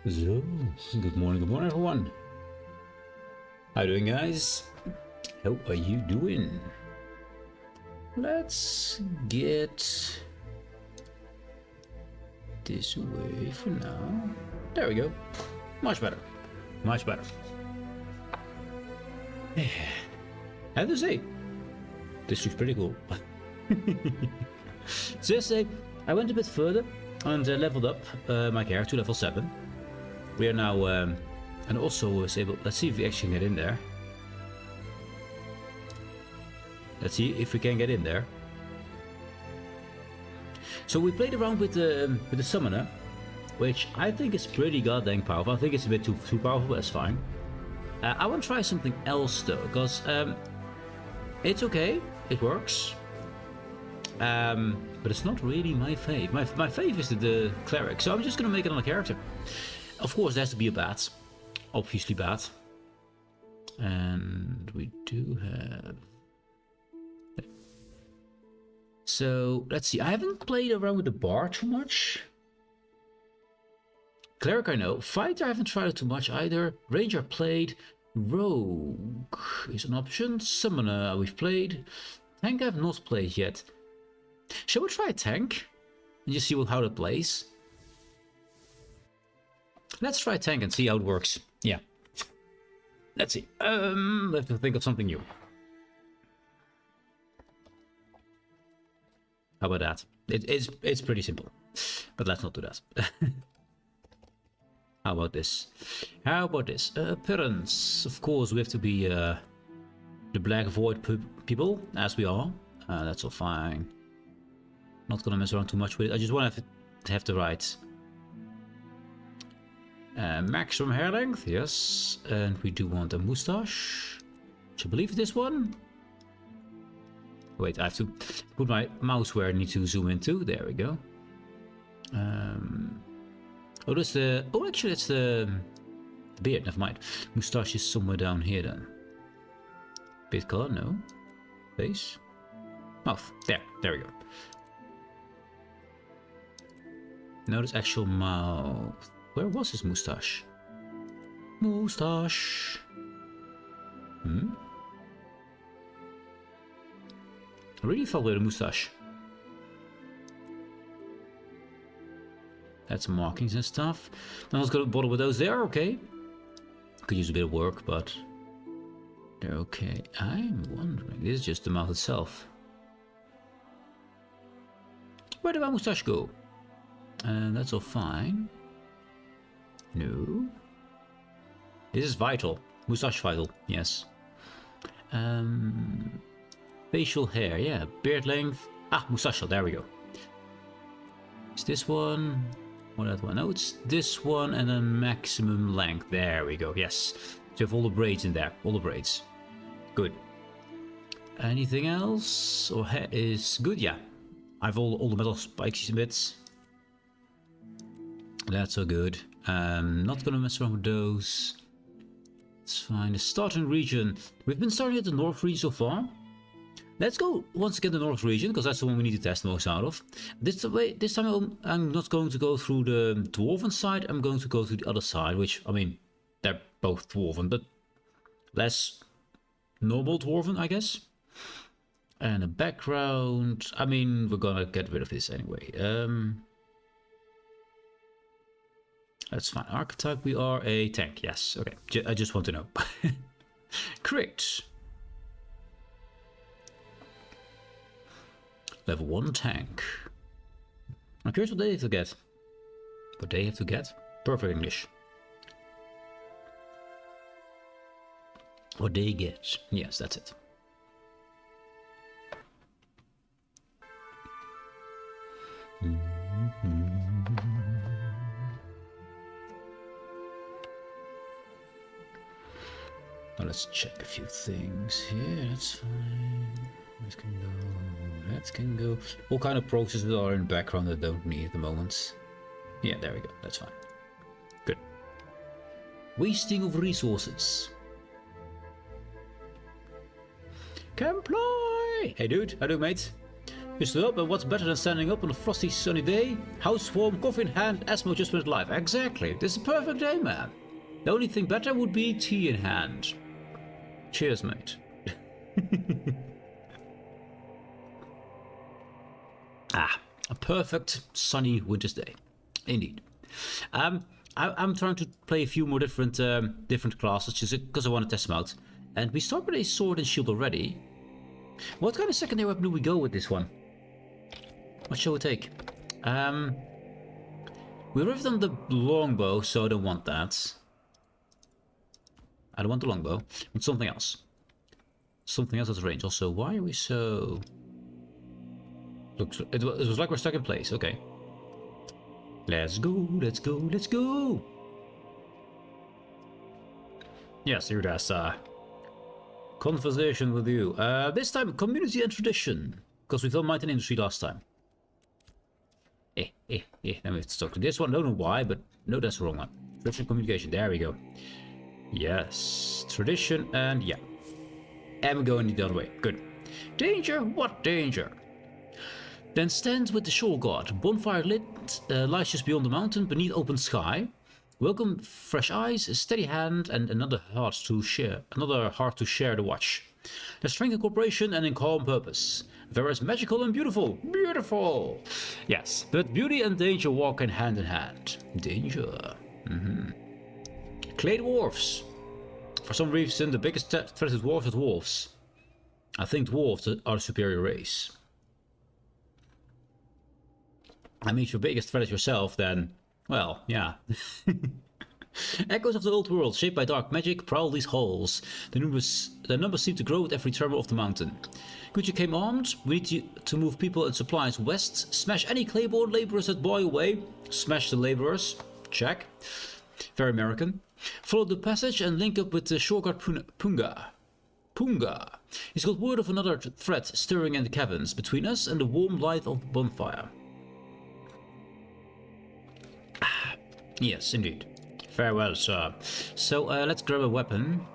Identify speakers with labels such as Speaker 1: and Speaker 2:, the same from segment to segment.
Speaker 1: So, good morning everyone. How you doing, guys? How are you doing? Let's get this away for now. There we go. Much better. Much better. I have to say, this looks pretty cool. So yesterday, I went a bit further and leveled up my character to level 7. We are now, and also was able, let's see if we actually get in there. Let's see if we can get in there. So we played around with the summoner, which I think is pretty goddamn powerful. I think it's a bit too powerful, but that's fine. I want to try something else though, because it's okay, it works. But it's not really my fave. My fave is the cleric, so I'm just gonna make another character. Of course, there has to be a bat. Obviously bat. And we do have... So, let's see. I haven't played around with the bar too much. Cleric I know. Fighter I haven't tried it too much either. Ranger played. Rogue is an option. Summoner we've played. Tank I've not played yet. Shall we try a tank? And just see how that plays? Let's try tank and see how it works. Yeah. Let's see. We have to think of something new. How about that? It's pretty simple. But let's not do that. How about this? How about this? Appearance. Of course, we have to be the Black Void people, as we are. That's all fine. Not gonna mess around too much with it. I just want to have the right maximum hair length, yes. And we do want a mustache. Which I believe this one. Wait, I have to put my mouse where I need to zoom into. There we go. Oh, that's the... Oh, actually, that's the beard. Never mind. Mustache is somewhere down here then. Beard color, no. Face. Mouth. There we go. Notice actual mouth. Where was his mustache? Mustache. I really thought we had a mustache. That's markings and stuff. No one's gonna bother with those there, okay. Could use a bit of work, but they're okay. I'm wondering, this is just the mouth itself. Where did my mustache go? That's all fine. No. This is vital. Mustache vital, yes. Facial hair, yeah. Beard length. Ah, mustache, there we go. Is this one? Or that one? No, it's this one and then maximum length. There we go, yes. So you have all the braids in there. All the braids. Good. Anything else? Or hair is good, yeah. I have all the metal spikes and bits. That's so good. Not gonna mess around with those. It's fine. The starting region. We've been starting at the north region so far. Let's go once again the north region, because that's the one we need to test most out of. This time I'm not going to go through the dwarven side. I'm going to go through the other side, which, I mean, they're both dwarven, but less normal dwarven, I guess. And a background. I mean, we're gonna get rid of this anyway. That's fine. Archetype, we are a tank. Yes. Okay. I just want to know. Crit. Level 1 tank. I'm curious what they have to get. What they have to get? Perfect English. What they get. Yes, that's it. Now let's check a few things here. That's fine. That can go. That can go. All kind of processes are in the background that don't need at the moment. Yeah, there we go. That's fine. Good. Wasting of resources. Comply! Hey dude, how do mate? You stood up, but what's better than standing up on a frosty sunny day? House warm, coffee in hand, Asmo just went live. Exactly, this is a perfect day, man. The only thing better would be tea in hand. Cheers, mate. A perfect sunny winter's day. Indeed. I'm trying to play a few more different classes just because I want to test them out. And we start with a sword and shield already. What kind of secondary weapon do we go with this one? What shall we take? We riffed on the longbow, so I don't want that. I don't want the longbow. I want something else. Something else at range. Also, why are we so... Looks, it was like we're stuck in place. Okay. Let's go, let's go, let's go! Yes, here that's conversation with you. This time, community and tradition. Because we filmed Might and Industry last time. Then we have to talk to this one. Don't know why, but no, that's the wrong one. Tradition and communication. There we go. Yes. Tradition and yeah. And we're going the other way. Good. Danger? What danger? Then stands with the shore guard. Bonfire lit, lies just beyond the mountain, beneath open sky. Welcome fresh eyes, a steady hand, and another heart to share. Another heart to share the watch. There's strength in cooperation and in calm purpose. There is magical and beautiful. Beautiful! Yes, but beauty and danger walk in hand. Danger. Clay dwarfs. For some reason, the biggest threat to dwarves are dwarfs. I think dwarves are a superior race. I mean, if your biggest threat is yourself, then, well, yeah. Echoes of the old world, shaped by dark magic, prowl these halls. The numbers seem to grow with every tremor of the mountain. Good you came armed. We need to move people and supplies west. Smash any claymore laborers that bar your way. Smash the laborers. Check. Very American. Follow the passage and link up with the shoreguard Punga. He's got word of another threat stirring in the caverns between us and the warm light of the bonfire. Yes, indeed. Farewell, sir. So, let's grab a weapon.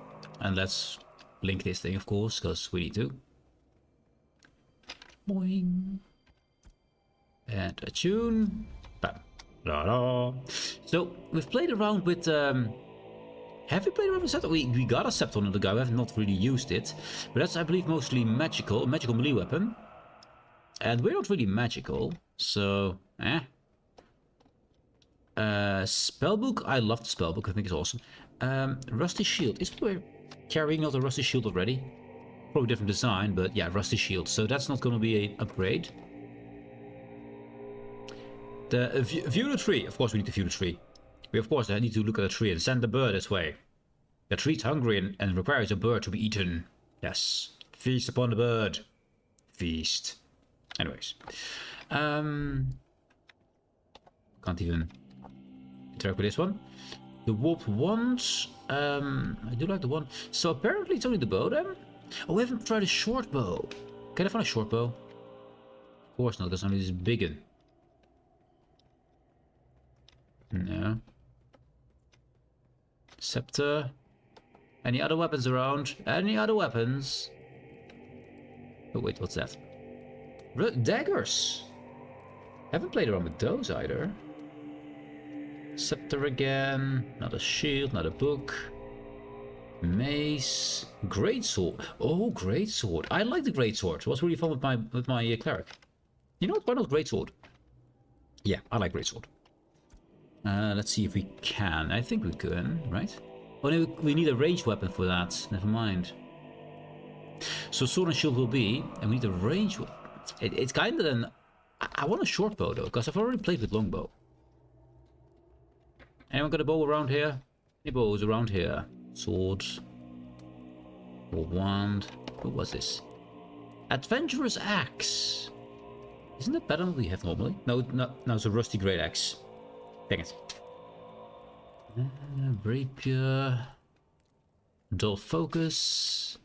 Speaker 1: And let's link this thing, of course, because we need to. Boing. And a tune. Bam. La la. So, we've played around with... have we played around with Scepter? We got a Scepter on the guy. We have not really used it. But that's, I believe, mostly magical. Magical melee weapon. And we're not really magical. So, Spellbook, I love the spellbook, I think it's awesome. Rusty Shield, is we're carrying out a Rusty Shield already? Probably different design, but yeah, Rusty Shield, so that's not going to be an upgrade. The view the tree, of course we need to view the tree. We of course need to look at the tree and send the bird this way. The tree's hungry and requires a bird to be eaten. Yes, feast upon the bird. Feast. Anyways. Can't even... interact with this one. The warped wand. I do like the one. So apparently it's only the bow then? Oh, we haven't tried a short bow. Can I find a short bow? Of course not, there's only this big one. No. Scepter. Any other weapons around? Any other weapons? Oh wait, what's that? Daggers! Haven't played around with those either. Scepter again, not a shield, not a book. Mace, greatsword. Oh, greatsword. I like the greatsword. It was really fun with my cleric. You know what? Why not greatsword? Yeah, I like greatsword. Let's see if we can. I think we can, right? Oh, no, we need a ranged weapon for that. Never mind. So sword and shield will be, and we need a ranged weapon. It's kind of an... I want a short bow though, because I've already played with longbow. Anyone got a bow around here? Any bows around here? Sword. Or wand. What was this? Adventurous axe. Isn't that better than we have normally? No, it's a rusty great axe. Dang it. Rapier. Dull focus.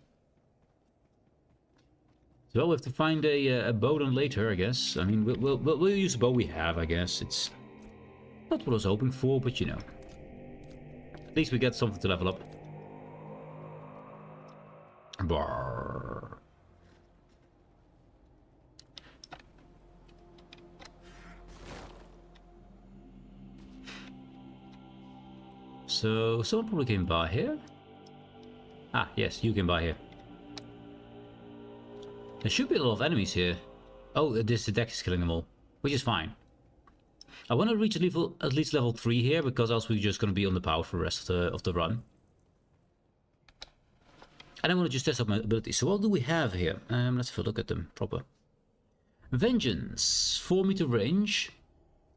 Speaker 1: So we'll have to find a bow then later, I guess. I mean, we'll use the bow we have, I guess. It's not what I was hoping for, but you know. At least we get something to level up. Brrr. So someone probably came by here. Ah, yes, you came by here. There should be a lot of enemies here. Oh, this deck is killing them all, which is fine. I want to reach at least level 3 here, because else we're just going to be on the power for the rest of the run. And I want to just test out my abilities. So what do we have here? Let's have a look at them proper. Vengeance, 4 meter range.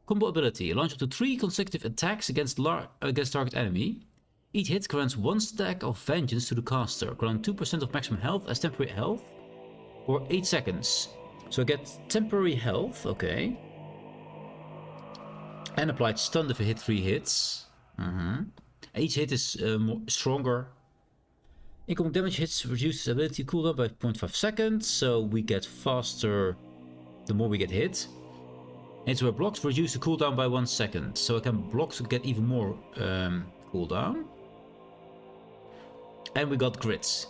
Speaker 1: Combo ability, launch up to 3 consecutive attacks against target enemy. Each hit grants 1 stack of vengeance to the caster. Grant 2% of maximum health as temporary health for 8 seconds. So I get temporary health, okay. And applied stun if I hit 3 hits. Each hit is stronger. Incoming damage hits reduces ability cooldown by 0.5 seconds. So we get faster the more we get hit. And where blocks reduce the cooldown by 1 second. So I can block to get even more cooldown. And we got grits.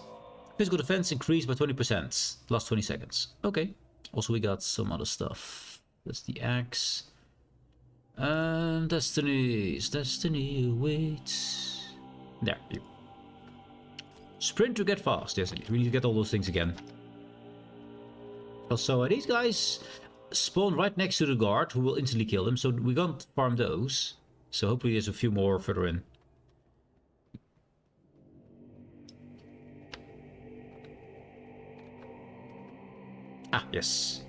Speaker 1: Physical defense increased by 20%. Last 20 seconds. Okay. Also we got some other stuff. That's the axe. Destiny awaits. There. You. Sprint to get fast. Yes, we need to get all those things again. Also, these guys spawn right next to the guard, who will instantly kill them. So we can't farm those. So hopefully there's a few more further in. Ah, yes.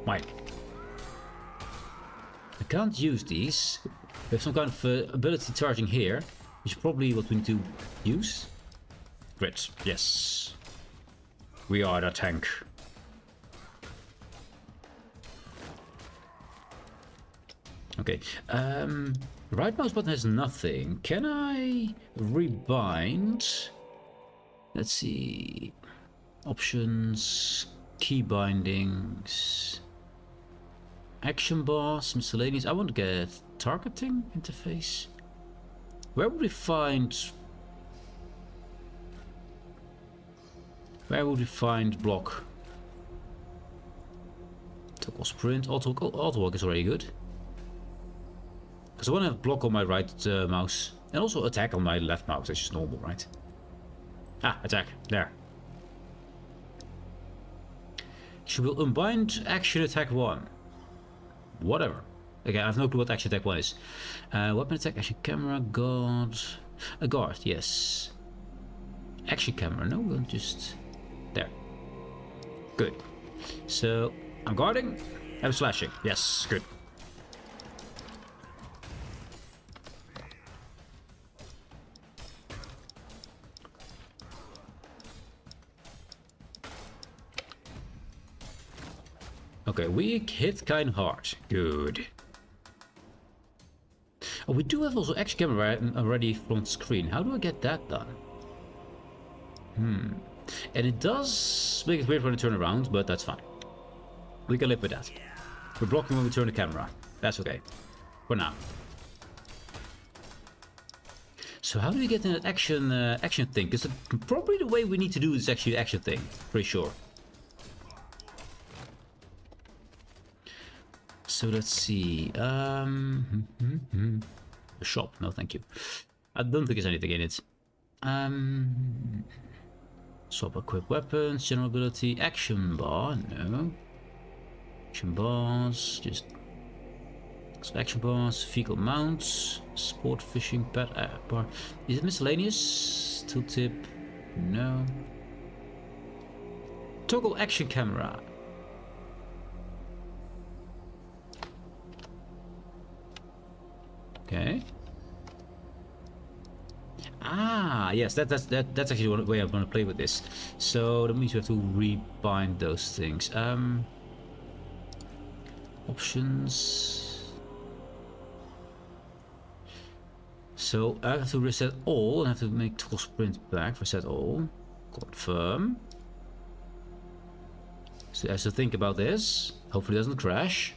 Speaker 1: Mine. I can't use these. We have some kind of ability charging here, which is probably what we need to use. Great, yes. We are the tank. Okay, right mouse button has nothing. Can I rebind? Let's see. Options, key bindings, action bars, miscellaneous. I want to get targeting interface. Where would we find block? Toggle sprint, auto walk is already good. Because I want to have block on my right mouse. And also attack on my left mouse, that's just normal, right? Ah, attack, there. She will unbind action attack 1. Whatever. Okay, I have no clue what action attack 1 is. Weapon attack, action camera, guard. A guard, yes. Action camera, no, we'll just... There. Good. So, I'm guarding. I'm slashing. Yes, good. Okay, we hit kind of hard. Good. Oh, we do have also action camera already front screen. How do I get that done? And it does make it weird when I turn around, but that's fine. We can live with that. We're blocking when we turn the camera. That's okay. For now. So how do we get in that action thing? Because probably the way we need to do is actually the action thing. Pretty sure. So let's see. A shop. No, thank you. I don't think there's anything in it. Swap equip weapons, general ability, action bar. No. Action bars. Just action bars, vehicle mounts, sport fishing pet bar. Is it miscellaneous? Tooltip. No. Toggle action camera. Okay. Ah, yes, that's actually one way I want to play with this. So that means we have to rebind those things. Options. So I have to reset all and have to make toggle sprint back. Reset all. Confirm. So I have to think about this. Hopefully it doesn't crash.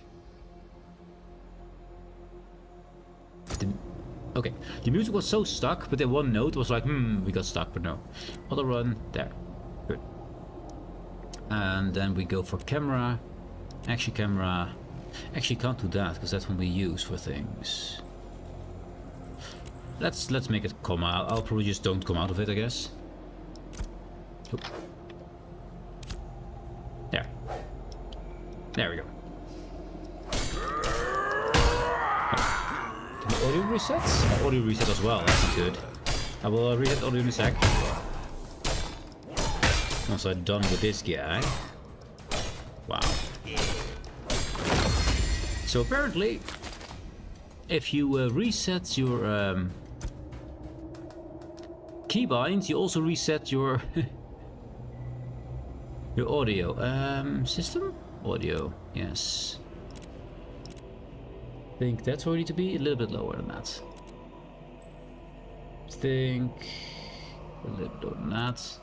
Speaker 1: Okay, the music was so stuck, but then one note was like, we got stuck, but no. Other run, there. Good. And then we go for camera, action camera, Actually, can't do that because that's when we use for things. Let's make it come out. I'll probably just don't come out of it, I guess. Oop. There we go. Can the audio resets? Audio reset as well. That's good. I will reset audio in a sec. Once I'm done with this guy. Wow. So apparently, if you reset your keybinds, you also reset your your audio system. Audio, yes. I think that's where we need to be. A little bit lower than that. Think a little bit lower than that.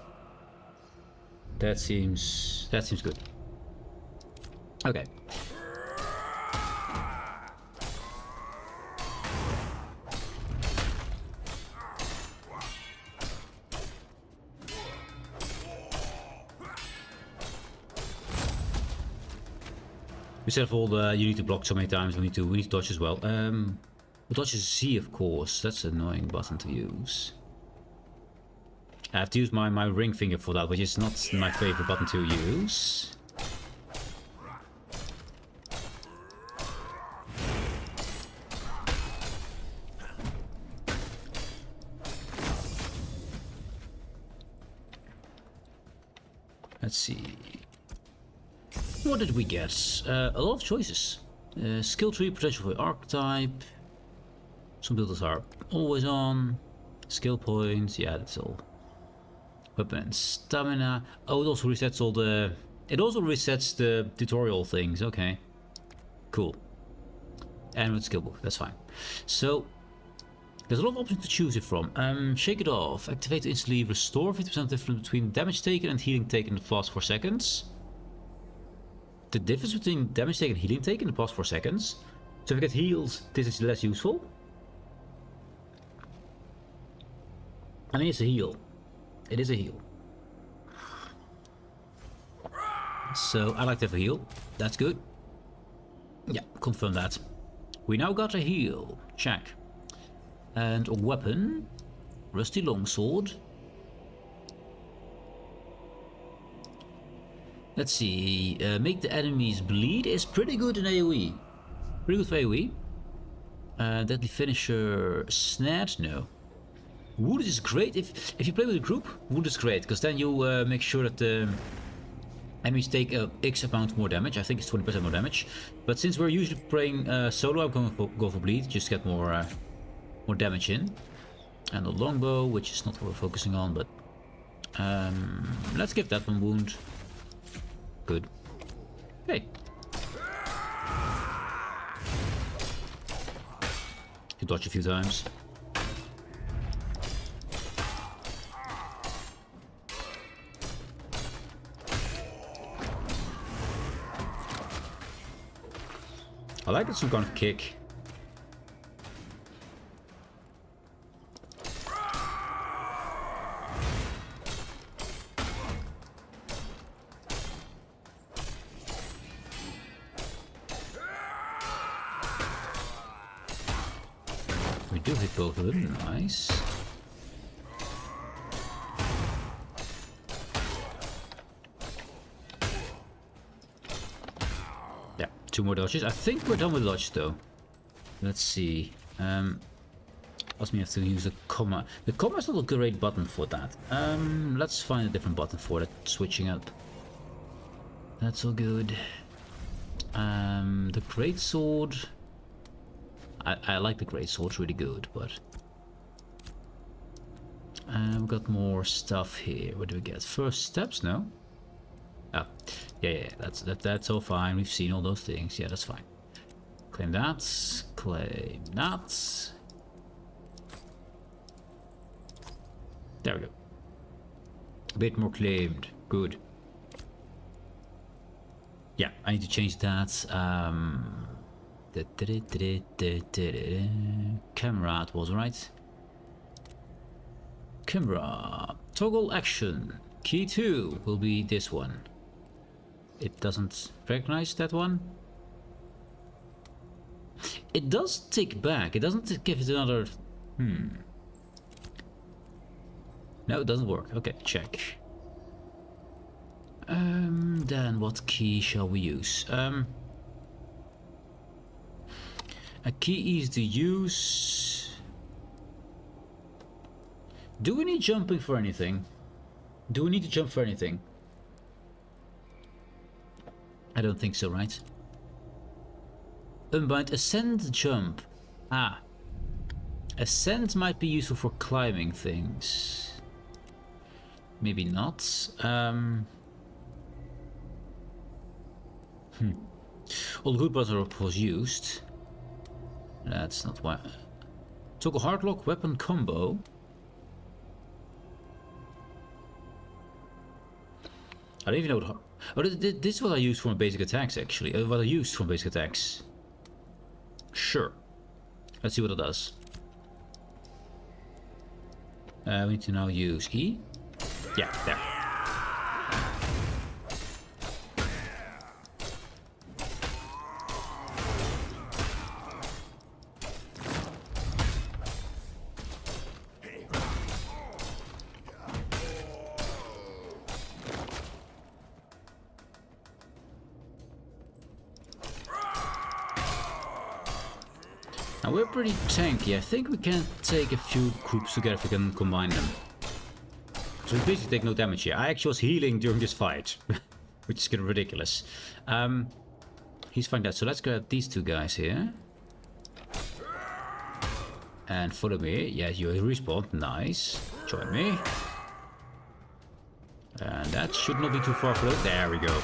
Speaker 1: That seems good. Okay. Instead of all the you need to block so many times, we need to dodge as well. We'll dodge is Z, of course. That's an annoying button to use. I have to use my ring finger for that, which is not my favorite button to use. Let's see. What did we get? A lot of choices. Skill tree, potential for archetype. Some builders are always on. Skill points, yeah, that's all. Weapon and stamina. Oh, it also resets all the... It also resets the tutorial things, okay. Cool. And with skill book, that's fine. So, there's a lot of options to choose it from. Shake it off. Activate to instantly restore 50% difference between damage taken and healing taken in the past 4 seconds. The difference between damage taken and healing taken in the past 4 seconds. So if you get healed, this is less useful. I mean, it's a heal. It is a heal. So I like to have a heal. That's good. Yeah, confirm that. We now got a heal. Check. And a weapon. Rusty longsword. Let's see. Make the enemies bleed is pretty good in AoE. Pretty good for AoE. Deadly finisher. Snared? No. Wood is great. If you play with a group, wood is great, because then you make sure that the enemies take X amount more damage. I think it's 20% more damage. But since we're usually playing solo, I'm going to go for bleed, just to get more damage in. And the longbow, which is not what we're focusing on, but let's give that one wound. Good. Hey. You dodge a few times. I like it, some kind of kick. We do hit both of them, nice. Yeah, 2 more dodges. I think we're done with dodge though. Let's see. Also, have to use the comma. The comma is not a great button for that. Let's find a different button for that. Switching up. That's all good. The great sword. I like the great sword, really good, but we've got more stuff here. What do we get? First steps? No. Oh, yeah. That's all fine. We've seen all those things. Yeah, that's fine. Claim that. Claim that. There we go. A bit more claimed. Good. Yeah, I need to change that. Camera, it was right. Camera. Toggle action. Key 2 will be this one. It doesn't recognize that one. It does tick back. It doesn't give it another... No, it doesn't work. Okay, check. Then what key shall we use? A key easy to use. Do we need jumping for anything? Do we need to jump for anything? I don't think so, right? Unbind, ascend, jump. Ah. Ascend might be useful for climbing things. Maybe not. All the good buttons was used. That's not why. Took a hardlock weapon combo. I don't even know what... Oh, this is what I use for my basic attacks, actually. What I used for basic attacks. Sure. Let's see what it does. We need to now use E. Yeah, there. Now we're pretty tanky. I think we can take a few groups together if we can combine them. So we basically take no damage here. I actually was healing during this fight, which is kind of ridiculous. He's fine dead. So let's grab these two guys here. And follow me. Yeah, you respawn. Nice. Join me. And that should not be too far below. There we go.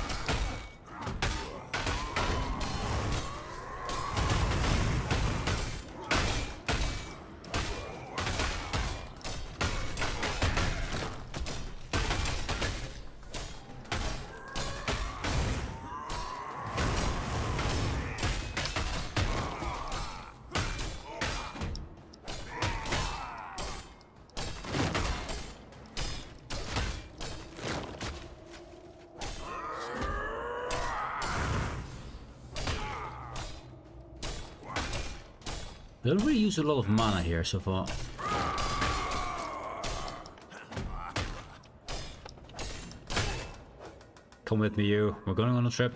Speaker 1: We don't really use a lot of mana here so far. Come with me, you. We're going on a trip.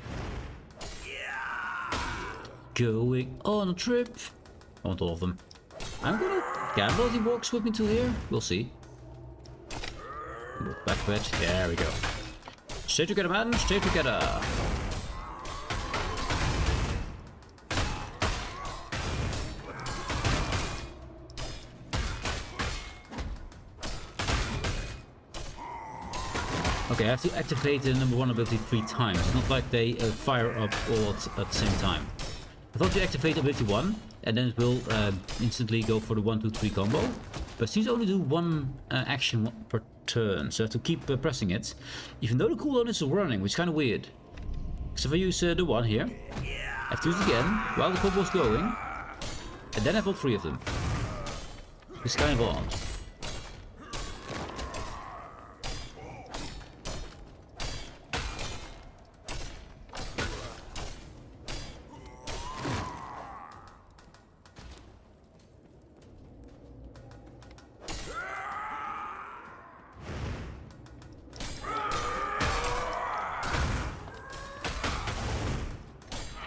Speaker 1: Going on a trip. I want all of them. I'm gonna gamble if he walks with me to here. We'll see. Move back a bit. There we go. Stay together, man. Stay together. Okay, I have to activate the number 1 ability 3 times. It's not like they fire up all at the same time. I thought you activate ability 1 and then it will instantly go for the 1, 2, 3 combo. But it seems to only do 1 action per turn, so I have to keep pressing it. Even though the cooldown is running, which is kind of weird. So if I use the 1 here, I have to use it again while the combo is going. And then I have all 3 of them. It's kind of odd.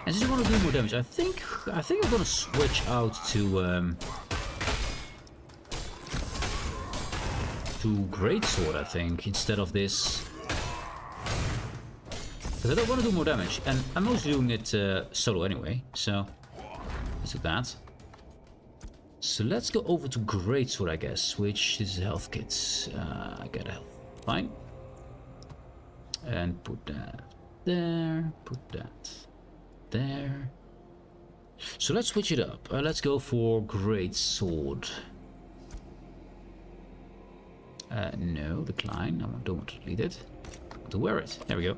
Speaker 1: I just want to do more damage. I think I'm gonna switch out to Greatsword, I think, instead of this. Because I don't want to do more damage, and I'm mostly doing it solo anyway. So let's do that. So let's go over to Greatsword, I guess, which is health kits. I got a health. Fine. And put that there. Put that there. So let's switch it up. Let's go for Greatsword. No, decline. I don't want to delete it. I want to wear it. There we go.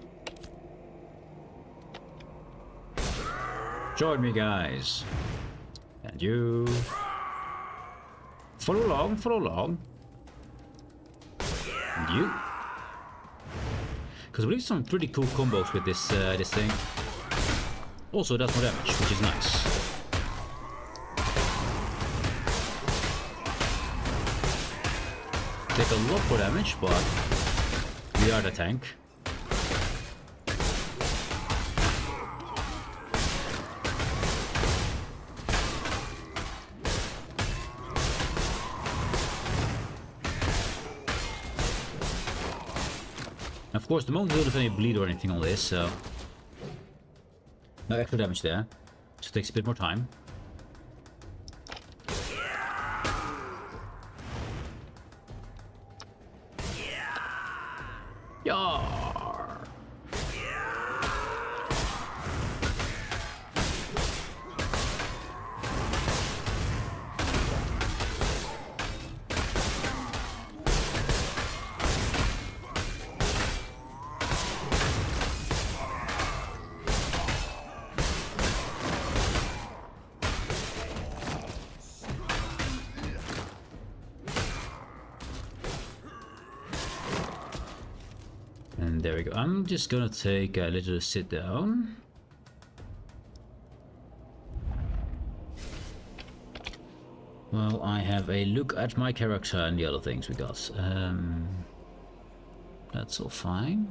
Speaker 1: Join me, guys. And you. Follow along, follow along. And you. Because I believe some pretty cool combos with this this thing. Also, it does more damage, which is nice. take a lot more damage, but we are the tank. Of course, the moment we don't have any bleed or anything on this, so no extra damage there. So it takes a bit more time. Yar! And there we go. I'm just gonna take a little sit down. Well, I have a look at my character and the other things we got. That's all fine.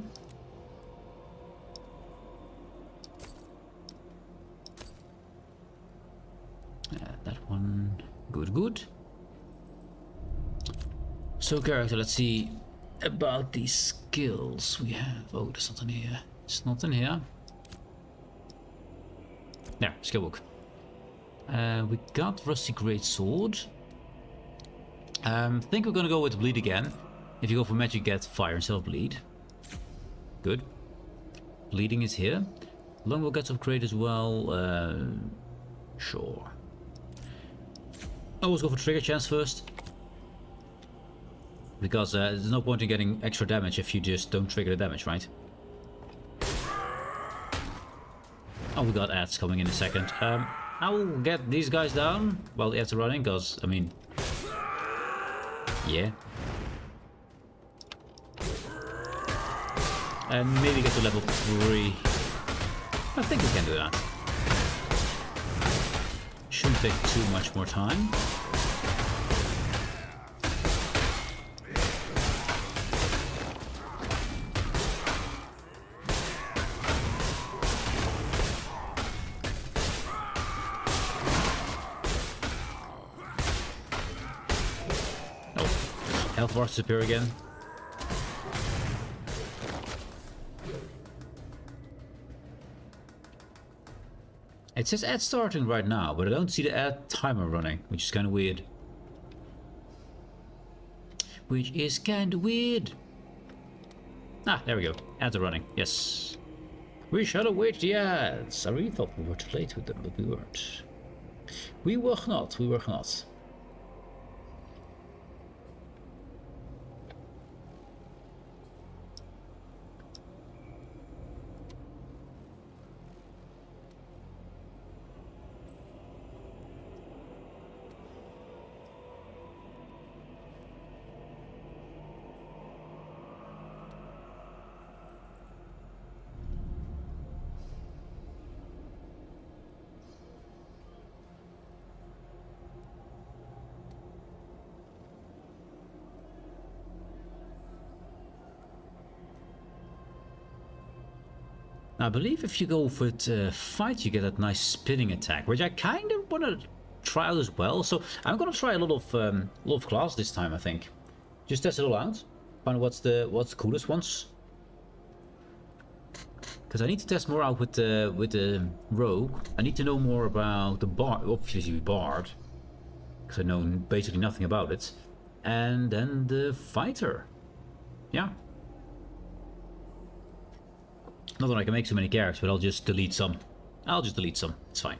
Speaker 1: That one, good. So character, let's see about these skills we have. Oh, there's nothing here. It's not in here. There, skill book. We got Rusty Great Sword. Think we're gonna go with Bleed again. If you go for magic, get Fire instead of Bleed. Good. Bleeding is here. Longbow gets upgrade as well. Sure. Always go for trigger chance first. Because there's no point in getting extra damage if you just don't trigger the damage, right? Oh, we got ads coming in a second. I will get these guys down while the ads are running, because, I mean... yeah. And maybe get to level 3. I think we can do that. Shouldn't take too much more time. Health bars disappear again. It says ad starting right now, but I don't see the ad timer running, which is kind of weird. Ah, there we go. Ads are running. Yes. We shall await the ads. I really thought we were too late with them, but we weren't. We were not. I believe if you go with fight, you get that nice spinning attack, which I kind of want to try out as well. So I'm gonna try a lot of class this time. I think, just test it all out, find what's the coolest ones. Because I need to test more out with the rogue. I need to know more about the bard, obviously bard, because I know basically nothing about it, and then the fighter. Yeah. Not that I can make so many characters, but I'll just delete some. It's fine.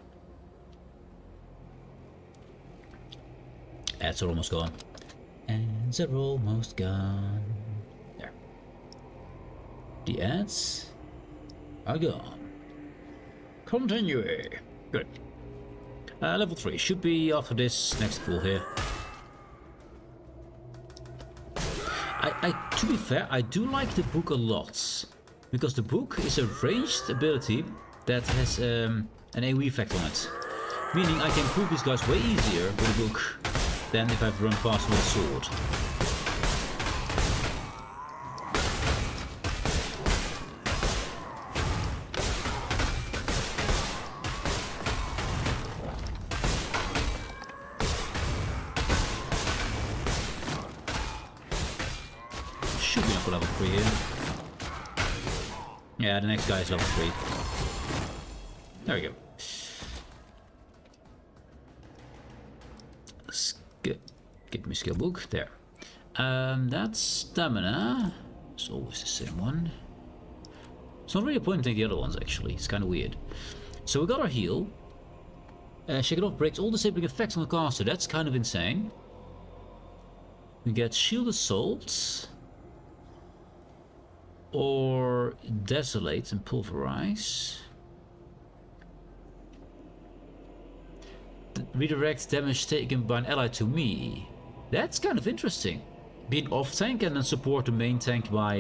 Speaker 1: Ads are almost gone. Ads are almost gone. There. The ads are gone. Continue. Good. Level 3 should be after this next pool here. To be fair, I do like the book a lot. Because the book is a ranged ability that has an AoE effect on it. Meaning I can pull these guys way easier with a book than if I've run past with a sword. should be up for level 3 here. Yeah, the next guy is level 3. There we go. Give me skill book. There. That's stamina. It's always the same one. It's not really a point in taking the other ones, actually. It's kind of weird. So we got our heal. Shake it off breaks all disabling effects on the caster. That's kind of insane. We get shield assault. Or desolate and pulverize. Redirect damage taken by an ally to me. That's kind of interesting. Be an off tank and then support the main tank by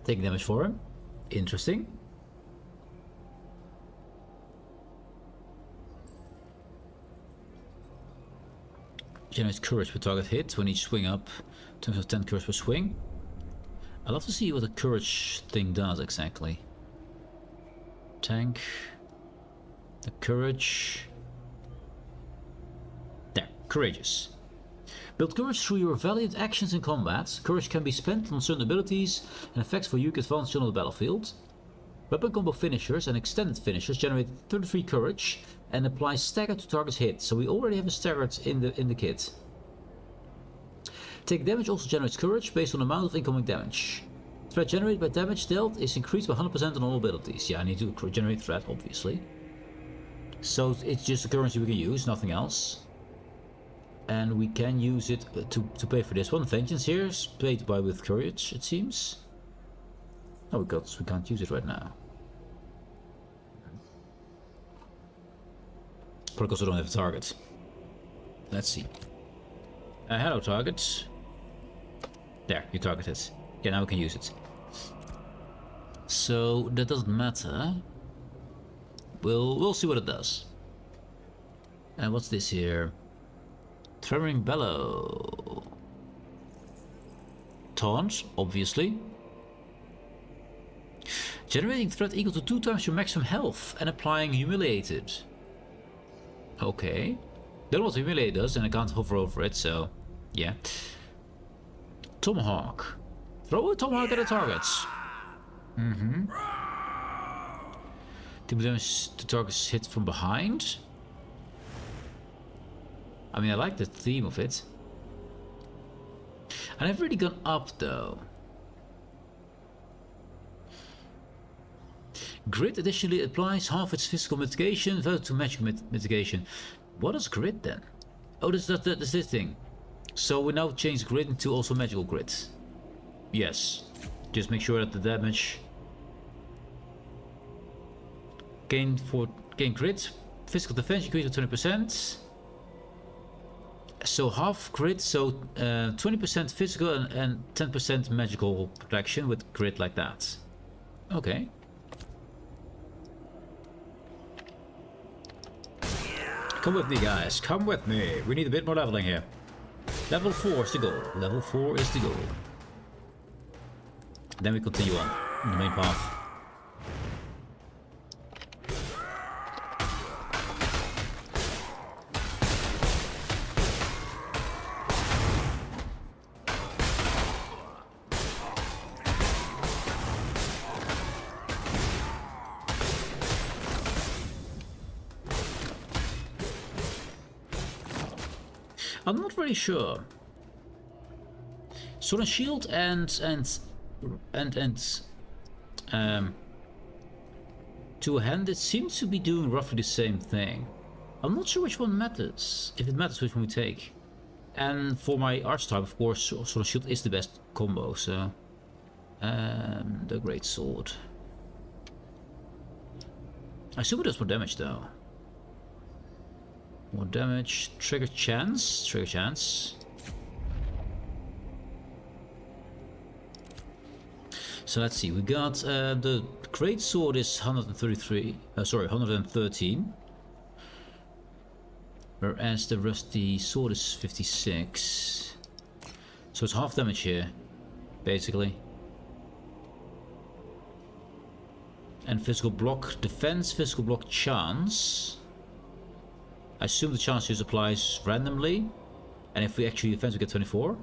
Speaker 1: taking damage for him. Interesting. Generates courage per target hit when each swing up. In terms of 10 courage per swing. I'd love to see what the courage thing does exactly. Tank. The courage. There, courageous. Build courage through your valiant actions in combat. Courage can be spent on certain abilities and effects for unique advantage on the battlefield. Weapon combo finishers and extended finishers generate 33 courage and apply stagger to target's hit. So we already have a staggered in the kit. Take damage also generates courage based on the amount of incoming damage. Threat generated by damage dealt is increased by 100% on all abilities. Yeah, I need to generate threat, obviously. So it's just a currency we can use, nothing else. And we can use it to pay for this one. Vengeance here is paid by with courage, it seems. Oh, we can't use it right now. Probably because we don't have a target. Let's see. Hello, target. There, you targeted. Yeah, now we can use it. So that doesn't matter. We'll see what it does. And what's this here? Tremoring Bellow. Taunt, obviously. Generating threat equal to 2 times your maximum health and applying Humiliated. Okay. Don't know what Humiliate does and I can't hover over it, so yeah. Tomahawk. Throw a tomahawk at the targets. Deal damage to targets hit from behind. I mean, I like the theme of it. And I've really gone up though. Grid additionally applies half its physical mitigation value to magic mitigation. What is grid then? Oh, that's this thing. So we now change grid into also magical grid. Yes. Just make sure that the damage gain grid, physical defense increase by 20%. So half grid, so 20% physical and 10% magical protection with grid like that. Okay. Come with me, guys. Come with me. We need a bit more leveling here. Level 4 is the goal. Level 4 is the goal. Then we continue on the main path. I'm not really sure. Sword and Shield and two-handed seems to be doing roughly the same thing. I'm not sure which one matters. If it matters which one we take. And for my arch type, of course, Sword and Shield is the best combo. So the Great Sword. I assume it does more damage though. More damage, trigger chance. So let's see, we got the Great Sword is 113, whereas the Rusty Sword is 56. So it's half damage here, basically. And physical block defense, physical block chance. I assume the chance just applies randomly, and if we actually defense we get 24.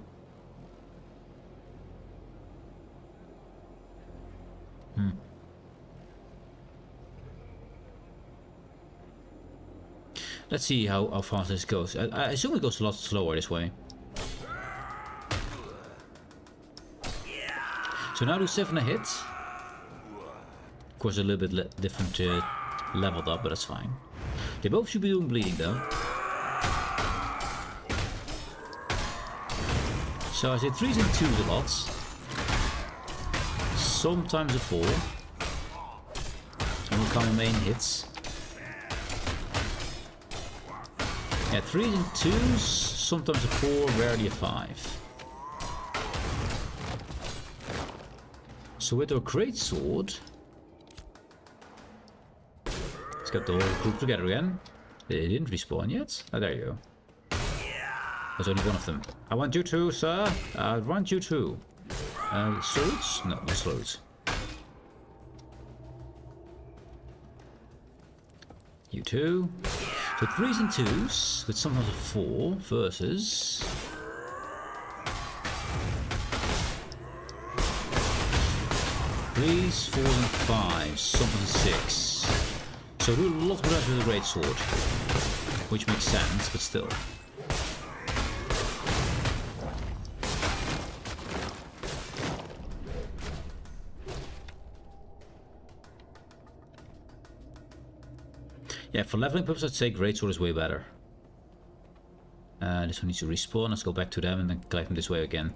Speaker 1: Let's see how fast this goes. I assume it goes a lot slower this way. So now do 7 a hit. Of course, a little bit different leveled up, but that's fine. They both should be doing bleeding though. So I say 3s and 2s a lot. Sometimes a 4. And will come in main hits. Yeah, 3s and 2s, sometimes a 4, rarely a 5. So with our greatsword, let's get the whole group together again. They didn't respawn yet. Oh, there you go. There's only one of them. I want you too, sir. I want you too. Swords? No, no swords. You too. So 3s and 2s, with sometimes a 4 versus... 3s, 4s and 5s, sometimes a 6. So do a lot of that with a greatsword. Which makes sense, but still. Yeah, for leveling purposes, I'd say greatsword is way better. This one needs to respawn. Let's go back to them and then collect them this way again.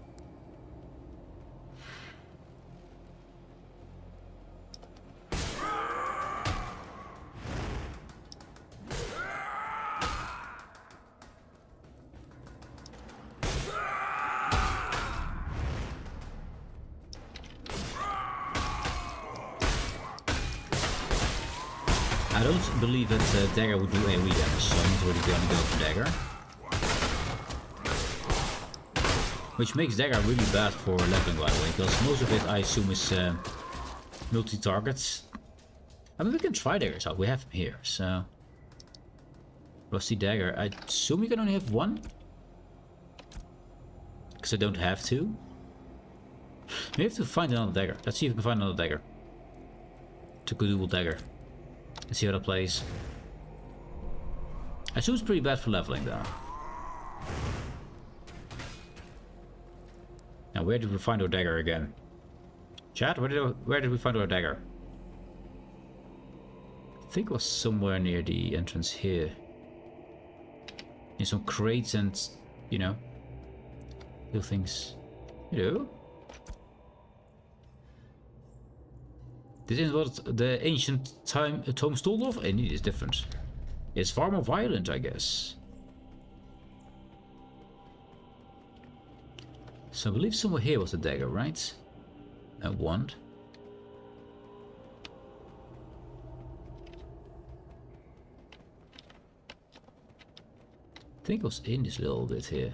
Speaker 1: I don't believe that dagger would do AoE damage, so I'm not really gonna go for dagger. Which makes dagger really bad for leveling, by the way, because most of it I assume is multi-targets. I mean, we can try daggers out, we have them here, so... Rusty dagger, I assume you can only have one? Because I don't have to. We have to find another dagger. Let's see if we can find another dagger. To dual dagger. Let's see how that plays. I assume it's pretty bad for leveling though. Now where did we find our dagger again? Chat, where did we find our dagger? I think it was somewhere near the entrance here. In some crates and, you know, little things. You know? This is what the ancient tomes told of? Indeed, it's different. It's far more violent, I guess. So I believe somewhere here was the dagger, right? A wand. I think it was in this little bit here.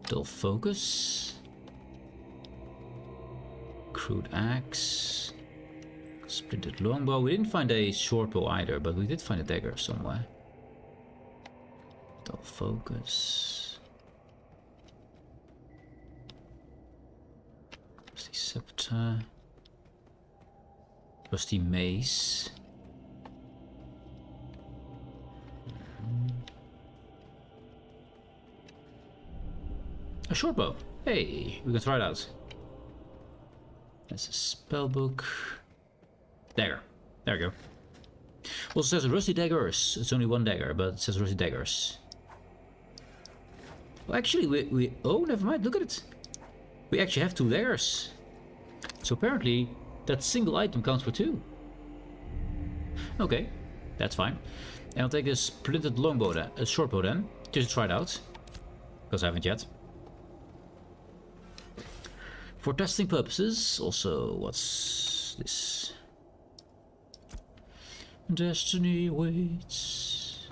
Speaker 1: Dull focus. Crude axe. Splintered longbow. We didn't find a short bow either, but we did find a dagger somewhere. Dull focus. Rusty scepter. Rusty mace. A short bow. Hey, we can try it out. That's a spell book. Dagger. There we go. Also says rusty daggers. It's only one dagger, but it says rusty daggers. Well, actually, we oh, never mind. Look at it. We actually have 2 daggers. So apparently, that single item counts for 2. Okay, that's fine. And I'll take a splintered longbow then, a short bow then, just to try it out, because I haven't yet. For testing purposes, also, what's this? Destiny waits.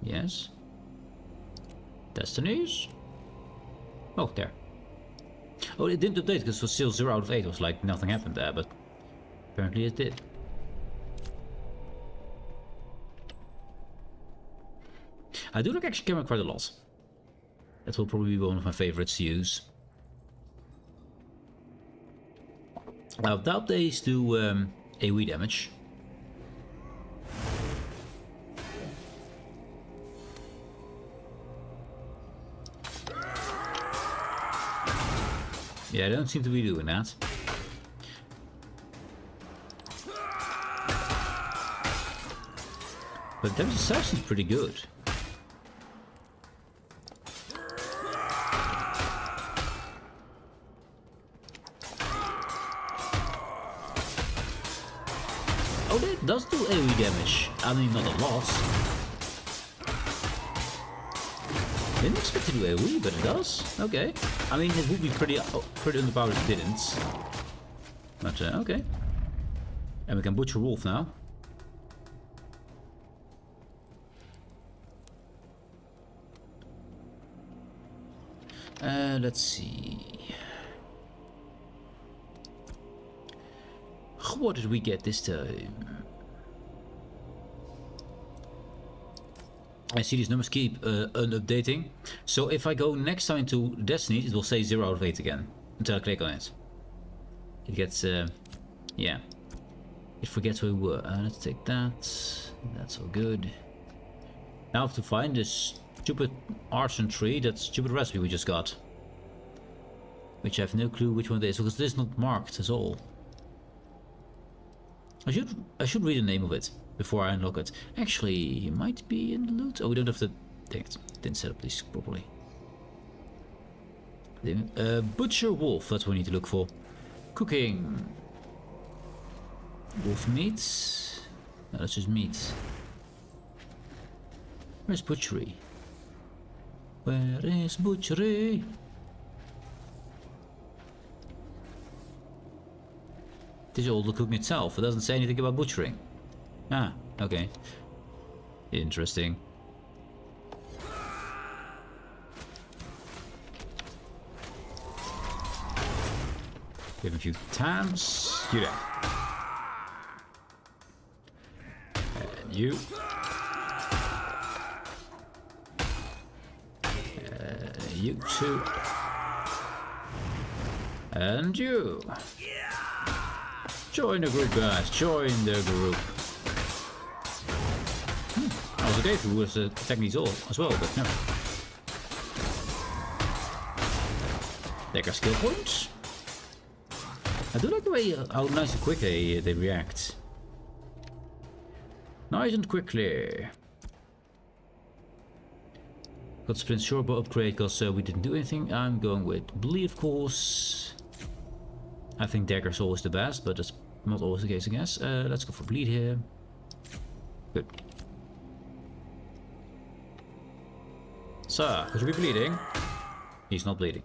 Speaker 1: Yes. Destinies? Oh, there. Oh, it didn't update because it was still 0 out of 8. It was like nothing happened there, but apparently it did. I do like action camera quite a lot. That will probably be one of my favorites to use. I doubt they do AoE damage. Yeah, I don't seem to be doing that. But damage itself seems pretty good. Oh, that does do AoE damage. I mean, not a lot. Didn't expect to do AoE, but it does. Okay. I mean, it would be pretty underpowered if it didn't. But, okay. And we can butcher wolf now. Let's see. What did we get this time? I see these numbers keep unupdating. So if I go next time into Destiny, it will say 0 out of 8 again. Until I click on it. It gets, yeah. It forgets where we were. Let's take that. That's all good. Now I have to find this stupid arson tree, that stupid recipe we just got. Which I have no clue which one it is, because this is not marked at all. I should read the name of it before I unlock it. Actually, it might be in the loot. Oh, we don't have to. Dang it, didn't set up this properly. Butcher wolf, that's what we need to look for. Cooking. Wolf meat. No, that's just meat. Where's butchery? Where is butchery? This is all the cooking itself. It doesn't say anything about butchering. Ah, okay. Interesting. Give him a few times. You there. And you. You too. And you. Join the group, guys. Join the group. I was okay if we was attacking these all as well, but no. Take our skill points. I do like the way how nice and quick they react. Nice and quickly. Got sprint short upgrade because we didn't do anything. I'm going with bleed, of course. I think dagger's always the best, but that's not always the case, I guess. Let's go for bleed here. Good. So, could you be bleeding? He's not bleeding.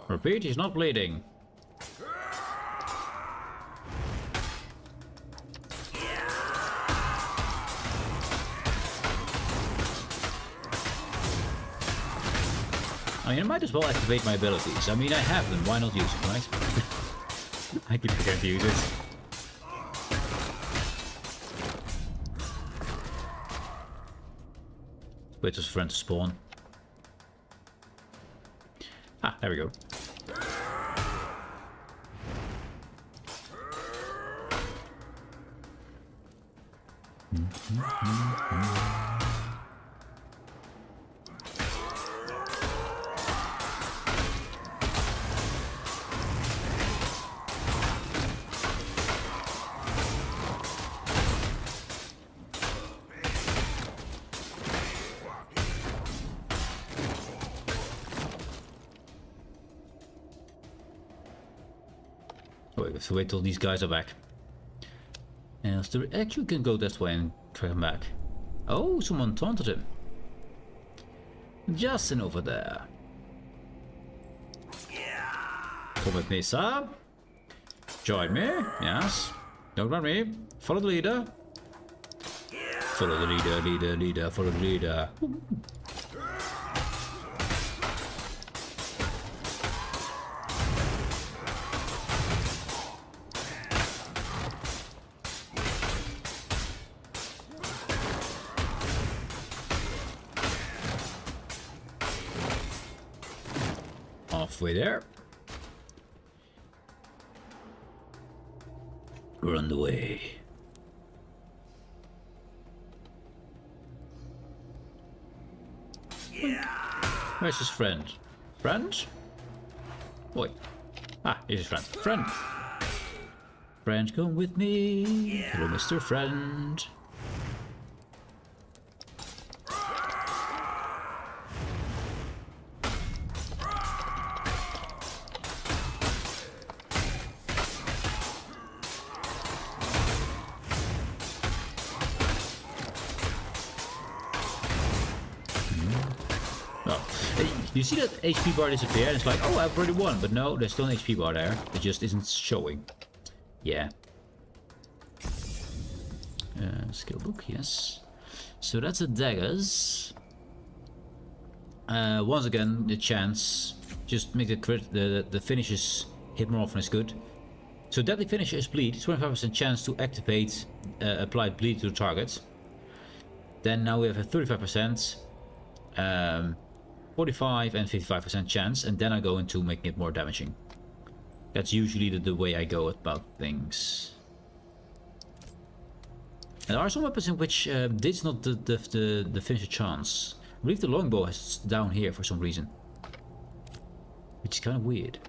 Speaker 1: Repeat, he's not bleeding. I mean, I might as well activate my abilities. I mean, I have them. Why not use them, right? I keep forgetting to use it. Wait for his friend to spawn. Ah, there we go. Oh, we have to wait till these guys are back. And actually can go that way and track him back. Oh, someone taunted him. Justin over there. Come with me, sir. Join me. Yes. Don't run me. Follow the leader. Follow the leader, follow the leader. Halfway there. We're on the way. Where's his friend? Friend? Boy. Ah, here's his friend. Friend! Friend, come with me. Hello, Mr. Friend. You see that HP bar disappear and it's like, oh, I've already won, but no, there's still an HP bar there. It just isn't showing. Yeah. Skill book, yes. So that's the daggers. Once again, the chance. Just make the finishes hit more often is good. So deadly finisher is bleed. 25% chance to activate apply bleed to the target. Then now we have a 35%. 45 and 55% chance, and then I go into making it more damaging. That's usually the way I go about things. And there are some weapons in which this is not the finisher chance. I believe the longbow is down here for some reason, which is kind of weird.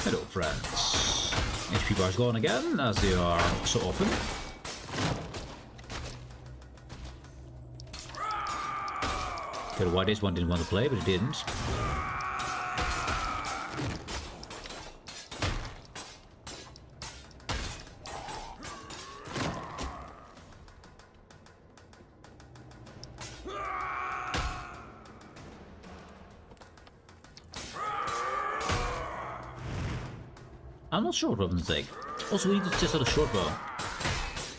Speaker 1: Hello, friends. HP bar's gone again, as they are so often. Don't know why this one didn't want to play, but it didn't. I'm not sure what weapon to take. Also, we need to test out a short bow,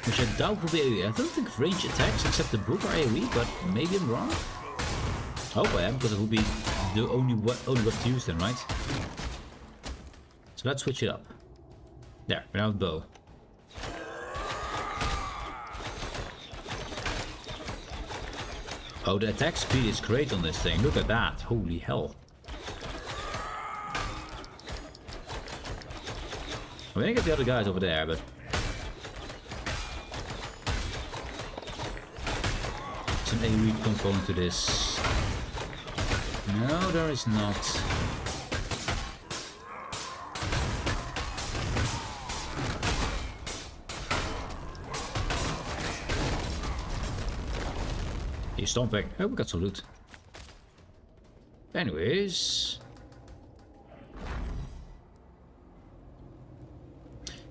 Speaker 1: which I doubt will be AoE. I don't think range attacks except the book are AoE, but maybe I'm wrong. I hope I am, because it will be the only weapon to use then, right? So let's switch it up. There, we're now with bow. Oh, the attack speed is great on this thing. Look at that. Holy hell. I'm gonna get the other guys over there, but some AoE component to this. No, there is not. He's stomping. Oh, we got some loot. Anyways.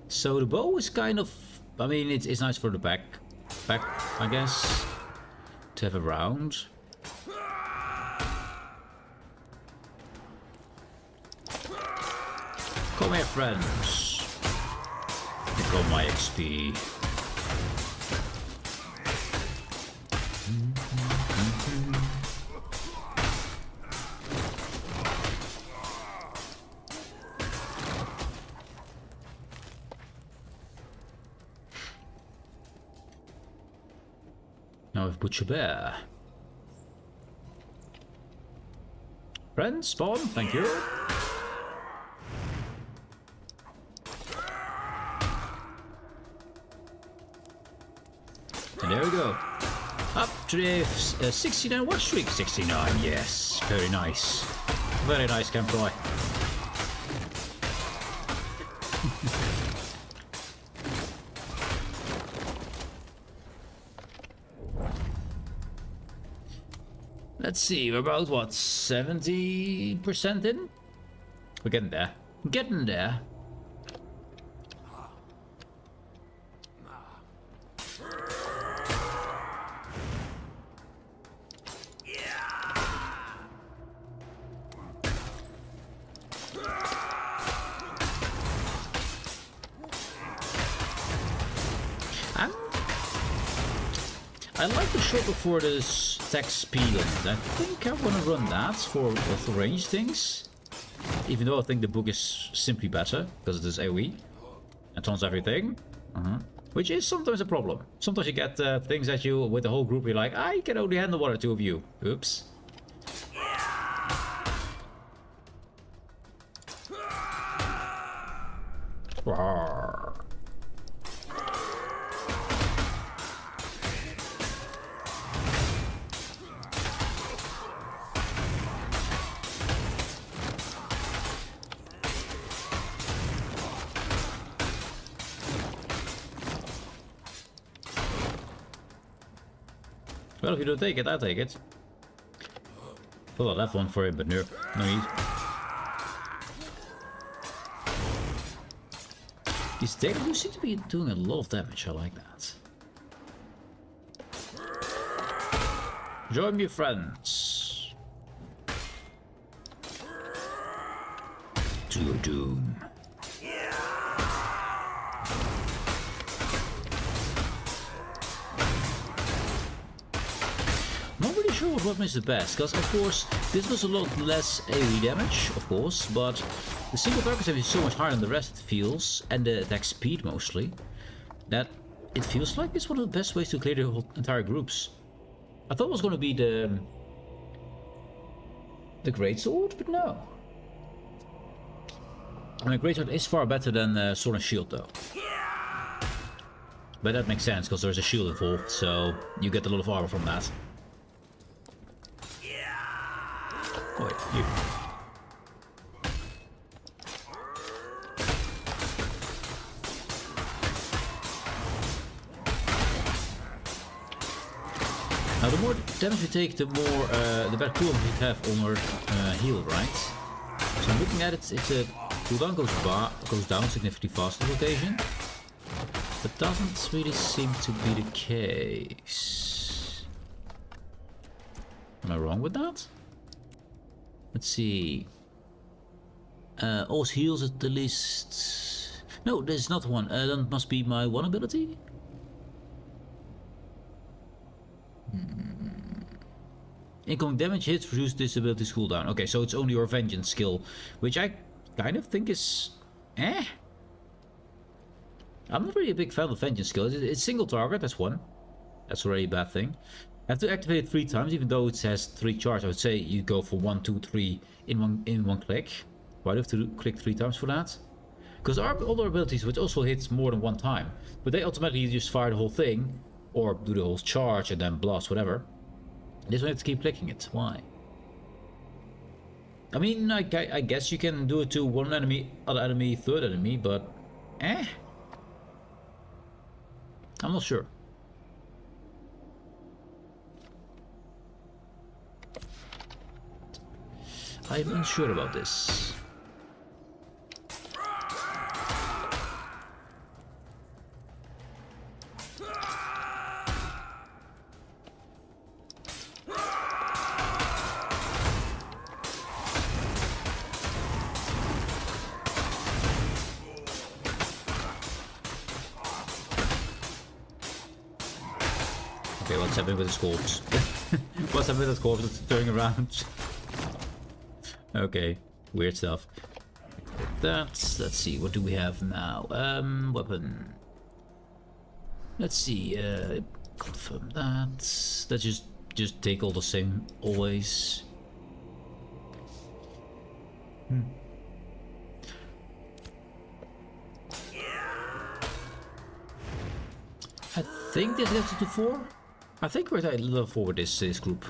Speaker 1: So the bow is kind of, I mean, it's nice for the back, I guess, to have a round. Come here, friends. Pick up my XP. Now we've Butcher Bear. Friends, spawn, thank you. And there we go. Up to the 69 watch streak. 69, yes. Very nice. Very nice, Campfly. Let's see, we're about what, 70% in? We're getting there. Getting there. I like the shot before this attack speed on it. I think I want to run that for range things. Even though I think the book is simply better, because it is AoE. And taunts everything. Which is sometimes a problem. Sometimes you get things at you with the whole group, you're like, I can only handle 1 or 2 of you. Oops. Rawr. Well, if you don't take it, I'll take it. Well, I left one for him, but no need. These daggers do seem to be doing a lot of damage, I like that. Join me, friends. To your doom. Not really sure what weapon is the best, because of course this does a lot less AoE damage, of course, but the single target damage is so much higher than the rest, it feels, and the attack speed mostly, that it feels like it's one of the best ways to clear the whole entire groups. I thought it was going to be the greatsword, but no. I mean, greatsword is far better than sword and shield, though. But that makes sense, because there's a shield involved, so you get a lot of armor from that. Oh, wait, you. Now, the more damage you take, the more the better cooldown you have on your heal, right? So I'm looking at it. It's a cooldown goes down significantly faster on occasion, but doesn't really seem to be the case. Am I wrong with that? Let's see. Always heals at the least. No, there's not one. That must be my one ability. Incoming damage hits reduce this ability's cooldown. Okay, so it's only your vengeance skill, which I kind of think is I'm not really a big fan of vengeance skill. It's single target, that's one. That's already a bad thing. I have to activate it 3 times, even though it has 3 charges. I would say you go for 1, 2, 3 in one click. Why do I have to click 3 times for that? Because our other abilities which also hits more than 1 time, but they automatically just fire the whole thing, or do the whole charge and then blast, whatever. This one I have to keep clicking it. Why? I mean, I guess you can do it to one enemy, other enemy, third enemy, but I'm not sure. I'm unsure about this. Okay, what's happening with this corpse? What's happening with that corpse that's turning around? Okay, weird stuff. Let's see, what do we have now? Weapon. Let's see, confirm that. Let's just take all the same always. I think this gets to 4. I think we're at level 4 with this group.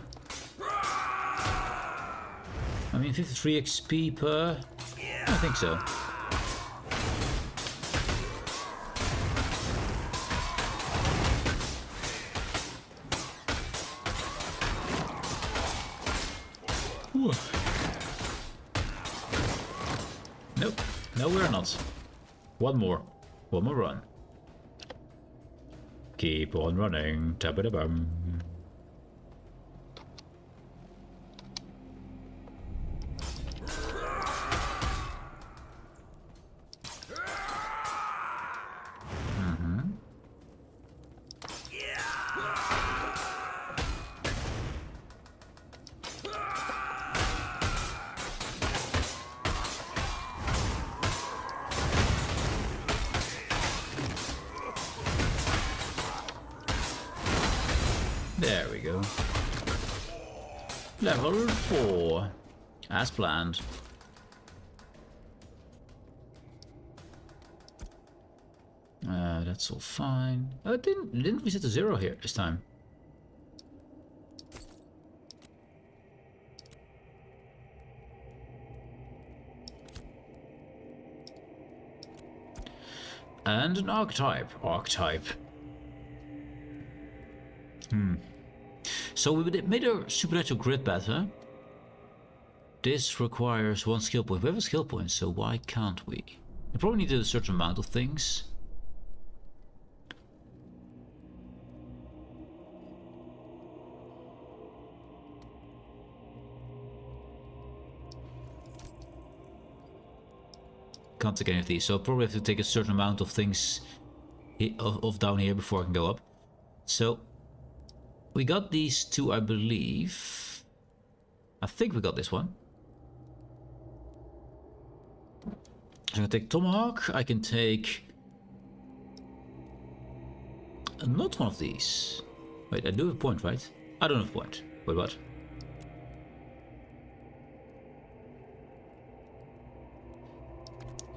Speaker 1: I mean, 53 XP per... I think so. Whew. Nope. No, we're not. One more run. Keep on running. Tabba-da-bum. There we go. Level 4. As planned. That's all fine. Oh, didn't we set to 0 here this time? And an archetype. So we made a supernatural grid better. This requires 1 skill point. We have a skill point, so why can't we? We probably need a certain amount of things. Can't take any of these, so I'll probably have to take a certain amount of things of down here before I can go up. So we got these two, I believe. I think we got this one. So I can take Tomahawk. I can take not one of these. Wait, I do have a point, right? I don't have a point. Wait, what?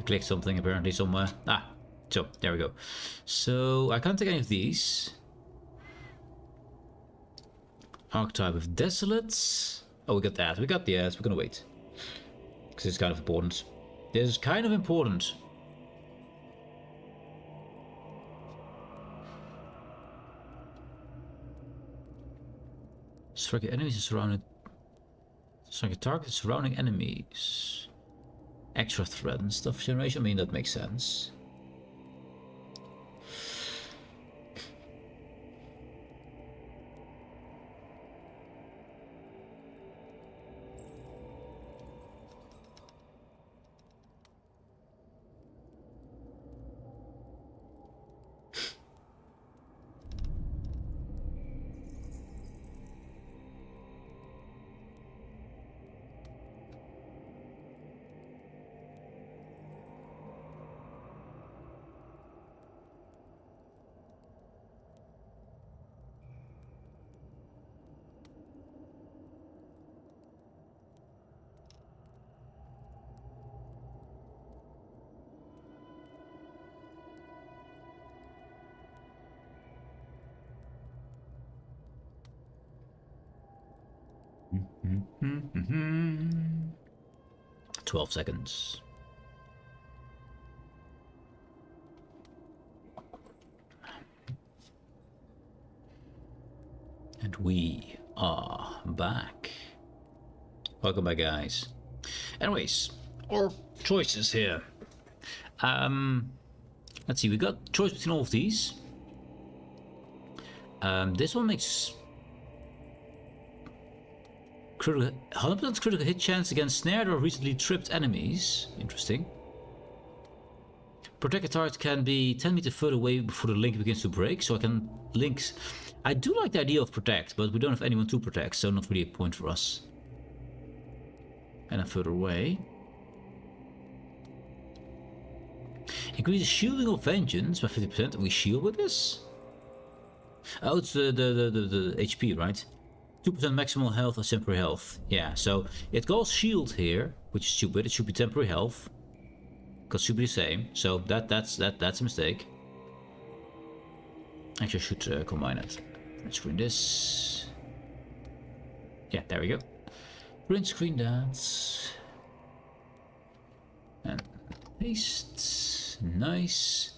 Speaker 1: Click something apparently somewhere. Ah, so there we go. So I can't take any of these. Archetype of Desolates. Oh, we got that. We got the ads. We're gonna wait because it's kind of important. This is kind of important. Strike enemies and surrounded. Strike a target surrounding enemies. Extra threat and stuff generation. I mean, that makes sense. Mm-hmm. 12 seconds. And we are back. Welcome back, guys. Anyways, our choices here. Let's see, we got choice between all of these. This one makes 100% critical hit chance against snared or recently tripped enemies. Interesting. Protect a target can be 10 meters further away before the link begins to break, so I can links. I do like the idea of protect, but we don't have anyone to protect, so not really a point for us. And I'm further away. Increases shielding of vengeance by 50%. We shield with this? Oh, it's the HP, right? 2% maximal health or temporary health. Yeah, so it calls shield here, which is stupid. It should be temporary health, because it should be the same. So that's a mistake. Actually, I should combine it. Let's screen this. Yeah, there we go. Print screen that. And paste. Nice.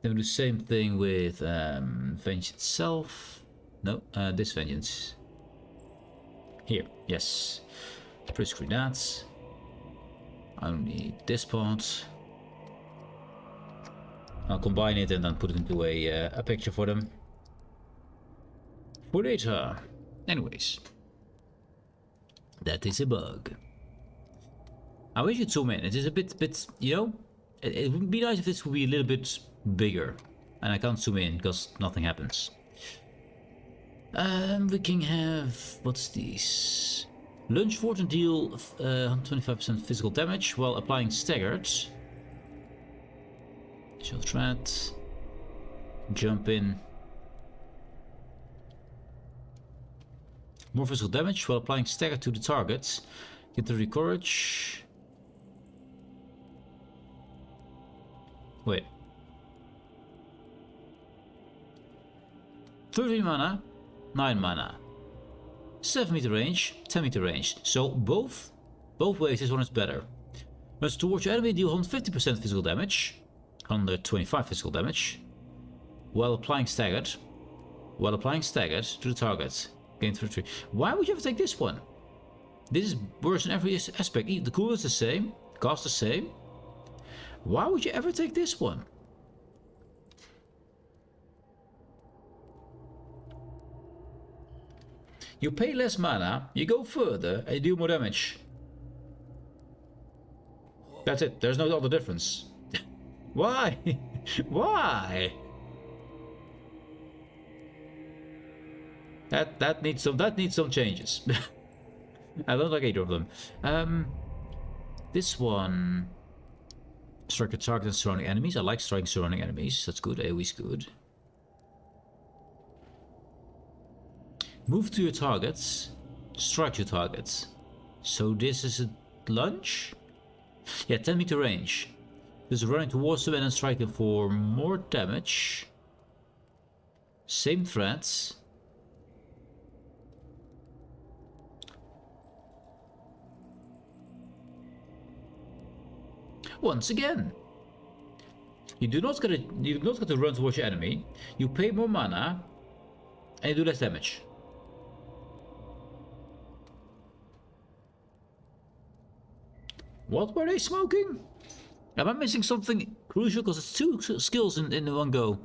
Speaker 1: Then we do the same thing with Vengeance itself. No, this Vengeance. Here, yes. Print screen that. I don't need this part. I'll combine it and then put it into a picture for them. For later. Anyways. That is a bug. I wish you'd zoom in. It is a bit, you know, it would be nice if this would be a little bit bigger. And I can't zoom in because nothing happens. We can have, what's this? Lunge forward and deal 125% physical damage while applying staggered. Shield threat. Jump in. More physical damage while applying stagger to the target. Get the recourage. Wait. 13 mana, 9 mana. 7 meter range, 10 meter range. So both ways this one is better. Runs towards your enemy, deal 150% physical damage. 125 physical damage. While applying staggered to the target. Gain 33. Why would you ever take this one? This is worse in every aspect. The cooldown is the same, cost the same. Why would you ever take this one? You pay less mana, you go further, and you deal more damage. That's it. There's no other difference. Why? Why? That needs some changes. I don't like either of them. This one, strike a target and surrounding enemies. I like striking surrounding enemies. That's good. AoE's good. Move to your targets. Strike your targets. So this is a lunge. Yeah, 10 meter range. Just running towards them and then strike them for more damage. Same threats. Once again, you do not get to run towards your enemy. You pay more mana, and you do less damage. What were they smoking? Am I missing something crucial? Because it's two skills in one go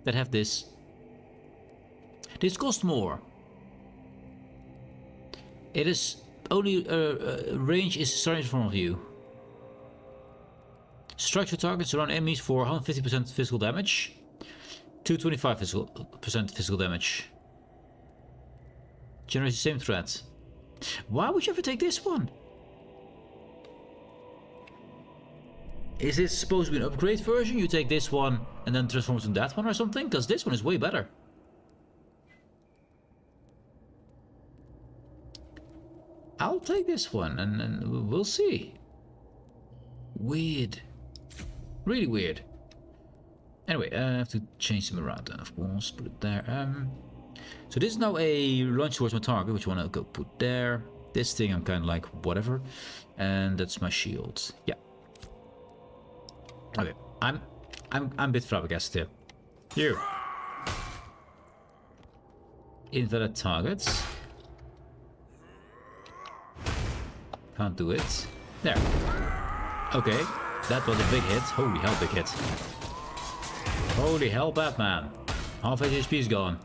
Speaker 1: that have this. This costs more. It is only range is starting in front of you. Strike your targets around enemies for 150% physical damage. 225% physical damage. Generates the same threat. Why would you ever take this one? Is this supposed to be an upgrade version? You take this one and then transform to that one or something? Because this one is way better. I'll take this one and we'll see. Weird. Really weird. Anyway, I have to change them around then, of course. Put it there. So this is now a launch towards my target, which I want to go put there. This thing I'm kind of like, whatever. And that's my shield. Yeah. Okay. I'm a bit flabbergasted here. Here. Invalid targets. Can't do it. There. Okay. That was a big hit. Holy hell, big hit. Holy hell, Batman. Half HP is gone.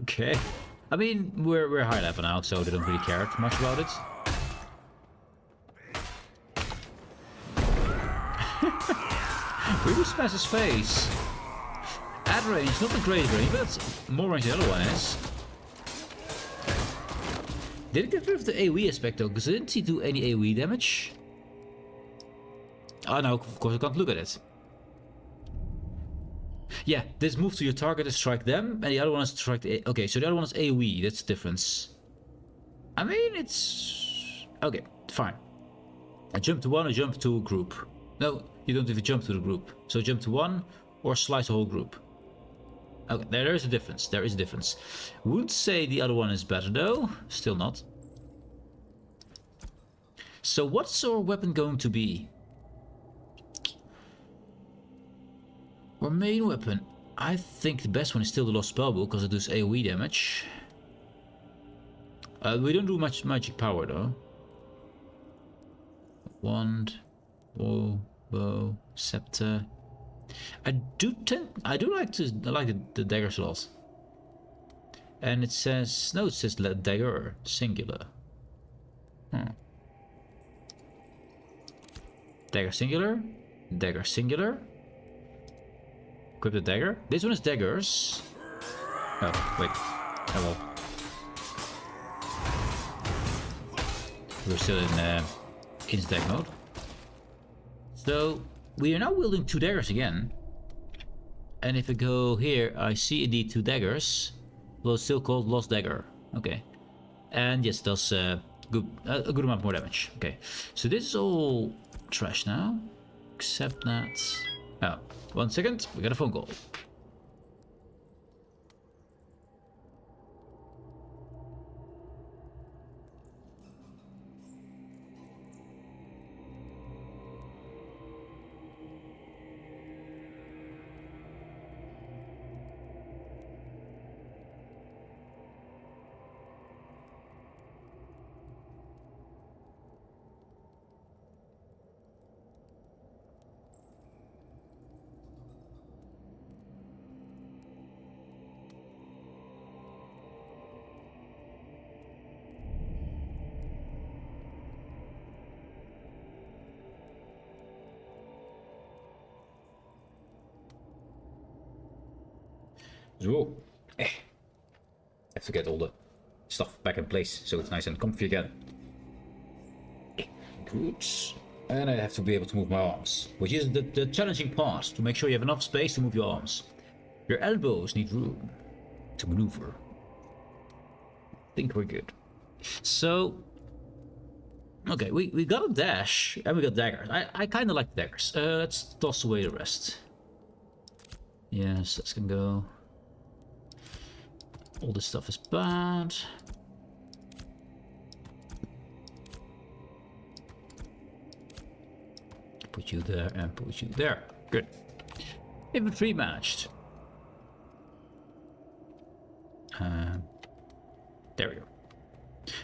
Speaker 1: Okay. I mean, we're high level now, so they don't really care too much about it. Really smash his face. At range, not a great range, but it's more range than the other one is. Did it get rid of the AoE aspect though? Because I didn't see do any AoE damage. Oh no, of course I can't look at it. Yeah, this move to your target is strike them, and the other one is strike the... Okay, so the other one is AoE, that's the difference. I mean, it's... Okay, fine. I jump to one, I jump to a group. No, you don't even jump to the group. So jump to one, or slice a whole group. Okay, there is a difference, there is a difference. Would say the other one is better though, still not. So what's our weapon going to be? Our main weapon, I think the best one is still the Lost Spellbook because it does AoE damage. We don't do much magic power though. Wand, bow, scepter. I like the dagger slot. And it says dagger singular. Dagger singular, dagger singular. Equip the dagger. This one is daggers. Oh, wait. Oh well. We're still in stack mode. So, we are now wielding two daggers again. And if I go here, I see indeed two daggers. Well, it's still called Lost Dagger. Okay. And yes, does a good amount more damage. Okay. So this is all trash now. Except that... Oh, 1 second. We got a phone call. So, have to get all the stuff back in place so it's nice and comfy again. Good. And I have to be able to move my arms, which is the challenging part, to make sure you have enough space to move your arms. Your elbows need room to maneuver. I think we're good. So, okay, we got a dash and we got daggers. I kind of like daggers. Let's toss away the rest. Yes, this can go. All this stuff is bad. Put you there and put you there. Good. Infantry managed. There we go.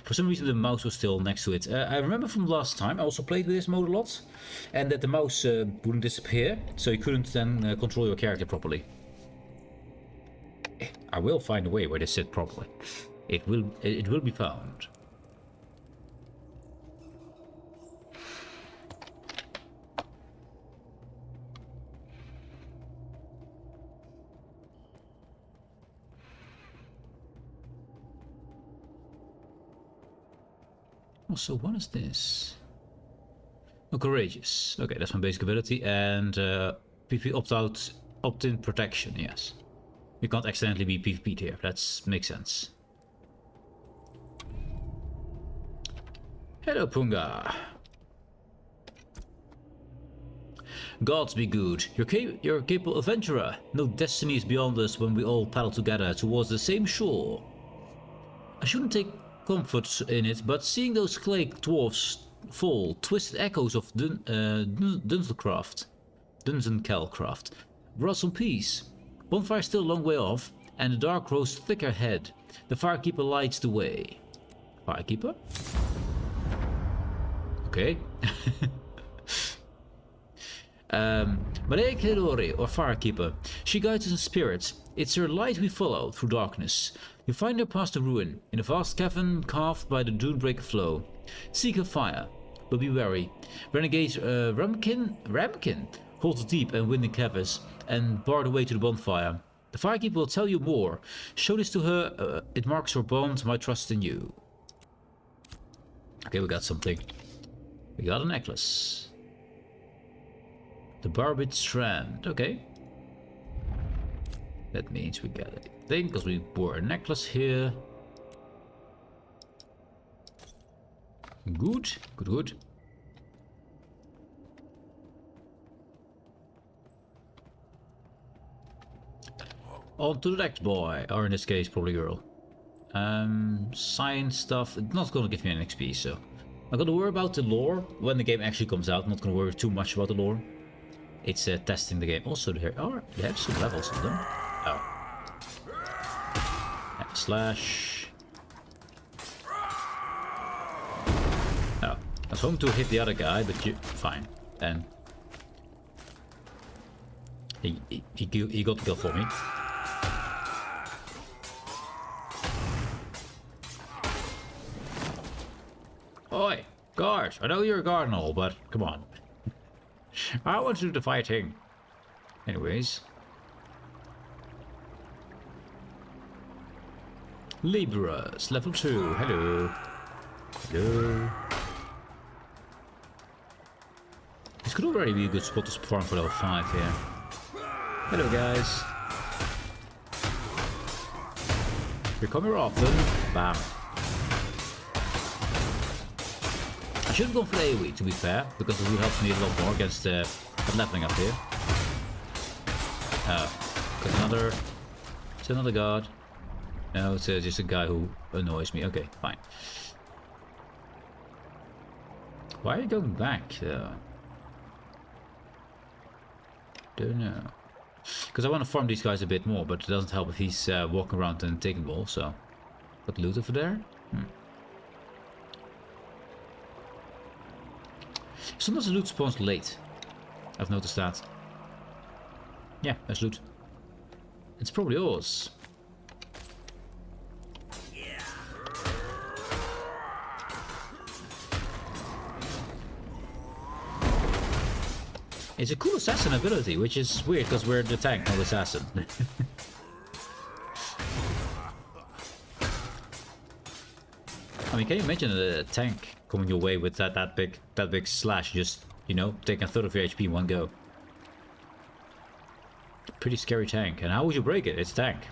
Speaker 1: For some reason the mouse was still next to it. I remember from last time I also played with this mode a lot, and that the mouse wouldn't disappear, so you couldn't then control your character properly. I will find a way where they sit properly. It will be found. Also, what is this? Oh, courageous. Okay, that's my basic ability, and PvP opt-in protection. Yes. You can't accidentally be PvP'd here. That makes sense. Hello, Punga. Gods be good. You're a capable adventurer. No destiny is beyond us when we all paddle together towards the same shore. I shouldn't take comfort in it, but seeing those clay dwarfs fall, twisted echoes of Dunzelcraft brought some peace. Bonfire still a long way off, and the dark grows thicker ahead. The Firekeeper lights the way. Firekeeper? Okay. Maria Kedori, or Firekeeper. She guides us in spirit. It's her light we follow through darkness. You find her past the ruin, in a vast cavern carved by the Dunebreaker flow. Seek her fire, but be wary. Renegade Ramkin holds the deep and winding caverns and bar the way to the bonfire. The Firekeeper will tell you more. Show this to her, it marks her bond, my trust in you. Okay, we got something. We got a necklace. The Barbed Strand, okay. That means we get a thing, because we wore a necklace here. Good, good, good. On to the next boy, or in this case, probably girl. Science stuff, it's not gonna give me an XP, so I'm gonna worry about the lore when the game actually comes out. I'm not gonna worry too much about the lore. It's testing the game. Also, they have some levels on them. Oh. Slash. Oh, I was hoping to hit the other guy, but you fine. Then he got the kill for me. Oi, guard! I know you're a guard and all, but come on. I want to do the fighting. Anyways. Libras, level 2. Hello. Hello. This could already be a good spot to farm for level 5 here. Hello, guys. You come here often. Bam. I should have gone for the AoE, to be fair, because it will help me a lot more against leveling up here. Got another. It's another guard. No, it's just a guy who annoys me. Okay, fine. Why are you going back? Don't know. Because I want to farm these guys a bit more, but it doesn't help if he's walking around and taking the ball. So, got loot over there. Sometimes the loot spawns late. I've noticed that. Yeah, there's loot. It's probably yours. It's a cool assassin ability, which is weird because we're the tank, not assassin. I mean, can you imagine a tank coming your way with that big slash, just, you know, taking a third of your HP in one go? Pretty scary tank. And how would you break it? It's a tank.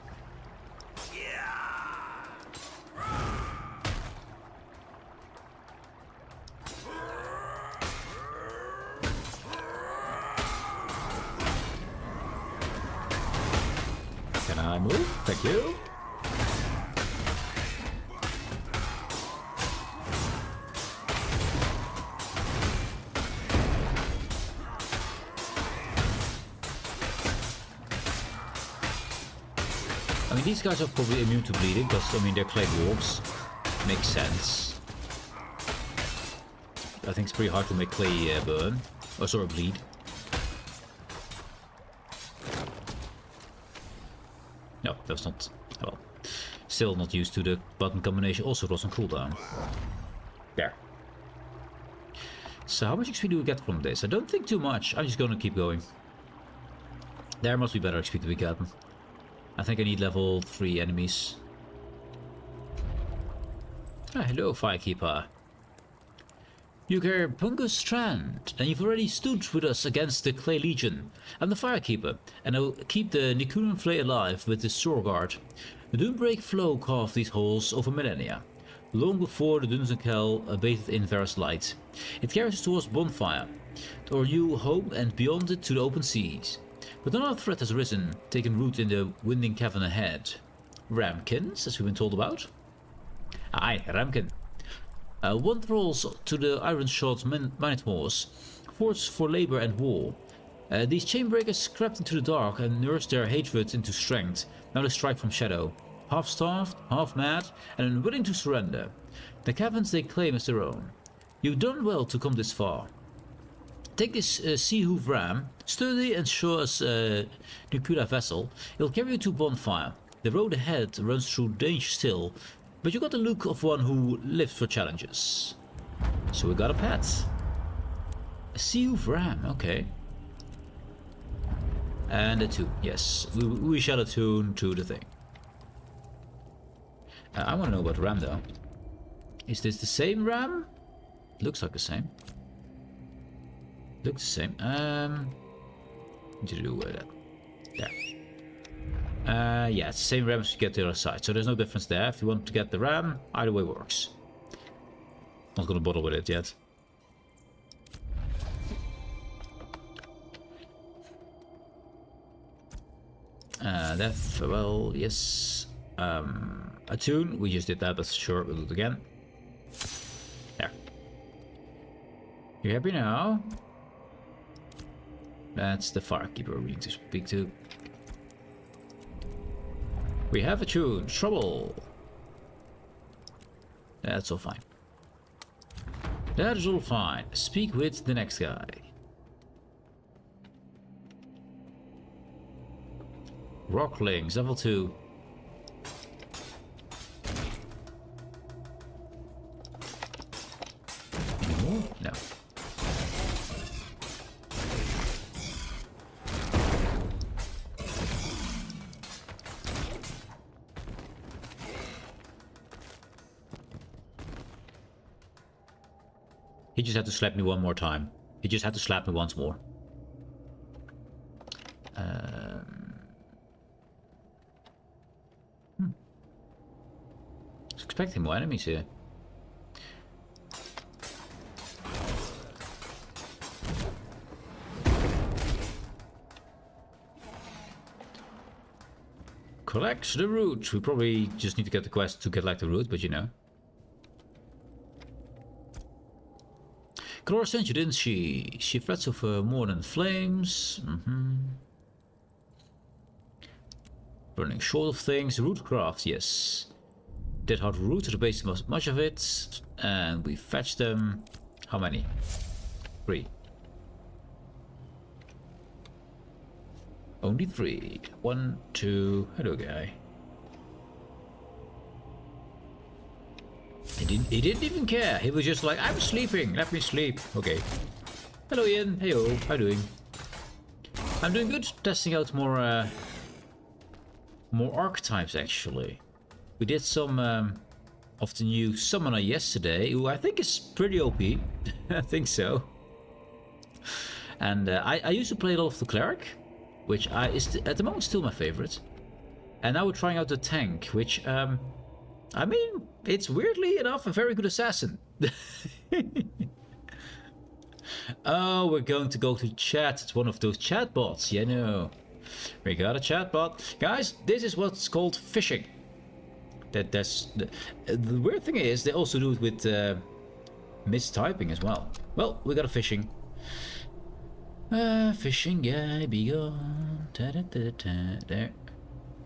Speaker 1: Can I move? Thank you. I mean, these guys are probably immune to bleeding because, I mean, they're clay dwarves. Makes sense. I think it's pretty hard to make clay burn. Oh, sorry, bleed. No, that's not. Well, still not used to the button combination. Also, lost on cooldown. There. So, how much XP do we get from this? I don't think too much. I'm just gonna keep going. There must be better XP to be gotten. I think I need level 3 enemies. Ah, hello, Firekeeper. You carry Pungus Strand, and you've already stood with us against the Clay Legion. I'm the Firekeeper, and I'll keep the Nikulan Flay alive with the Storguard. The Dunebreak flow carved these halls over millennia, long before the Dunes and Kel bathed in Varus light. It carries us towards Bonfire, to our new home and beyond it to the open seas. But another threat has arisen, taking root in the winding cavern ahead. Ramkins, as we've been told about. Aye, Ramkin. Wanderers to the iron-shod Minotaurs, forged for labor and war. These chainbreakers crept into the dark and nursed their hatred into strength. Now they strike from shadow, half-starved, half-mad, and unwilling to surrender. The caverns they claim as their own. You've done well to come this far. Take this sea-hoof ram, sturdy and sure as a nuclear vessel. It'll carry you to Bonfire. The road ahead runs through danger still, but you got the look of one who lived for challenges. So we got a pet. A sea-hoof ram, okay. And a tune, yes. We shall attune to the thing. I want to know about ram though. Is this the same ram? Looks like the same. Looks the same. Need to do that. There. Yeah, it's the same ram as you get to the other side, so there's no difference there. If you want to get the ram, either way works. Not gonna bother with it yet. Well, yes. Attune, we just did that, but sure, we'll do it again. There. You happy now? That's the Firekeeper we need to speak to. We have a tune. Trouble. That's all fine. That is all fine. Speak with the next guy. Rocklings, level 2. Any more? No. He just had to slap me one more time. He just had to slap me once more. expecting more enemies here. Collect the root. We probably just need to get the quest to get like the root, but you know. Clara sent you, didn't she? She frets over more than flames. Running short of things. Rootcraft, yes. Dead hard root to the base much of it. And we fetch them. How many? 3. Only 3. 1, 2. Hello, guy. He didn't even care. He was just like, I'm sleeping. Let me sleep. Okay. Hello, Ian. Heyo. How you doing? I'm doing good. Testing out more archetypes, actually. We did some of the new summoner yesterday, who I think is pretty OP. I think so. And I used to play a lot of the cleric, which is at the moment still my favorite. And now we're trying out the tank, which, I mean, it's weirdly enough a very good assassin. Oh, we're going to go to chat. It's one of those chat bots, you know. We got a chat bot. Guys, this is what's called phishing. That's the weird thing is, they also do it with mistyping as well. Well, we got a phishing. Phishing guy, be gone. There.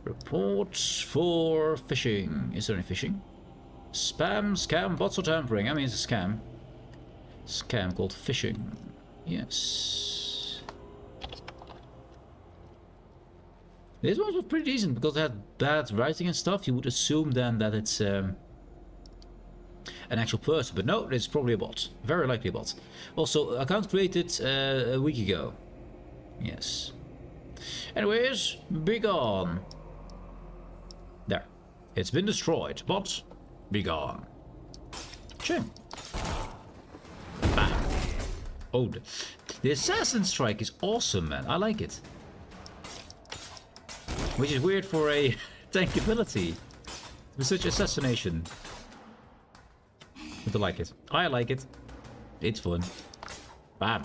Speaker 1: Reports for phishing. Is there any phishing? Spam, scam, bots or tampering. I mean, it's a scam. Scam called phishing. Yes. This one was pretty decent because it had bad writing and stuff. You would assume then that it's an actual person, but no, it's probably a bot. Very likely a bot. Also, account created a week ago. Yes. Anyways, be gone. There. It's been destroyed. Bot, be gone. Shame. Bam. Oh, the assassin strike is awesome, man. I like it. Which is weird for a tank ability. With such assassination. But I like it. I like it. It's fun. Bam.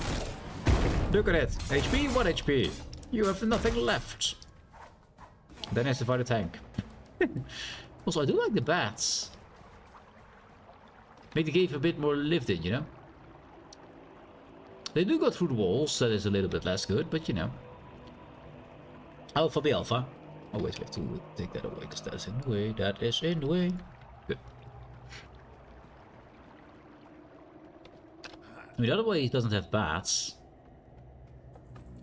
Speaker 1: Look at it. HP, 1 HP. You have nothing left. Then has to fight a tank. Also, I do like the bats. Make the game a bit more lived in, you know? They do go through the walls, that is a little bit less good, but you know. Alpha be alpha. Oh wait, we have to take that away, because that's in the way. That is in the way. Good. I mean, the other way he doesn't have bats.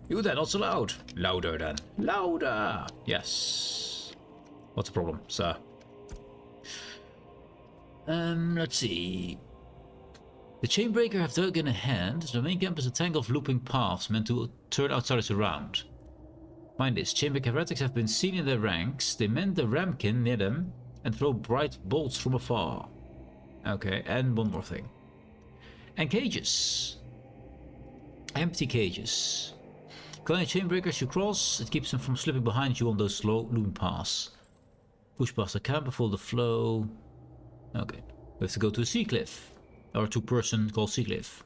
Speaker 1: You, they're not so loud. Louder then. Louder! Yes. What's the problem, sir? Let's see. The Chainbreaker have dug in a hand. The main camp is a tangle of looping paths meant to turn outsiders around. Mind this, Chainbreaker heretics have been seen in their ranks. They mend the ramkin near them and throw bright bolts from afar. Okay, and one more thing. And cages. Empty cages. Client Chainbreakers you cross, it keeps them from slipping behind you on those slow looping paths. Push past the camp and follow the flow. Okay, we have to go to a sea cliff. Or to a person called Sea Cliff.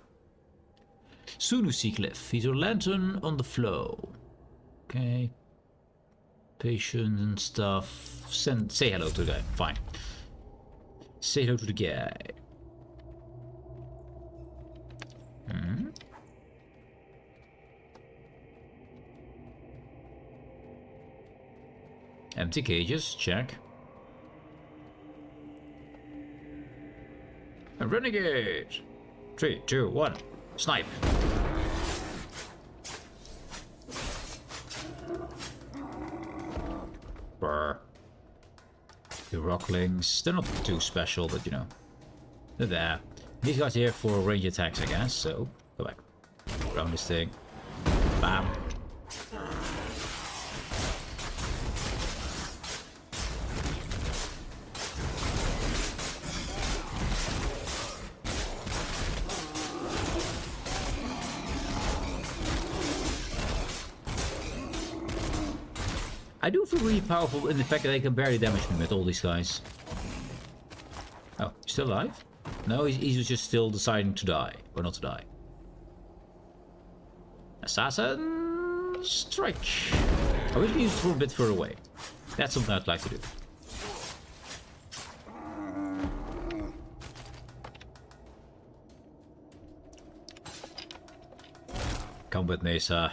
Speaker 1: Sunu Sea Cliff. He's your lantern on the flow. Okay. Patient and stuff. Say hello to the guy. Fine. Say hello to the guy. Hmm. Empty cages. Check. A renegade! 3, 2, 1. Snipe! Brr. The rocklings, they're not too special, but you know. They're there. These guys are here for range attacks, I guess, so go back. Around this thing. Bam. I do feel really powerful in the fact that I can barely damage me with all these guys. Oh, he's still alive? No, he's just still deciding to die. Or not to die. Assassin strike. I wish we used it from a bit further away. That's something I'd like to do. Come with me, sir.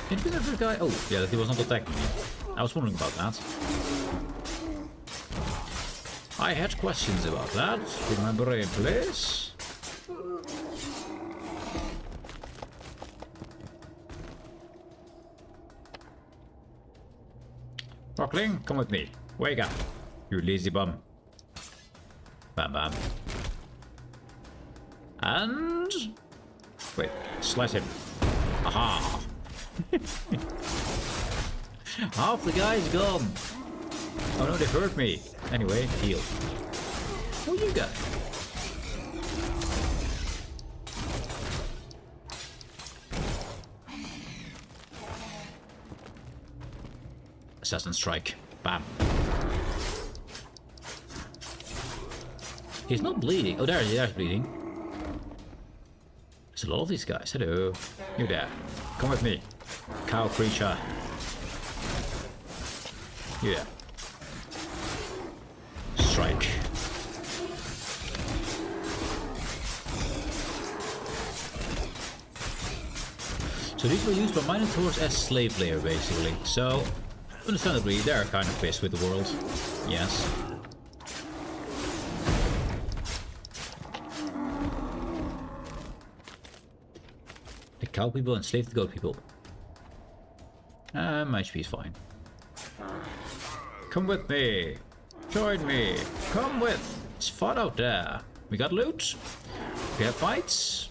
Speaker 1: Did we have the guy? Oh, yeah, he was not attacking me. I was wondering about that. I had questions about that. Remember in place? Rockling, come with me. Wake up, you lazy bum. Bam bam. And... wait, slice him. Aha! Half the guy's gone. Oh no, they hurt me. Anyway, heal. What you got? Assassin strike. Bam. He's not bleeding. Oh, there's bleeding. There's a lot of these guys. Hello. You there. Come with me. Cow creature. You there. Strike. So these were used by Minotaurs as slave labor, basically. So, understandably, they're kind of pissed with the world. Yes. The cow people enslaved the goat people. My HP is fine. Come with me. Join me. Come with. It's fun out there. We got loot. We have fights.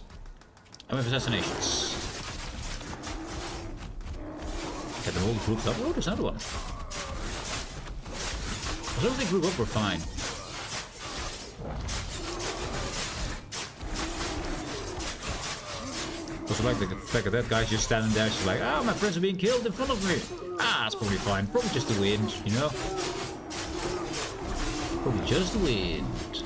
Speaker 1: And we have assassinations. Get them all grouped up. Oh, there's another one. As long as they group up, we're fine. Also like the fact that that guy's just standing there, she's like, ah, my friends are being killed in front of me. Ah, it's probably fine. Probably just the wind, you know? Probably just the wind.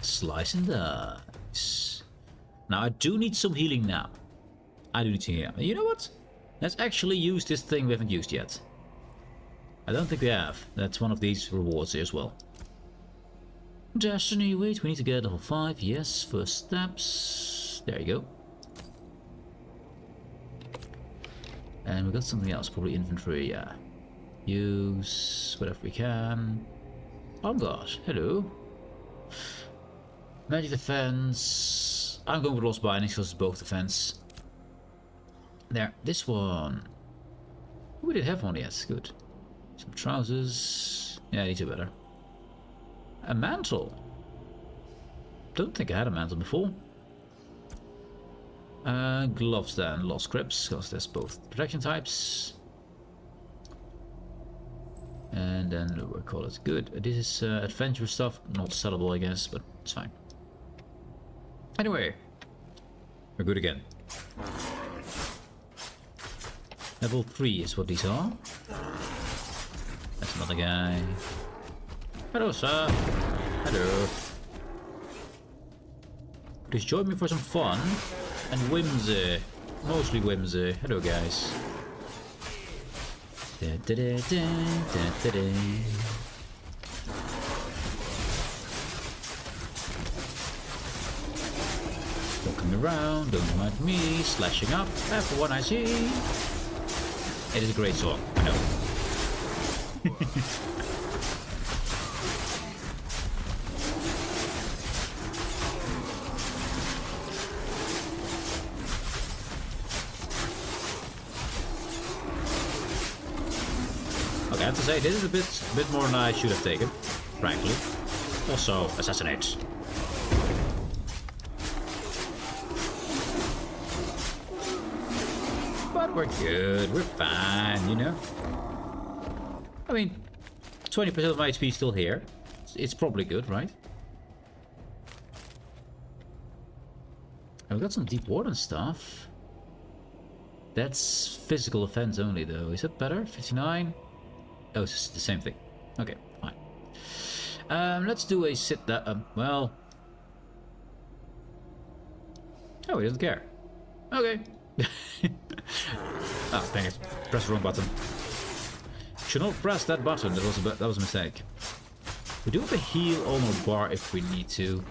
Speaker 1: Slice and dice. Now, I do need some healing now. I do need to heal. You know what? Let's actually use this thing we haven't used yet. I don't think we have. That's one of these rewards here as well. Destiny, wait, we need to get level 5. Yes, first steps. There you go. And we got something else, probably infantry, yeah. Use whatever we can. Oh god, hello. Magic defense. I'm going with Lost Bindings because it's both defense. There, this one. We didn't have one yet, good. Some trousers. Yeah, these are better. A mantle. Don't think I had a mantle before. Gloves then, lost grips, because there's both protection types. And then we'll call it good. This is adventure stuff, not sellable I guess, but it's fine. Anyway, we're good again. Level 3 is what these are. That's another guy. Hello, sir. Hello. Please join me for some fun and whimsy. Mostly whimsy. Hello, guys. Da, da, da, da, da, da, da. Walking around, don't mind me, slashing up everyone I see. It is a great song, I know. Okay, I have to say, this is a bit more than I should have taken, frankly. Also, assassinate. But we're good, we're fine, you know? I mean, 20% of my HP is still here. It's probably good, right? And we got some deep water and stuff. That's physical offense only, though. Is that better? 59? Oh, it's the same thing. Okay, fine. Let's do a sit down. Well. Oh, he doesn't care. Okay. Ah, dang it. Press the wrong button. Should not press that button. That was a mistake. We do have a heal on our bar if we need to.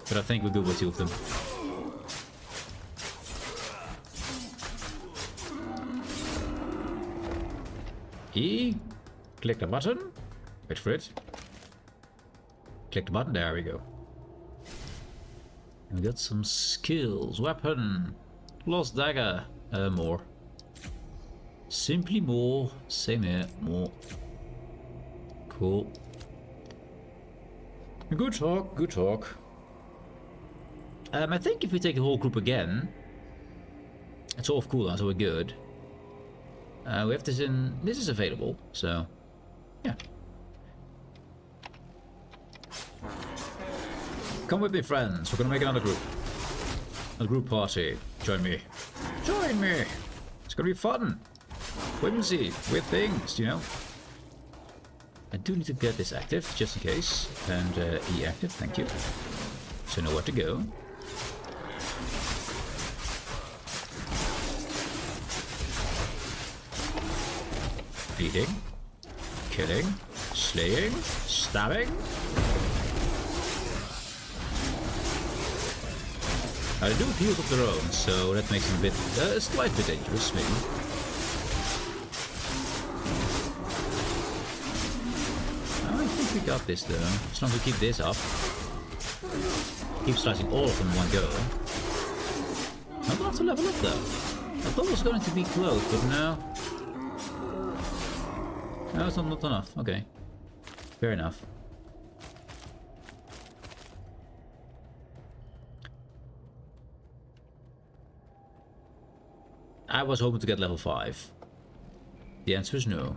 Speaker 1: But I think we're good with 2 of them. E. Click the button. Wait for it. Click the button. There we go. And we got some skills. Weapon. Lost dagger. More. Simply more. Same here. More. Cool. Good talk. Good talk. I think if we take the whole group again, it's all off cooldown, so we're good. We have this in. This is available, so yeah. Come with me, friends. We're gonna make another group. A group party. Join me. Join me. It's gonna be fun. Whimsy. Weird things, you know. I do need to get this active, just in case. And E active, thank you. So know where to go. Feeding. Killing. Slaying. Stabbing. They do have heals of their own, so that makes them a bit, a slight bit dangerous, maybe. I think we got this though, as long as we keep this up. Keep slicing all of them in one go. Not enough to level up though. I thought it was going to be close, but no. No, it's not enough. Okay. Fair enough. I was hoping to get level 5. The answer is no.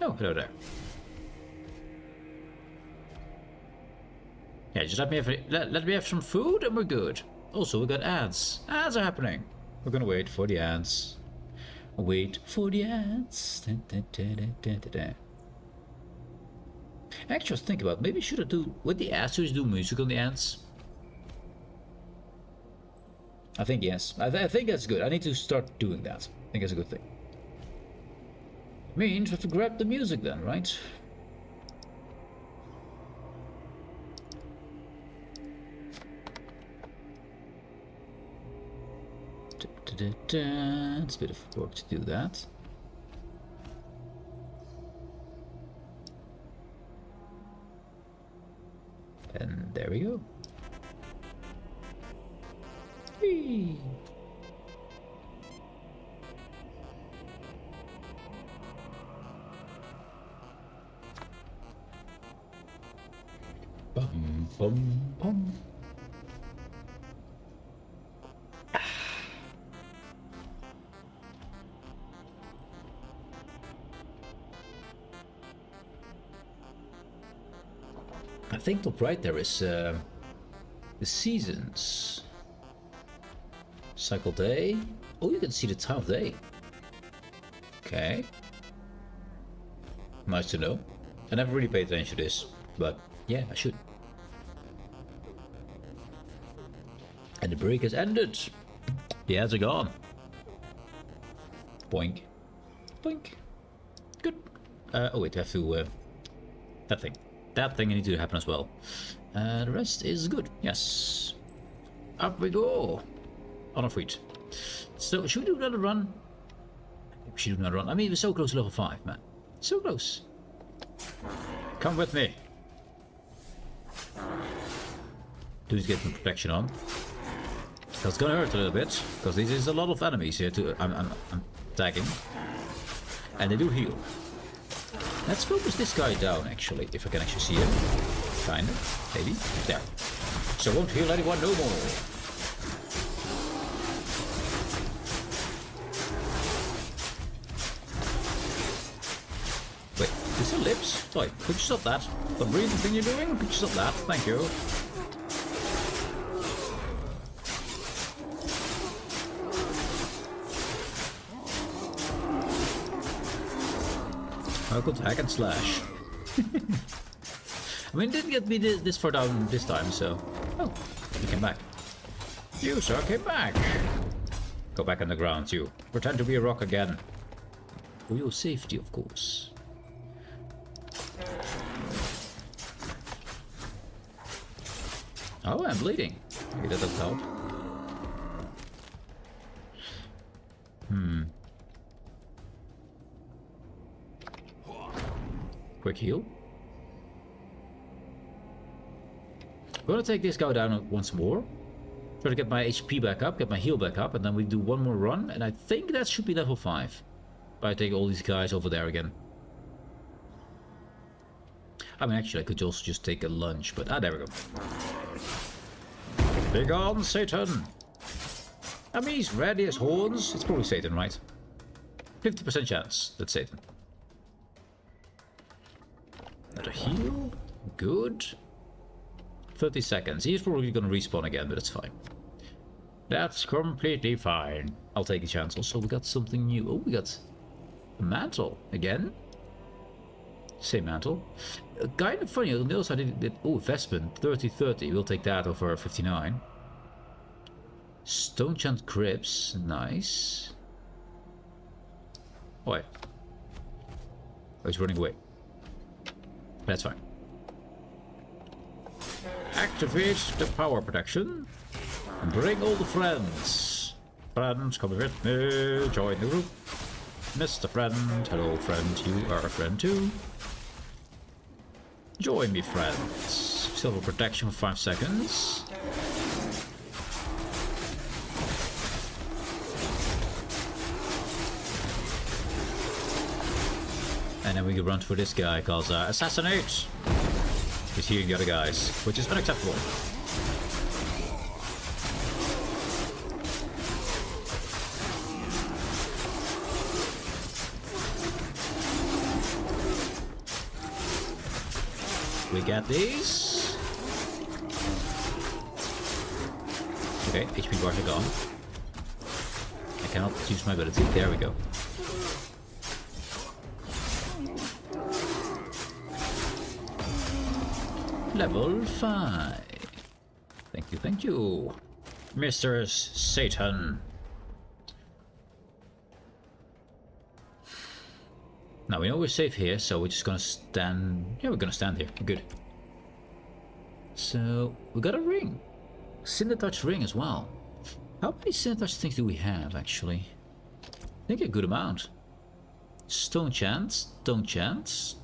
Speaker 1: Oh, hello there. Yeah, just let me have some food and we're good. Also, we got ads. Ads are happening. We're gonna wait for the ads. Wait for the ads. Actually, just think about maybe should I do with the ads? Should I do music on the ads? I think yes. I think that's good. I need to start doing that. I think that's a good thing. Means we have to grab the music then, right? It's a bit of work to do that. And there we go. Whee! Bum bum bum. I think top right there is the seasons. Cycle day. Oh, you can see the time of day. Okay. Nice to know. I never really paid attention to this, but yeah, I should. And the break has ended. The ads are gone. Boink. Boink. Good. Oh wait, I have to... that thing. That thing needs to happen as well. The rest is good. Yes. Up we go. On our feet. So, should we do another run? We should do another run. I mean, we're so close to level 5, man. So close. Come with me. Do get some protection on. That's gonna hurt a little bit, because this is a lot of enemies here to I'm tagging. And they do heal. Let's focus this guy down, actually, if I can actually see him. Kinda, maybe. There. So won't heal anyone no more. Wait, is it lips? Sorry, could you stop that? The breathing thing you're doing? Could you stop that? Thank you. Now could hack and slash. I mean, it didn't get me this far down this time, so... Oh, he came back. You, sir, came back. Go back on the ground, you. Pretend to be a rock again. For your safety, of course. Oh, I'm bleeding. Maybe that doesn't help. Quick heal. I'm gonna take this guy down once more. Try to get my HP back up, get my heal back up, and then we do one more run, and I think that should be level 5. If I take all these guys over there again. I mean, actually, I could also just take a lunge, but there we go. Big on, Satan! I mean, he's ready as horns. It's probably Satan, right? 50% chance that's Satan. Another heal. Good. 30 seconds. He's probably gonna respawn again, but it's fine. That's completely fine. I'll take a chance. Also, we got something new. Oh, we got a mantle again. Same mantle. Kind of funny. On the other side, oh, Vespin 30-30. We'll take that over 59. Stone Chant Grips. Nice. Oh, wait. Oh, he's running away. That's fine. Activate the power protection. And bring all the friends. Friends, come with me. Join the group. Mr. Friend. Hello, friend. You are a friend too. Join me, friends. Silver protection for 5 seconds. And then we can run for this guy, cause assassinate! He's healing the other guys, which is unacceptable. We get these. Okay, HP bars are gone. I cannot use my ability. There we go. Level 5. Thank you. Mr. Satan. Now we know we're safe here, so we're just gonna stand... Yeah, we're gonna stand here. Good. So, we got a ring. Cinder Touch ring as well. How many Cinder Touch things do we have, actually? I think a good amount. Stone Chant, Stone Chant.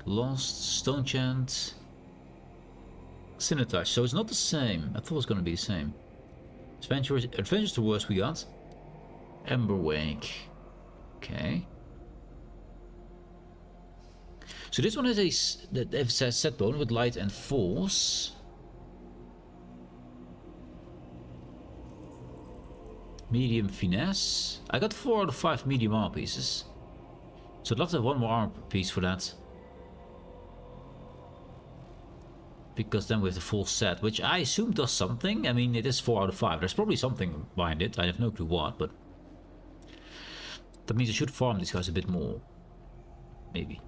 Speaker 1: Lost, Stone Chant. Cinder Touch, so it's not the same. I thought it was gonna be the same. Adventures to Worst we got. Ember Wake. Okay. So this one has a set bone with light and force. Medium finesse. I got 4 out of 5 medium armor pieces. So I'd love to have one more armor piece for that. Because then we have the full set, which I assume does something. I mean, it is 4 out of 5. There's probably something behind it. I have no clue what, but... that means I should farm these guys a bit more. Maybe.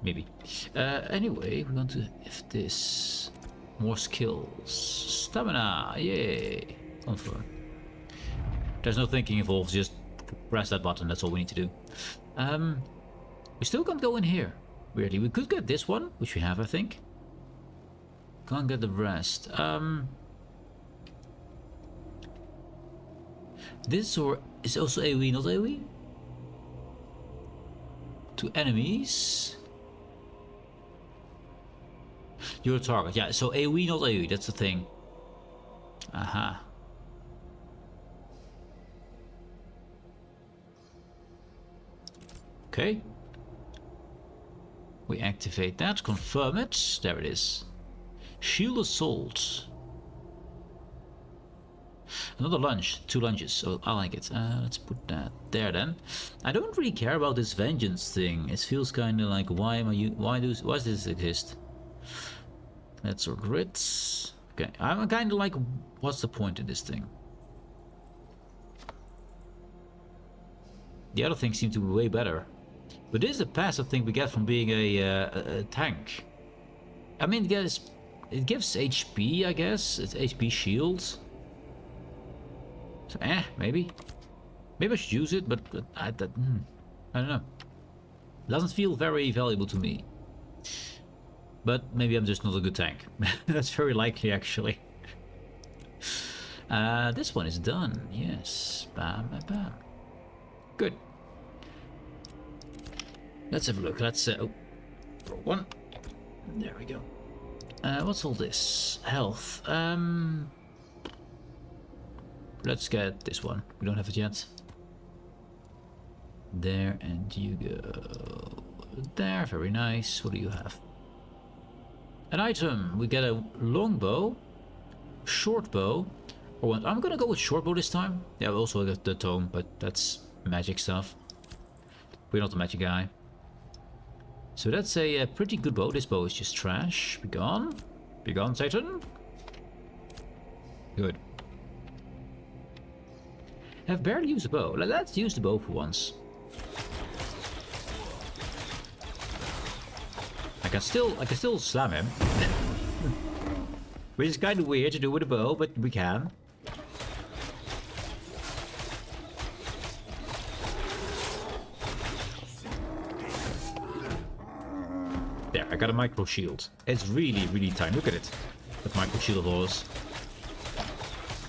Speaker 1: Maybe. Anyway, we want to have this. More skills. Stamina, yay. Confirm. There's no thinking involved, just press that button, that's all we need to do. We still can't go in here. Weirdly, we could get this one, which we have, I think. Can't get the rest. This or is also AoE, not AoE? To enemies. Your target, yeah, so AoE, not AoE, that's the thing. Aha. Okay. We activate that, confirm it. There it is. Shield Assault. Another lunge, 2 lunges. Oh, I like it. Let's put that there then. I don't really care about this vengeance thing. It feels kind of like, why does this exist? That's our grits. Okay, I'm kind of like, what's the point of this thing? The other things seem to be way better. But this is the passive thing we get from being a tank. I mean, it gives HP, I guess. It's HP shields. So, maybe. Maybe I should use it, but I don't know. It doesn't feel very valuable to me. But maybe I'm just not a good tank. That's very likely, actually. This one is done. Yes. Bam, bam, bam. Good. Let's have a look. Let's oh, one. There we go. What's all this? Health. Let's get this one. We don't have it yet. There, and you go there. Very nice. What do you have? An item. We get a long bow, short bow. Or one. I'm gonna go with short bow this time. Yeah, we also got the tome, but that's magic stuff. We're not a magic guy. So that's a pretty good bow. This bow is just trash. Be gone. Be gone, Satan. Good. I've barely used the bow. Let's use the bow for once. I can still slam him. Which is kind of weird to do with a bow, but we can. There, I got a micro shield. It's really, really tiny. Look at it. That micro shield of ours.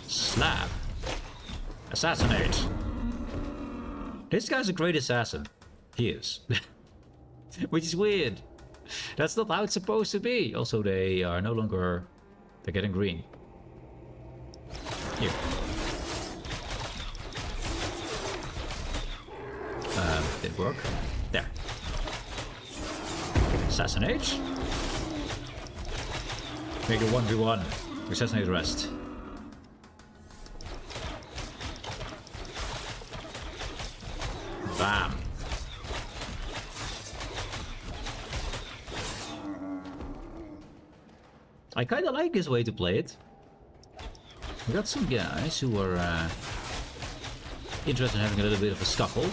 Speaker 1: Slap. Assassinate. This guy's a great assassin. He is. Which is weird. That's not how it's supposed to be. Also, they are no longer... They're getting green. Here. Didn't work. There. Assassinate. Make it 1v1. Assassinate the rest. Bam. I kinda like this way to play it. We got some guys who are interested in having a little bit of a scuffle.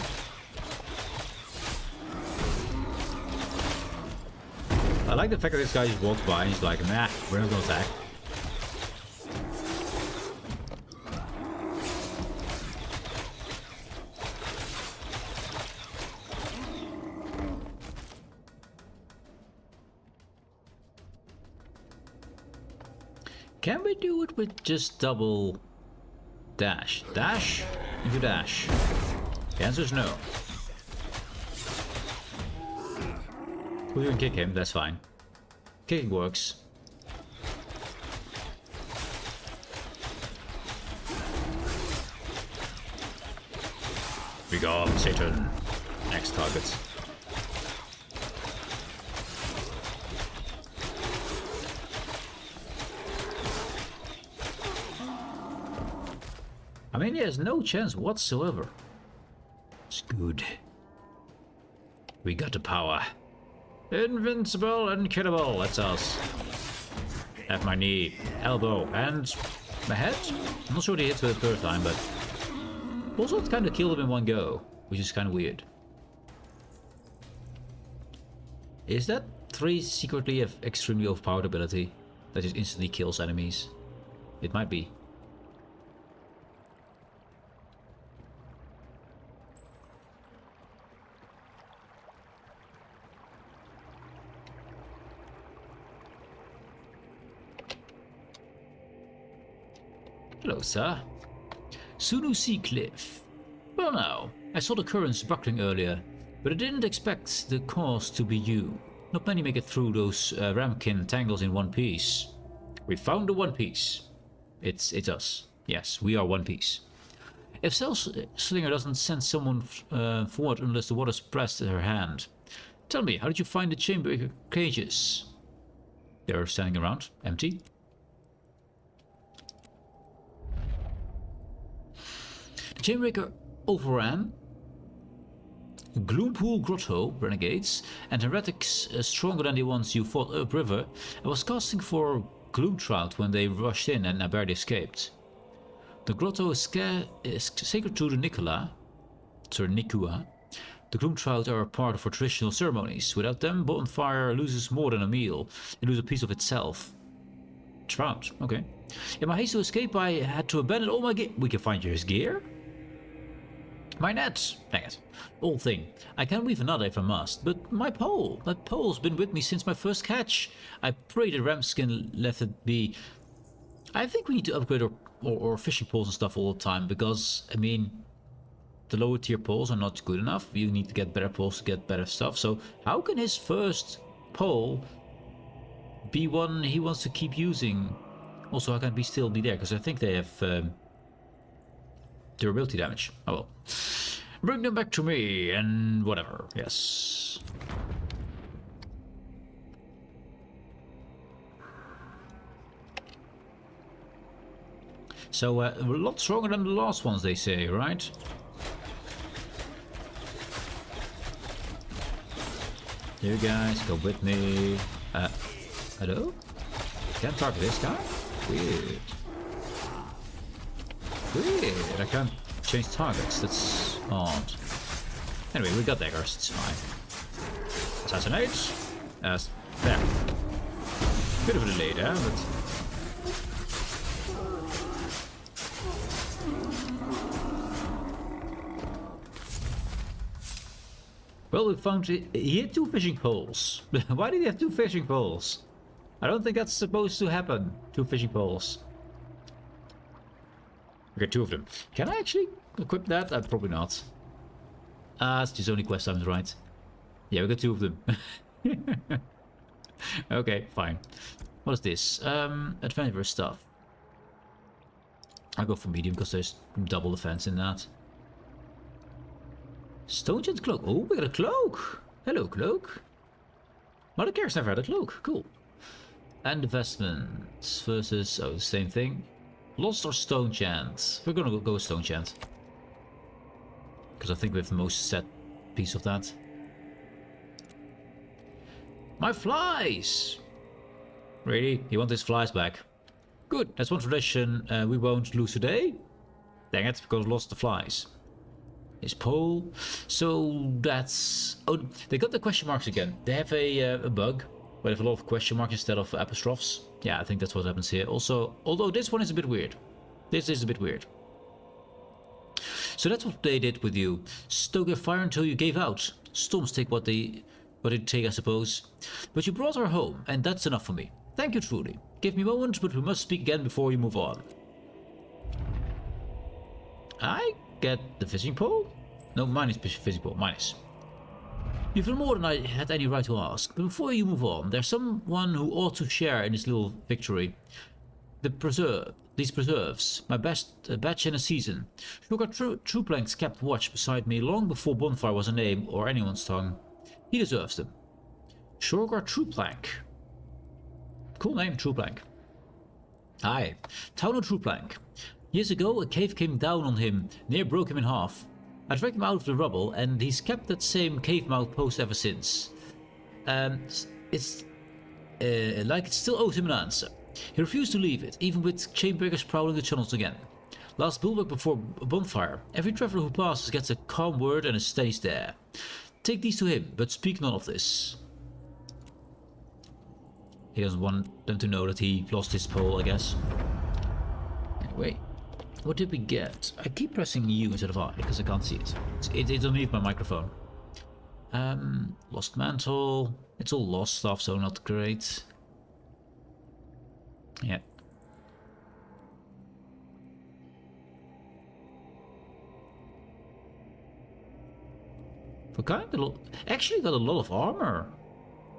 Speaker 1: I like the fact that this guy just walks by and he's like, nah, we're not gonna attack. Can we do it with just double dash? Dash? You dash. The answer is no. We can kick him, that's fine. Kicking works. We got Satan. Next target. I mean, he has no chance whatsoever. It's good. We got the power. Invincible and killable, that's us. At my knee, elbow, and my head? I'm not sure he hits for the third time, but... Also, it kind of killed him in one go, which is kind of weird. Is that 3 secretly an extremely overpowered ability that just instantly kills enemies? It might be. Hello, sir. Sunu Sea Cliff. Well now, I saw the currents buckling earlier, but I didn't expect the cause to be you. Not many make it through those ramkin tangles in one piece. We found the One Piece. It's us. Yes, we are One Piece. If Slinger doesn't send someone forward unless the water's pressed at her hand. Tell me, how did you find the chamber cages? They're standing around, empty. The Chainbreaker overran Gloompool Grotto renegades and heretics stronger than the ones you fought upriver, and was casting for Gloomtrout when they rushed in and barely escaped. The grotto is sacred to the Nikua, The gloom trout are a part of our traditional ceremonies. Without them, bonfire loses more than a meal. It loses a piece of itself. Trout, okay. In my haste to escape, I had to abandon all my gear. We can find his gear? My net! Dang it. Old thing. I can weave another if I must, but my pole! That pole's been with me since my first catch. I pray the ramskin left it be. I think we need to upgrade our fishing poles and stuff all the time, because, I mean, the lower tier poles are not good enough. You need to get better poles to get better stuff. So how can his first pole be one he wants to keep using? Also, how can we still be there? Because I think they have durability damage. Oh well. Bring them back to me and whatever. Yes. So a lot stronger than the last ones, they say, right? You guys, go with me. Hello? Can't target this guy? Weird. Weird. I can't change targets. That's odd. Anyway, we got daggers. It's fine. Assassinate. There. Bit of a delay there, but... Well, we found he had 2 fishing poles. Why did he have 2 fishing poles? I don't think that's supposed to happen. 2 fishing poles. We got 2 of them. Can I actually equip that? Probably not. It's just only quest times, right? Yeah, we got 2 of them. Okay, fine. What is this? Adventurous stuff. I'll go for medium because there's double defense in that. Stone-Gent cloak. Oh, we got a cloak. Hello, cloak. Mother Care's never had a cloak. Cool. And investments versus... oh, the same thing. Lost or Stone-Gent? We're gonna go with Stone-Gent. Because I think we have the most set piece of that. My flies! Really? You want his flies back? Good. That's one tradition we won't lose today. Dang it, because we lost the flies. His pole. So that's... oh, they got the question marks again. They have a bug where they have a lot of question marks instead of apostrophes. Yeah, I think that's what happens here. Also, although this one is a bit weird. This is a bit weird. So that's what they did with you. Stoke your fire until you gave out. Storms take what they take, I suppose. But you brought her home, and that's enough for me. Thank you truly. Give me a moment, but we must speak again before you move on. I get the fishing pole? No, mine is fishing pole. Minus. You've done more than I had any right to ask. But before you move on, there's someone who ought to share in this little victory. These preserves, my best batch in a season. Sugar True Planks kept watch beside me long before Bonfire was a name or anyone's tongue. He deserves them. Sugar True Plank. Cool name, True Plank. Aye, Town of True Plank. Years ago, a cave came down on him, near broke him in half. I dragged him out of the rubble, and he's kept that same cave mouth post ever since. It's like it still owes him an answer. He refused to leave it, even with chainbreakers prowling the tunnels again. Last bulwark before a bonfire. Every traveler who passes gets a calm word and a steady stare. Take these to him, but speak none of this. He doesn't want them to know that he lost his pole, I guess. Anyway, what did we get? I keep pressing U instead of I because I can't see it. It's underneath my microphone. Lost mantle. It's all lost stuff, so not great. Yeah. We actually got a lot of armor.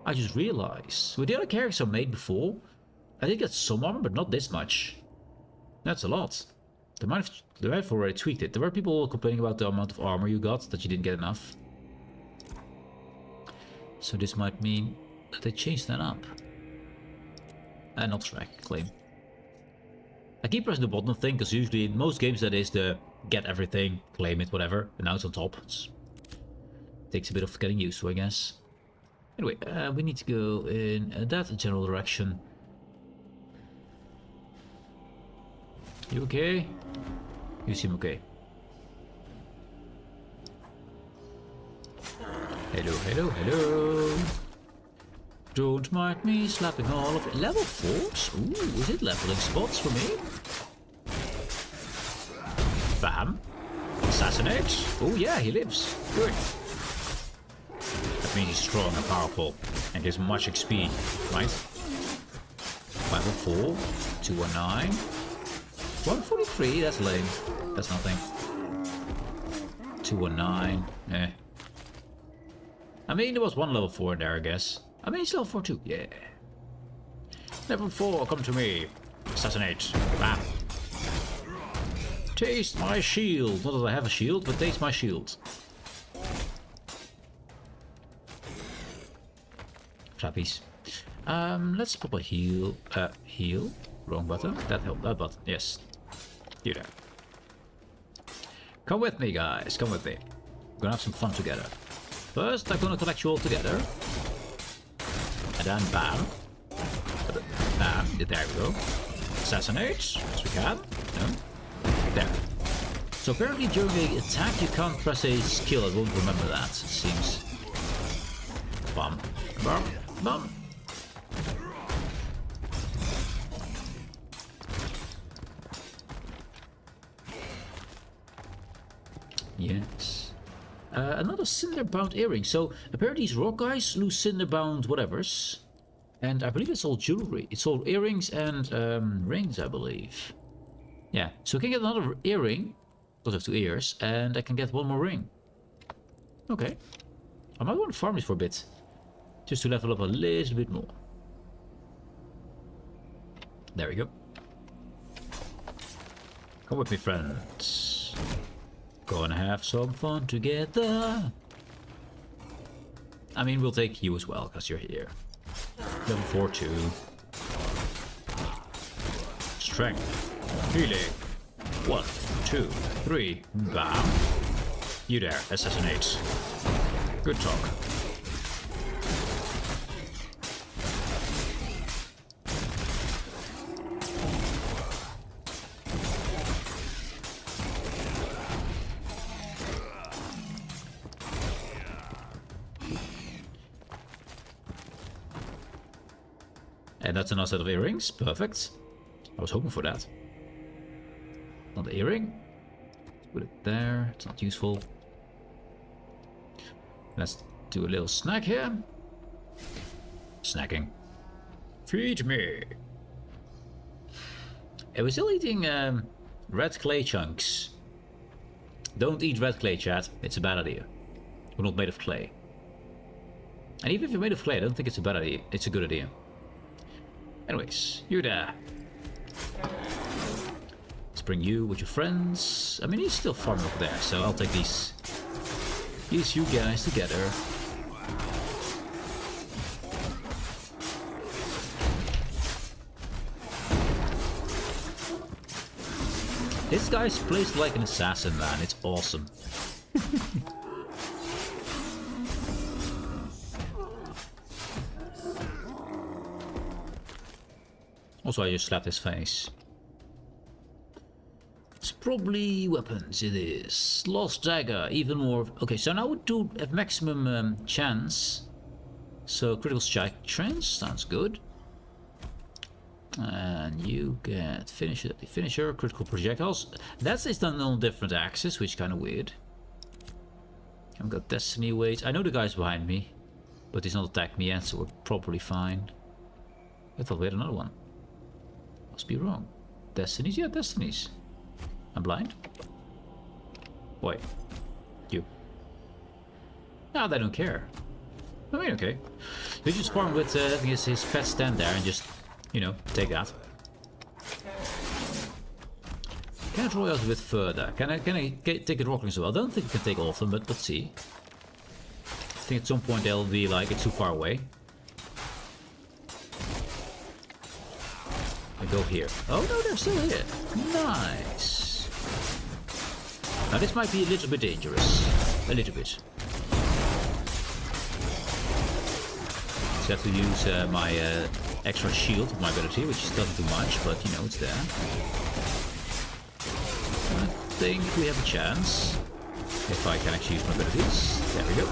Speaker 1: I just realized. With the other characters I made before, I did get some armor, but not this much. That's a lot. They might have already tweaked it. There were people complaining about the amount of armor you got, that you didn't get enough. So this might mean that they changed that up. And not track, claim. I keep pressing the bottom thing, because usually in most games that is the get everything, claim it, whatever, and now it's on top. Takes a bit of getting used to, I guess. Anyway, we need to go in that general direction. You okay? You seem okay. Hello, hello, hello. Don't mind me slapping all of it. Level 4s? Ooh, is it leveling spots for me? Bam. Assassinate. Oh yeah, he lives. Good. That means he's strong and powerful. And he has much XP, right? 504. 219. 143, that's lame. That's nothing. 219. Eh. I mean, there was one level 4 in there, I guess. I mean, it's level 4 too. Yeah. Level 4, come to me. Assassinate. Bam. Taste my shield. Not that I have a shield, but taste my shield. Trappies. Let's pop a heal. Heal? Wrong button. That helped. That button. Yes. You there. Come with me, guys. Come with me. We're gonna have some fun together. First, I'm gonna collect you all together. And then bam. Bam. There we go. Assassinate. As we can. No. There. So apparently during the attack you can't press a skill. I won't remember that, it seems. Bum. Bum. Bum. Yes. Another cinder-bound earring. So apparently these rock guys lose cinder-bound whatevers. And I believe it's all jewelry. It's all earrings and rings, I believe. Yeah, so I can get another earring, because I have 2 ears, and I can get 1 more ring. Okay. I might want to farm this for a bit, just to level up a little bit more. There we go. Come with me, friends. Gonna have some fun together. I mean, we'll take you as well, because you're here. Level 4 too. Strength. Healing. 1, 2, 3. Bam. You there. Assassinate. Good talk. And that's another set of earrings. Perfect. I was hoping for that. Another earring. Put it there. It's not useful. Let's do a little snack here. Snacking. Feed me. And we're still eating red clay chunks. Don't eat red clay, chat. It's a bad idea. We're not made of clay. And even if you're made of clay, I don't think it's a bad idea. It's a good idea. Anyways, you there. Let's bring you with your friends. I mean, he's still farming up there, so I'll take these you guys together. This guy's placed like an assassin, man. It's awesome. Also, I just slapped his face. It's probably weapons, it is. Lost dagger, even more. Okay, so now we do have maximum chance. So, critical strike chance, sounds good. And you get finisher, critical projectiles. That's done on different axes, which is kind of weird. I've got destiny weight. I know the guy's behind me, but he's not attacked me yet, so we're probably fine. I thought we had another one. Must be wrong. Destinies? Yeah, destinies. I'm blind. Wait. You. No, they don't care. I mean, okay. They just farm with his pet stand there and just, you know, take that. Can I draw out a bit further? Can I take the rocklings as well? I don't think I can take all of them, but let's see. I think at some point they'll be like, it's too far away. I go here. Oh no, they're still here. Nice. Now this might be a little bit dangerous. A little bit. So I have to use my extra shield of my ability, which doesn't do much, but you know, it's there. I think we have a chance. If I can actually use my abilities. There we go.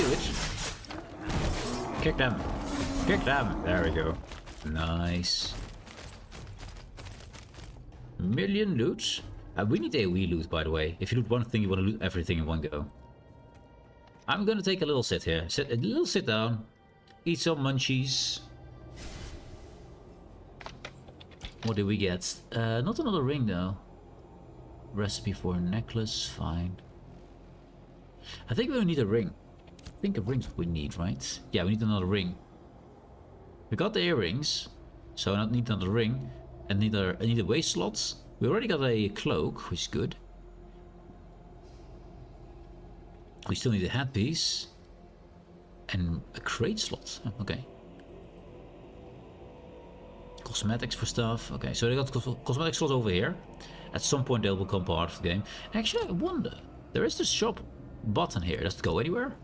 Speaker 1: do it. Kick them. Kick them. There we go. Nice. Million loot. We need AoE loot, by the way. If you loot one thing, you want to loot everything in one go. I'm gonna take a little sit here. A little sit down. Eat some munchies. What did we get? Not another ring though. Recipe for a necklace, fine. I think we need a ring. I think a ring's what we need, right? Yeah, we need another ring. We got the earrings, so I don't need another ring. And I need a waist slot. We already got a cloak, which is good. We still need a headpiece. And a crate slot. Oh, okay. Cosmetics for stuff. Okay, so they got cosmetic slots over here. At some point they'll become part of the game. Actually, I wonder. There is this shop button here. Does it go anywhere?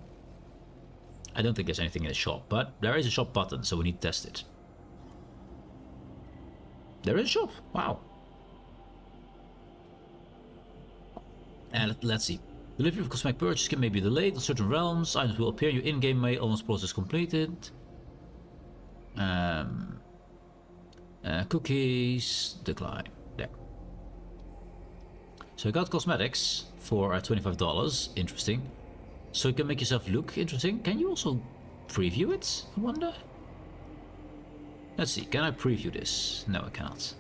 Speaker 1: I don't think there's anything in the shop, but there is a shop button, so we need to test it. There is a shop. Wow. And let's see. Delivery of cosmetic purchase can maybe delayed in certain realms. Items will appear in your in-game mail once process completed. Cookies. Decline. There. So you got cosmetics for $25. Interesting. So you can make yourself look interesting. Can you also preview it? I wonder. Let's see. Can I preview this? No, I cannot.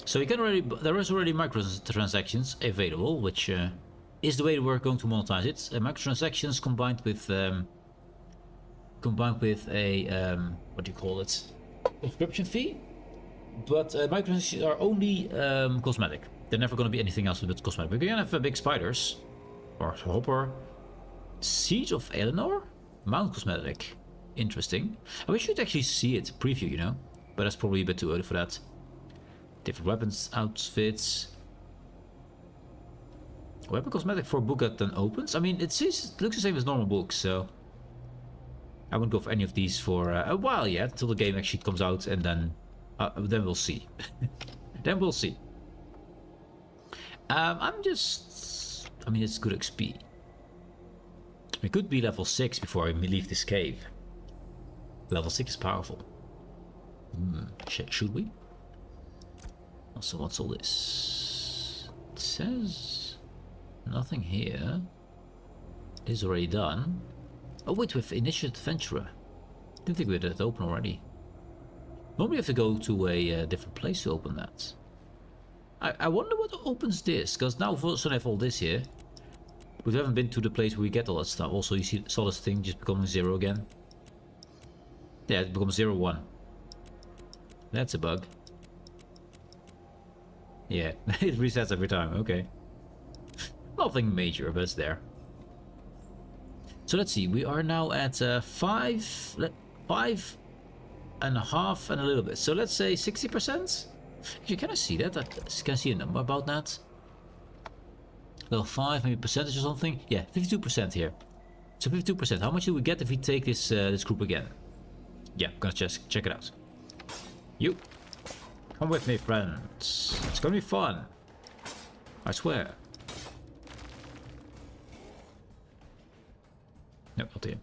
Speaker 1: So you can already. There is already microtransactions available, which is the way we're going to monetize it. Microtransactions combined with a what do you call it? Subscription fee. But microtransactions are only cosmetic. They're never going to be anything else but cosmetic. We can have big spiders, or hopper, Siege of Eleanor, Mount cosmetic. Interesting. And we should actually see it preview, you know, but that's probably a bit too early for that. Different weapons outfits. Weapon cosmetic for book that then opens. I mean, it looks the same as normal books, so I wouldn't go for any of these for a while yet, until the game actually comes out, and then we'll see. Then we'll see. I mean, it's good XP. We could be level 6 before we leave this cave. Level 6 is powerful. Should we? Also, what's all this? It says nothing here. It is already done. Oh wait, with Initiate Adventurer. I didn't think we had that open already. Normally you have to go to a different place to open that. I wonder what opens this, because now we also have all this here. We haven't been to the place where we get all that stuff. Also, you saw this thing just becoming 0 again. Yeah, it becomes 0, 1. That's a bug. Yeah, it resets every time. Okay. Nothing major, but it's there. So let's see. We are now at 5.5 and a little bit. So let's say 60%. Actually, can I see that? Can I see a number about that? Level 5, maybe percentage or something? Yeah, 52% here. So 52%. How much do we get if we take this this group again? Yeah, I'm gonna just check it out. You. Come with me, friends. It's gonna be fun. I swear. Nope, not here.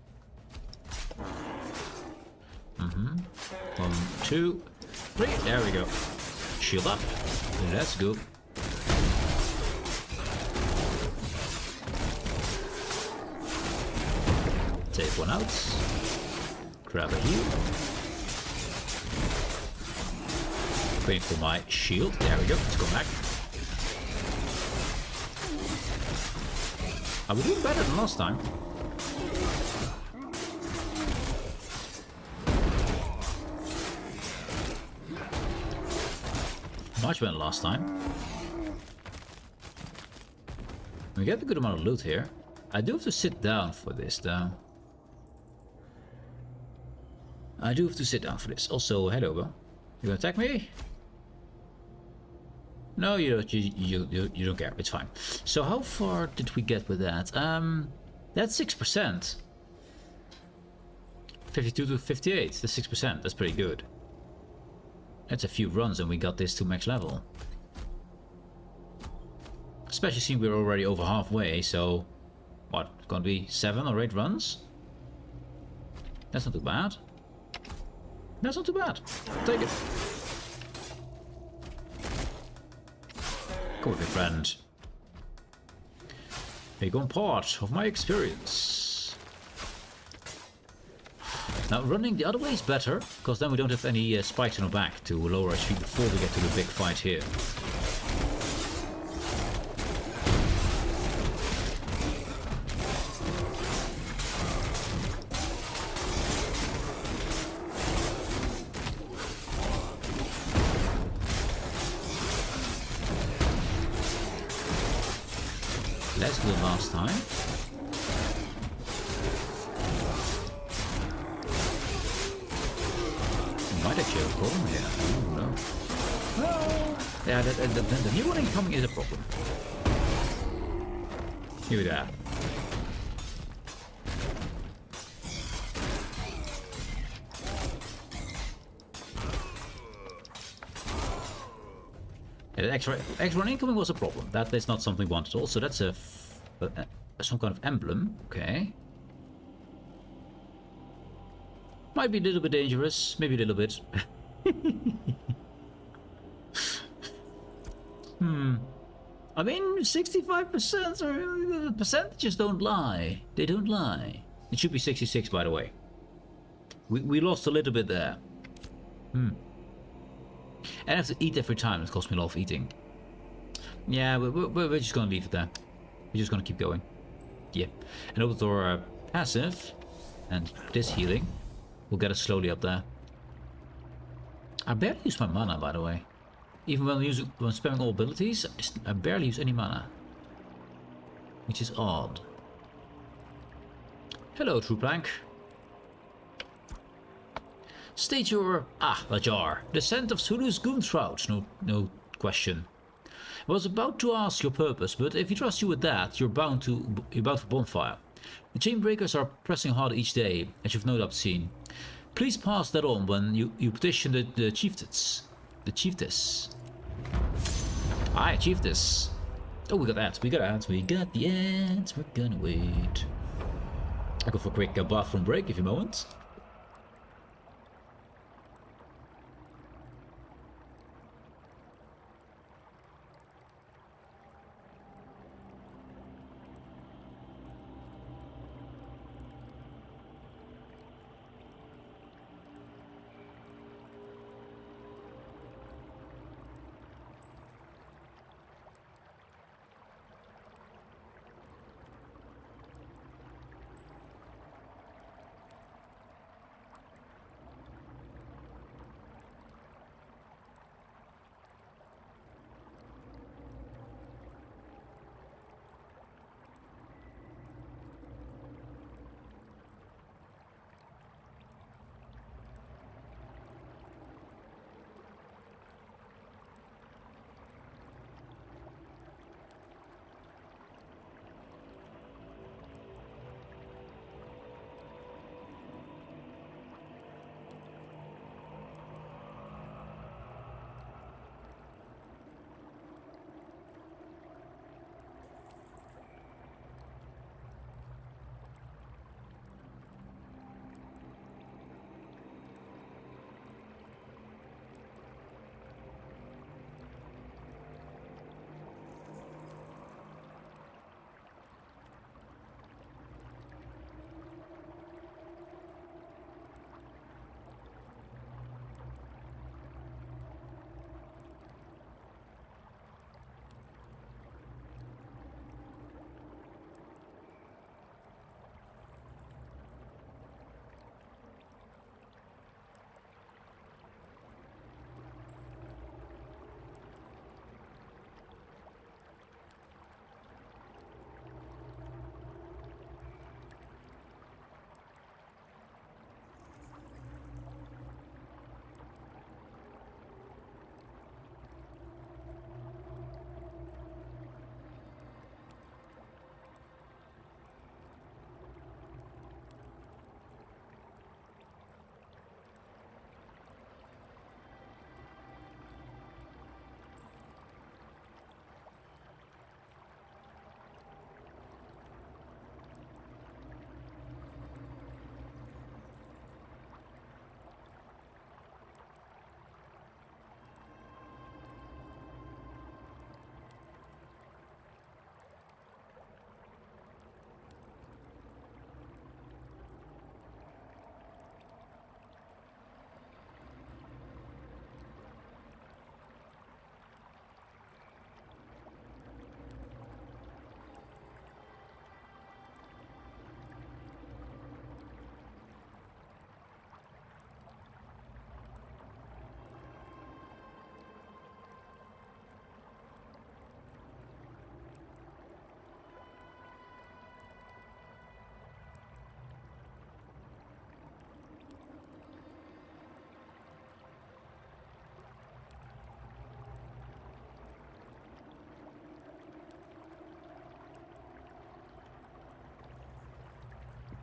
Speaker 1: 1, 2, 3. There we go. Shield up. Let's go. Take one out. Grab a heal. Waiting for my shield. There we go. Let's go back. We're doing better than last time. Much better than last time. We get a good amount of loot here. I do have to sit down for this though. I do have to sit down for this. Also, hello, bro. You gonna attack me? No, you don't care. It's fine. So how far did we get with that? That's 6%. 52 to 58. That's 6%. That's pretty good. That's a few runs and we got this to max level. Especially since we're already over halfway, so what, gonna be 7 or 8 runs? That's not too bad. That's not too bad. Take it. Come with me, friend. Take on part of my experience. Now, running the other way is better, because then we don't have any spikes in our back to lower our speed before we get to the big fight here. Less than last time. Might actually have a problem here. I don't know. Well, yeah, the new one incoming is a problem. Here we are. Yeah, the extra incoming was a problem. That is not something we wanted. Also, that's some kind of emblem. Okay. Might be a little bit dangerous. Maybe a little bit. I mean, 65% or percentages don't lie. They don't lie. It should be 66, by the way. We lost a little bit there. And I have to eat every time. It costs me a lot of eating. Yeah, we're just gonna leave it there. We're just gonna keep going. Yeah. And over to our passive. And this healing will get us slowly up there. I barely use my mana, by the way. Even when spamming all abilities, I barely use any mana. Which is odd. Hello, True Plank. State your... Lajar. Descent of Zulu's Goontrout. No question. I was about to ask your purpose, but if you trust you with that, you're bound for bonfire. The chainbreakers are pressing hard each day, as you've no doubt seen. Please pass that on when you petition the chiefess. The chiefess. Aye, chiefess. Oh, we got ads. We got the ads. We're gonna wait. I'll go for a quick bathroom break if you moment.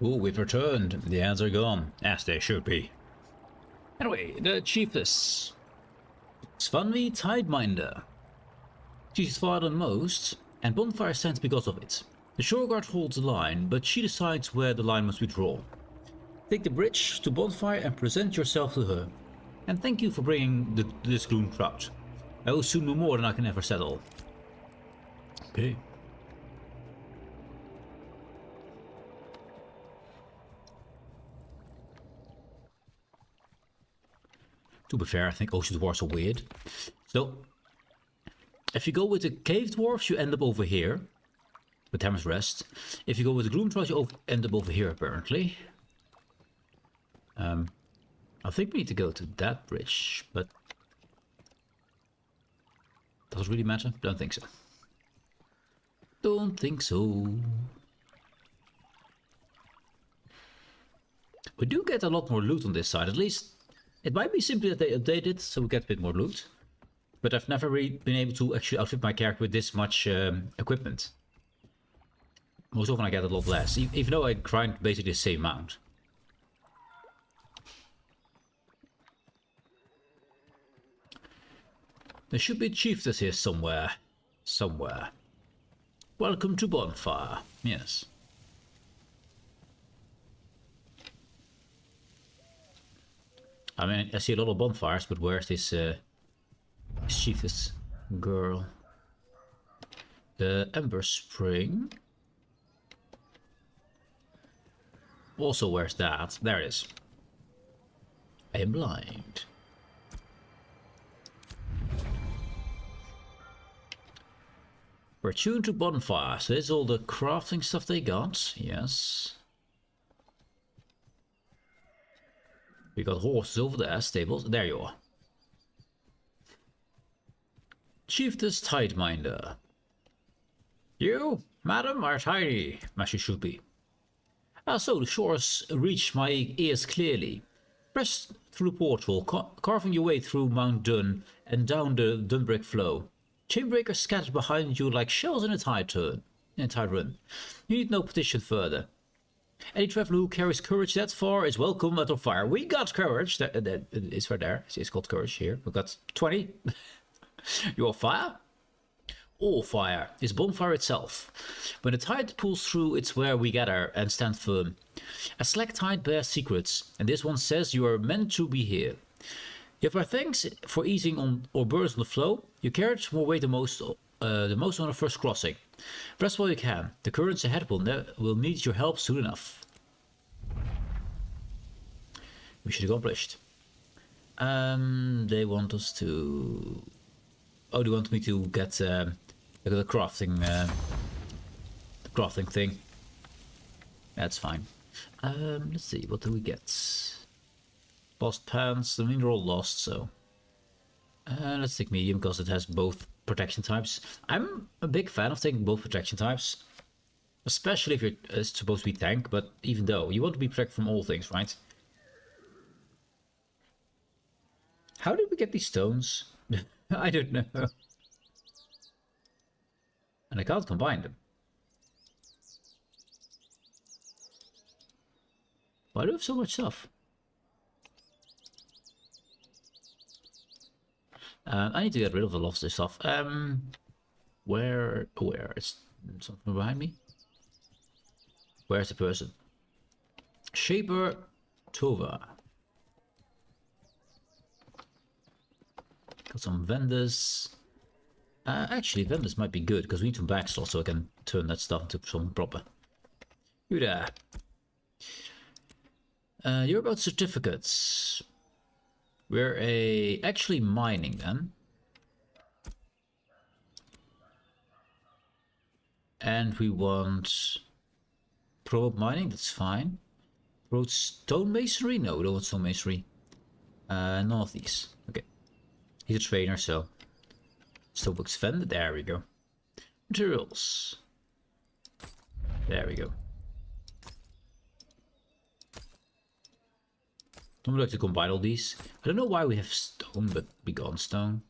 Speaker 1: Ooh, we've returned. The ants are gone, as they should be. Anyway, the chiefess. Svanvi Tideminder. She's far than most, and Bonfire stands because of it. The shore guard holds the line, but she decides where the line must be drawn. Take the bridge to Bonfire and present yourself to her. And thank you for bringing this gloom trout. I will soon know more than I can ever settle. Okay. To be fair, I think ocean dwarves are weird. So, if you go with the cave dwarfs, you end up over here. With Hammer's Rest. If you go with the gloom trout, you end up over here, apparently. I think we need to go to that bridge, but... does it really matter? Don't think so. Don't think so. We do get a lot more loot on this side, at least. It might be simply that they updated, so we get a bit more loot. But I've never really been able to actually outfit my character with this much equipment. Most often I get a lot less, even though I grind basically the same amount. There should be a chiefess here somewhere. Somewhere. Welcome to Bonfire. Yes. I mean, I see a lot of bonfires, but where's this chiefess girl? The Ember Spring. Also, where's that? There it is. I am blind. We're tuned to Bonfire, so this is all the crafting stuff they got, yes. We got horses over there, stables, there you are. Chiefess Tideminder. You, madam, are tiny, as you should be. So the shores reach my ears clearly. Press through the portal, carving your way through Mount Dun and down the Dunbrick flow. Chainbreakers scattered behind you like shells in a tide run. You need no petition further. Any traveler who carries courage that far is welcome at our fire. We got courage. It's right there. It's called courage here. We've got 20. Your fire? All fire is Bonfire itself. When the tide pulls through, it's where we gather and stand firm. A slack tide bears secrets, and this one says you are meant to be here. If our thanks for easing on or burdens on the flow, your carriage will weigh the most on the first crossing. Press while you can. The currents ahead will need your help soon enough. Mission accomplished. They want us to... Oh, they want me to get the crafting thing. That's fine. Let's see, what do we get? Lost pants. I mean, they're all lost, so... let's take medium, because it has both protection types. I'm a big fan of taking both protection types. Especially if you're supposed to be tank, but even though, you want to be protected from all things, right? How did we get these stones? I don't know. And I can't combine them. Why do we have so much stuff? I need to get rid of a lot of this stuff. Where is something behind me? Where's the person? Shaper Tova. Got some vendors. Actually, vendors might be good because we need some back slots so I can turn that stuff into something proper. You there? You're about certificates. We're actually mining them. And we want probe mining, that's fine. Probe stonemasonry? No, we don't want stonemasonry. None of these. Okay. He's a trainer, so Stowbook's vendor. There we go. Materials. There we go. Don't like to combine all these. I don't know why we have stone, but we gone stone.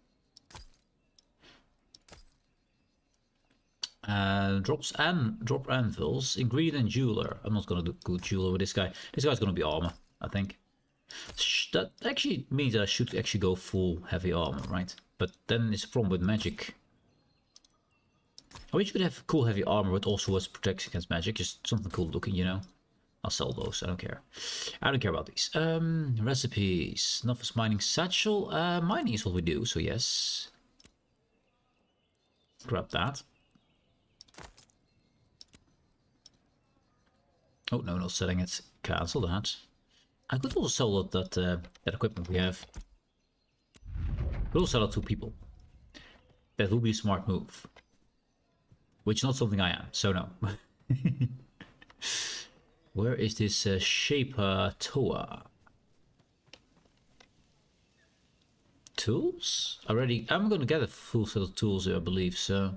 Speaker 1: Drop anvils, ingredient and jeweler. I'm not gonna do good jeweler with this guy. This guy's gonna be armor, I think. That actually means I should actually go full heavy armor, right? But then it's a problem with magic. I wish you could have cool heavy armor, but also was protects against magic. Just something cool looking, you know. I'll sell those. I don't care. I don't care about these. Recipes. Novice mining satchel. Mining is what we do, so yes. Grab that. Oh no, not selling it. Cancel that. I could also sell that equipment we have. We'll sell it to people. That would be a smart move. Which is not something I am, so no. Where is this Shaper Toa? Tools? I'm gonna get a full set of tools here, I believe, so.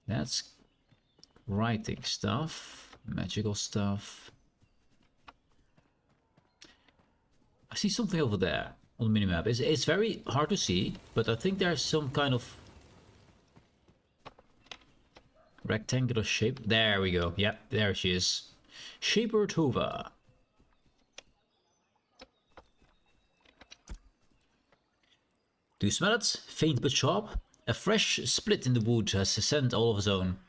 Speaker 1: That's writing stuff, magical stuff. I see something over there on the minimap. It's very hard to see, but I think there's some kind of rectangular shape. There we go. Yeah, there she is. Shaper Tova. Do you smell it? Faint but sharp. A fresh split in the wood has a scent all of its own.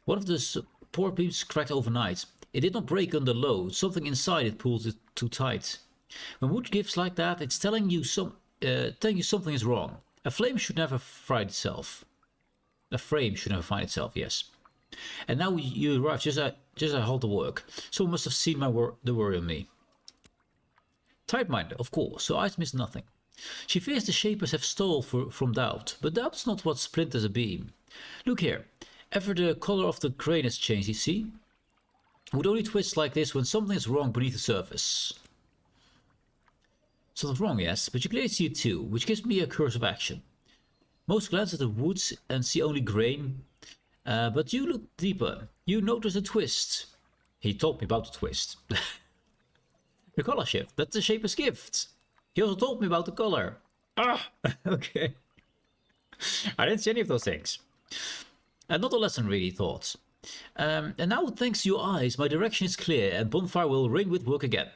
Speaker 1: One of the support beams cracked overnight. It did not break under load. Something inside it pulled it too tight. When wood gives like that, it's telling you something is wrong. A flame should never find itself. A frame should never find itself, yes. And now you arrive just as I halt the work. Someone must have seen the worry on me. Tight-minded, of course, so eyes miss nothing. She fears the Shapers have stolen from doubt, but doubt's not what splinters a beam. Look here, ever the color of the grain has changed, you see? It would only twist like this when something is wrong beneath the surface. Something's wrong, yes, but you clearly see it too, which gives me a curse of action. Most glance at the woods and see only grain, but you look deeper. You notice a twist. He told me about the twist. The color shift, that's the Shaper's gift. He also told me about the color. Ah, okay. I didn't see any of those things. Not a lesson really, thought. And now thanks to your eyes, my direction is clear and bonfire will ring with work again.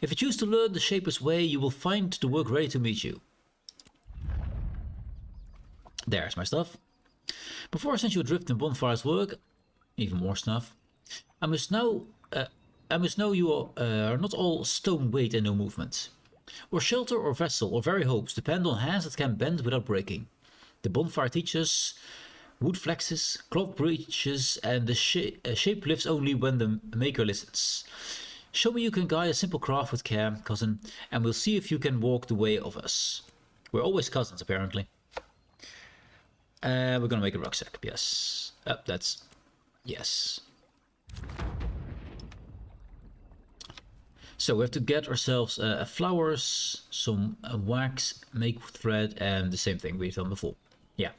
Speaker 1: If you choose to learn the Shaper's way, you will find the work ready to meet you. There's my stuff. Before I send you adrift in bonfire's work, even more stuff, I must know you are not all stone weight and no movement. Or shelter or vessel or very hopes depend on hands that can bend without breaking. The bonfire teaches, wood flexes, cloth breaches, and the shape lifts only when the maker listens. Show me you can guide a simple craft with care, cousin, and we'll see if you can walk the way of us. We're always cousins, apparently. We're gonna make a rucksack, yes. That's... yes. So we have to get ourselves flowers, some wax, make thread, and the same thing we've done before. Yeah.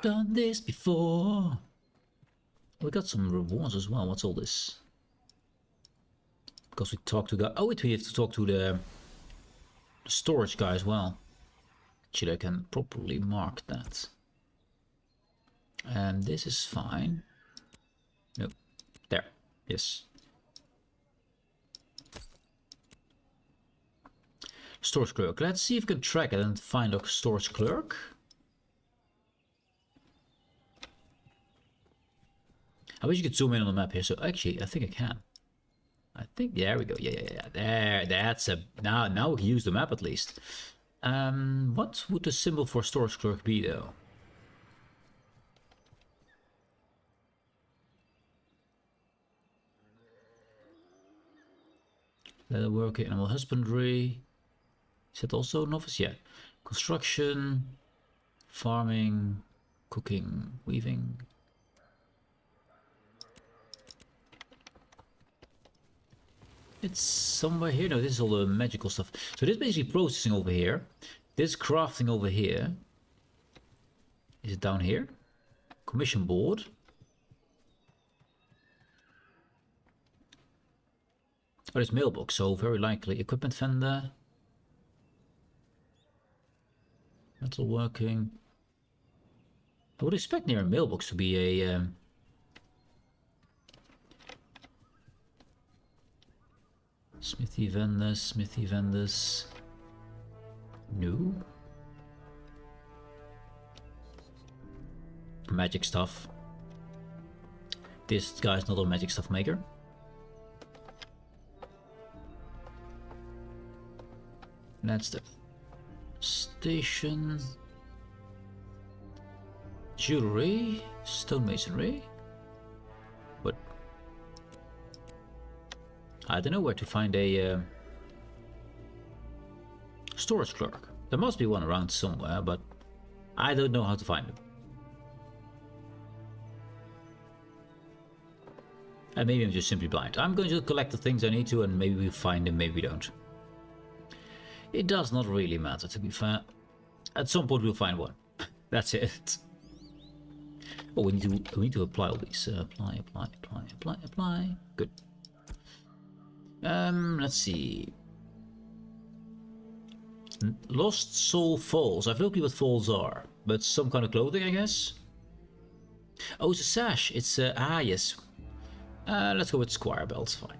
Speaker 1: Done this before. We got some rewards as well. What's all this? Because we talked to guy. Oh wait, we have to talk to the storage guy as well. Actually, I can properly mark that. And this is fine. Nope. There. Yes. Storage clerk. Let's see if we can track it and find a storage clerk. I wish you could zoom in on the map here. So actually, I think I can. I think there we go. Yeah. There. That's a now we can use the map at least. What would the symbol for storage clerk be though? Leather work, animal husbandry. Is that also novice? Yeah. Construction, farming, cooking, weaving. It's somewhere here. No, this is all the magical stuff. So this is basically processing over here. This crafting over here. Is it down here? Commission board. Oh, there's mailbox, so very likely equipment vendor. Metal working. I would expect near a mailbox to be a... Smithy vendors. No. Magic stuff. This guy's not a magic stuff maker. That's the station. Jewelry, stonemasonry. What? I don't know where to find a storage clerk. There must be one around somewhere, but I don't know how to find it. And maybe I'm just simply blind. I'm going to collect the things I need to, and maybe we find them, maybe we don't. It does not really matter, to be fair. At some point we'll find one. That's it. Oh, we need to apply all these. Apply. Good. Let's see. Lost Soul Falls. I've no clue what falls are, but some kind of clothing, I guess. Oh, it's a sash. It's yes. Let's go with Squire belts. Fine.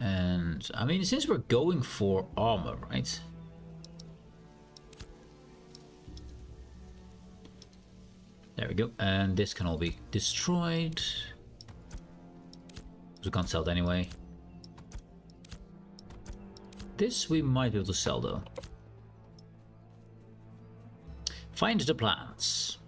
Speaker 1: And I mean, since we're going for armor, right? There we go. And this can all be destroyed. We can't sell it anyway. This we might be able to sell though. Find the plants.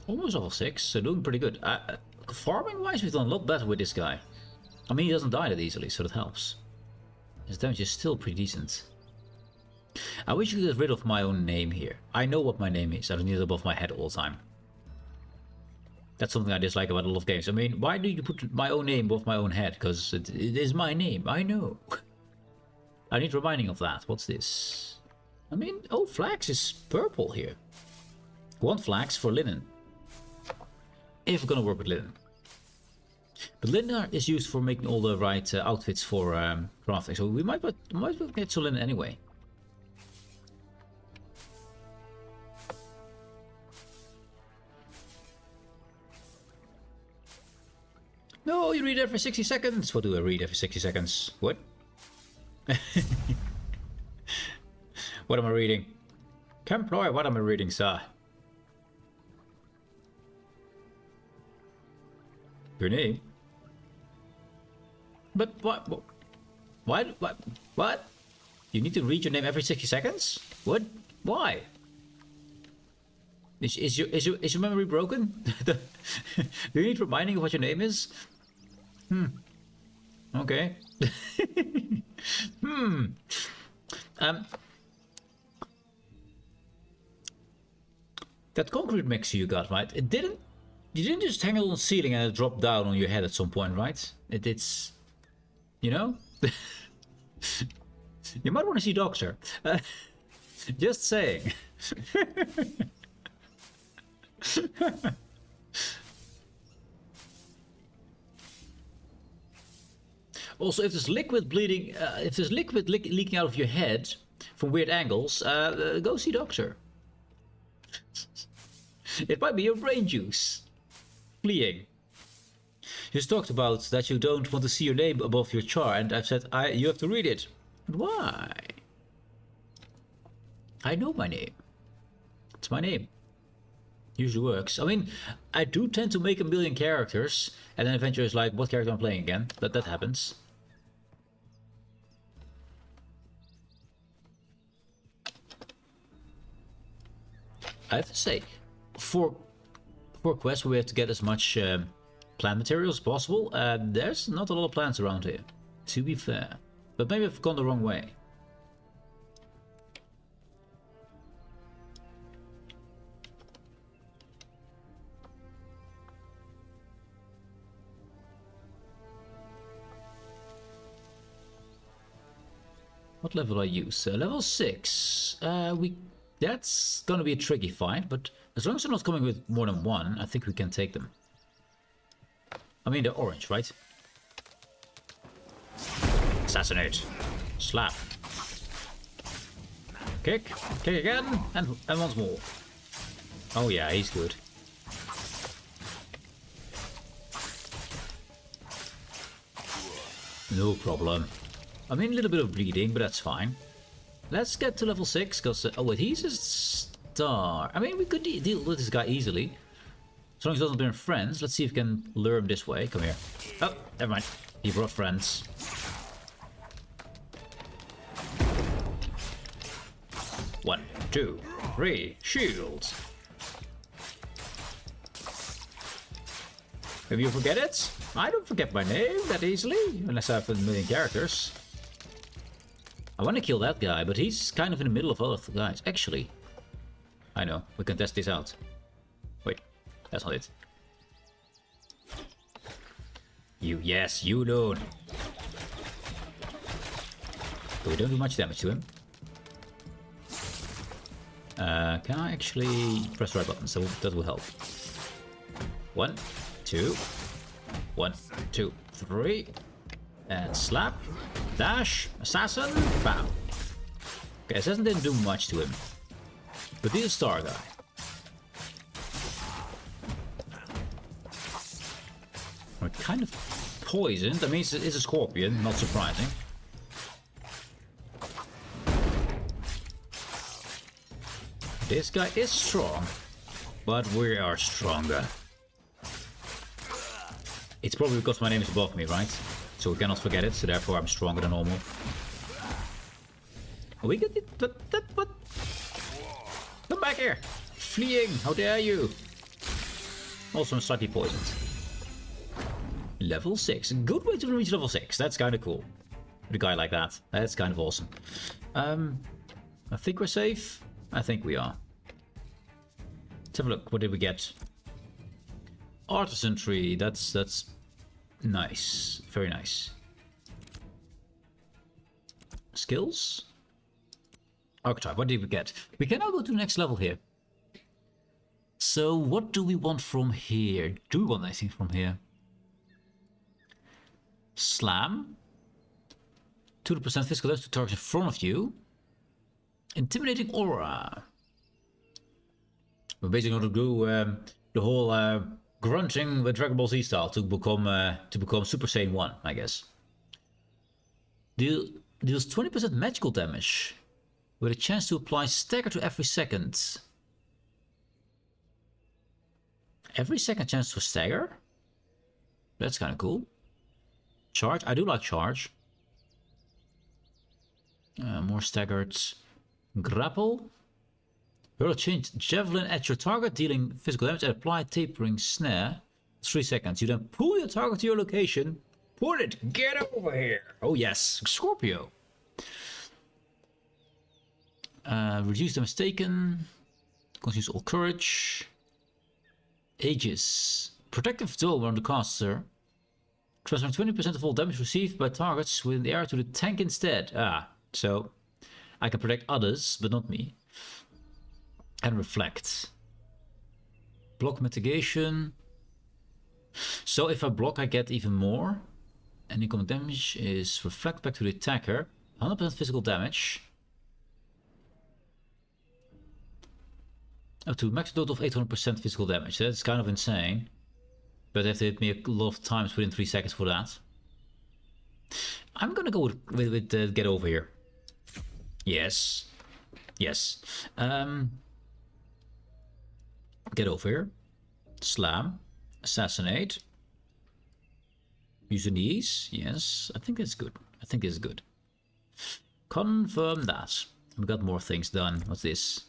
Speaker 1: Almost level 6, so doing pretty good. Farming wise, we've done a lot better with this guy. I mean, he doesn't die that easily, so that helps. His damage is still pretty decent. I wish you could get rid of my own name here. I know what my name is. I don't need it above my head all the time. That's something I dislike about a lot of games. I mean, why do you put my own name above my own head? Because it is my name. I know. I need reminding of that. What's this? I mean, oh, flax is purple here. 1 flax for linen. If we're gonna work with linen. But linen is used for making all the right outfits for crafting. So we might get some linen anyway. No, you read every 60 seconds. What do I read every 60 seconds? What? What am I reading? Camploy, what am I reading, sir? Your name? But what? What? You need to read your name every 60 seconds? What? Why? Is your memory broken? Do you need reminding of what your name is? Okay. That concrete mixer you got, right? You didn't just hang it on the ceiling and it dropped down on your head at some point, right? It's, you know? You might want to see a doctor. Just saying. Also, if there's liquid bleeding, if there's liquid leaking out of your head from weird angles, go see a doctor. It might be your brain juice fleeing. You just talked about that you don't want to see your name above your char, and I've said you have to read it. But why? I know my name. It's my name. Usually works. I mean, I do tend to make a million characters, and then eventually it's like, what character am I playing again? That happens. I have to say, for quests where we have to get as much plant material as possible, there's not a lot of plants around here, to be fair. But maybe I've gone the wrong way. What level do I use? Level 6. That's gonna be a tricky fight, but as long as they're not coming with more than one, I think we can take them. I mean, they're orange, right? Assassinate. Slap. Kick. Kick again. And once more. Oh yeah, he's good. No problem. I mean, a little bit of bleeding, but that's fine. Let's get to level 6, because... oh, wait, he's a star. I mean, we could deal with this guy easily. As long as he doesn't bring friends. Let's see if we can lure him this way. Come here. Oh, never mind. He brought friends. One, two, three. Shields. Maybe you forget it? I don't forget my name that easily, unless I have a million characters. I want to kill that guy, but he's kind of in the middle of all of the guys. Actually, I know, we can test this out. Wait, that's not it. Yes, you don't. But we don't do much damage to him. Can I actually press the right button? So that will help. 1, 2, 1, 2, 3, and slap, dash, assassin, bam. Okay, assassin didn't do much to him, but he's a star guy. We're kind of poisoned. I mean, it's a scorpion, not surprising. This guy is strong, but we are stronger. It's probably because my name is above me, right? So we cannot forget it, so therefore I'm stronger than normal. We get it, what? Come back here! Fleeing, how dare you! Also, I'm slightly poisoned. Level 6, a good way to reach level 6, that's kind of cool. With a guy like that, that's kind of awesome. I think we're safe. I think we are. Let's have a look, what did we get? Artisan tree, that's nice, very nice. Skills? Archetype, what did we get? We can now go to the next level here. So what do we want from here? Do we want anything from here? Slam. 2% physical damage to targets in front of you. Intimidating aura. We're basically going to do the whole grunting with Dragon Ball Z style to become Super Saiyan 1, I guess. Deals 20% magical damage with a chance to apply stagger to every second. Every second chance to stagger? That's kind of cool. Charge, I do like charge. More staggered. Grapple. Hurl a chain javelin at your target, dealing physical damage, and apply tapering snare. 3 seconds. You then pull your target to your location. Pull it. Get over here. Oh yes, Scorpio. Reduce damage taken. Consumes all courage. Aegis. Protective dome on the caster. Transfer 20% of all damage received by targets within the area to the tank instead. So I can protect others, but not me. And reflect. Block mitigation. So if I block, I get even more. And incoming damage is reflect back to the attacker. 100% physical damage. Up to a max total of 800% physical damage. That's kind of insane. But they have to hit me a lot of times within 3 seconds for that. I'm gonna go with get over here. Yes. Yes. Get over here. Slam. Assassinate. Use the knees. Yes. I think it's good. I think it's good. Confirm that. We got more things done. What's this?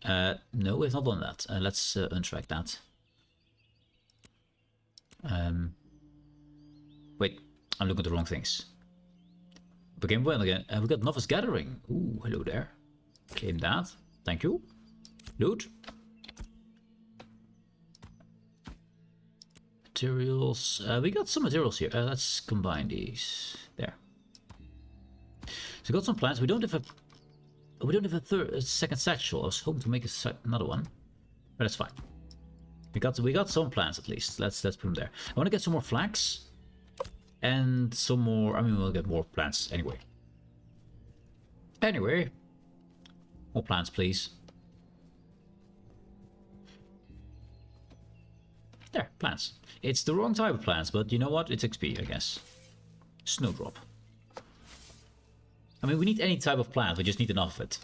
Speaker 1: No, we've not done that. Let's untrack that. Wait, I'm looking at the wrong things. Begin well again. We got Novice Gathering. Ooh, hello there. Claim that. Thank you. Loot. Materials. We got some materials here. Let's combine these. There. So we got some plants. We don't have a second satchel. I was hoping to make another one, but that's fine. We got some plants at least. Let's put them there. I want to get some more flax and some more. I mean, we'll get more plants anyway. Anyway, more plants, please. There, plants. It's the wrong type of plants, but you know what? It's XP, I guess. Snowdrop. I mean, we need any type of plant. We just need enough of it.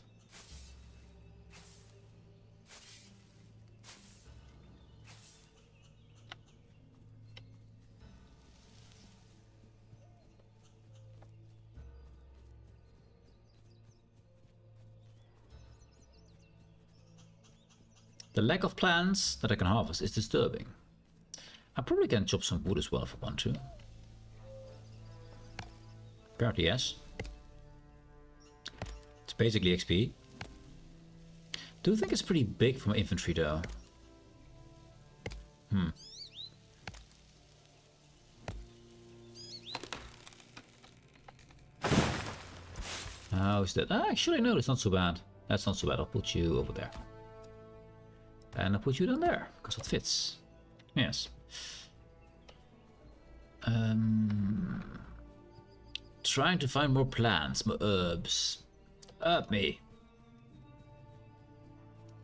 Speaker 1: The lack of plants that I can harvest is disturbing. I probably can chop some wood as well if I want to. Apparently yes. It's basically XP. Do you think it's pretty big for my infantry though? How is that? Ah, actually no, it's not so bad. That's not so bad. I'll put you over there. And I'll put you down there, because it fits. Yes. Trying to find more plants, more herbs. Help me.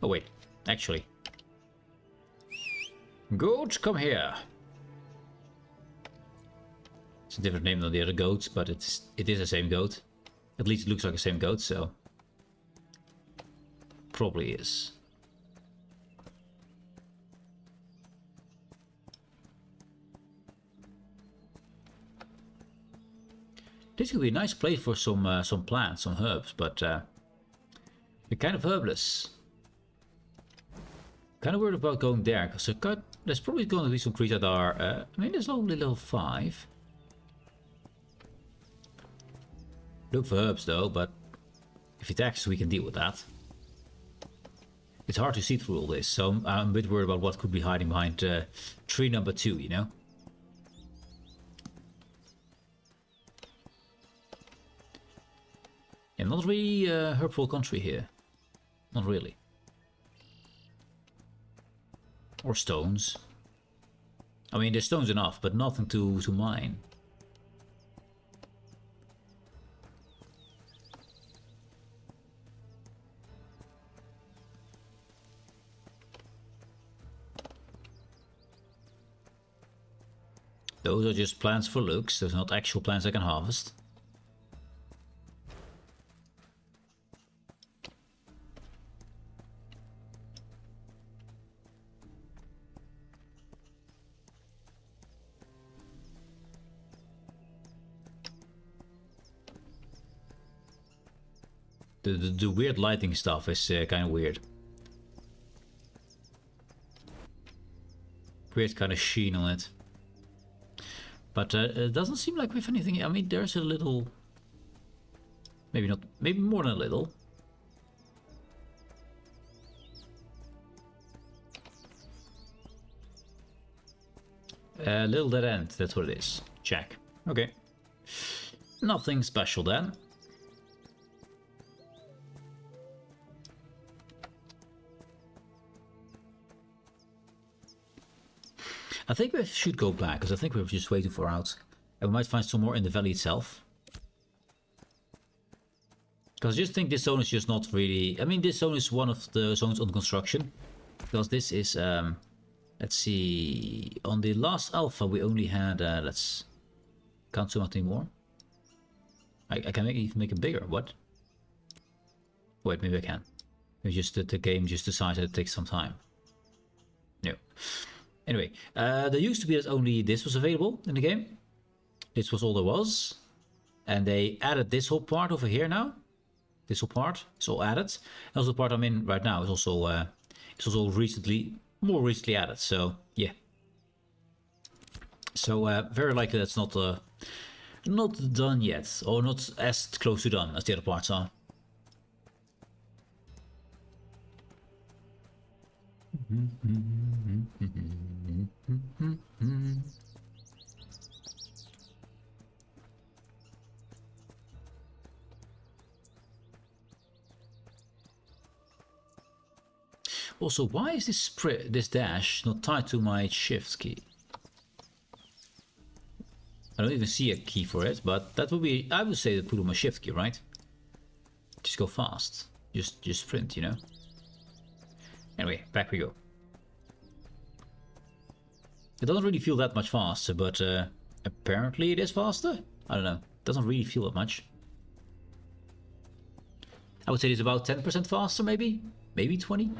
Speaker 1: Oh wait, actually. Goat, come here. It's a different name than the other goats, but it is the same goat. At least it looks like the same goat, so... Probably is. This could be a nice place for some plants, some herbs, but we're kind of herbless. Kind of worried about going there, because there's probably going to be some creatures that are... I mean, there's only level 5. Look for herbs though, but if it attacks, we can deal with that. It's hard to see through all this, so I'm a bit worried about what could be hiding behind tree number 2, you know? And not really a herbful country here. Not really. Or stones. I mean, there's stones enough, but nothing to mine. Those are just plants for looks. Those are not actual plants I can harvest. The weird lighting stuff is kind of weird. Weird kind of sheen on it. But it doesn't seem like we have anything. I mean, there's a little... Maybe not... Maybe more than a little. Little dead end, that's what it is. Check. Okay. Nothing special then. I think we should go back, because I think we're just way too far out. And we might find some more in the valley itself. Because I just think this zone is just not really... I mean, this zone is one of the zones under construction. Because this is... let's see... On the last alpha we only had... let's... Can't zoom out anymore. I can even make it bigger. What? Wait, maybe I can. Maybe just the game just decided it takes some time. No. Anyway, there used to be that only this was available in the game. This was all there was. And they added this whole part over here now. This whole part is all added. And also the part I'm in right now is also more recently added. So yeah. So very likely that's not done yet, or not as close to done as the other parts are. Also, why is this dash not tied to my shift key? I don't even see a key for it, but that would be, I would say, to put on my shift key, right? Just go fast. Just sprint, you know? Anyway, back we go. It doesn't really feel that much faster, but apparently it is faster? I don't know. It doesn't really feel that much. I would say it's about 10% faster, maybe? Maybe 20?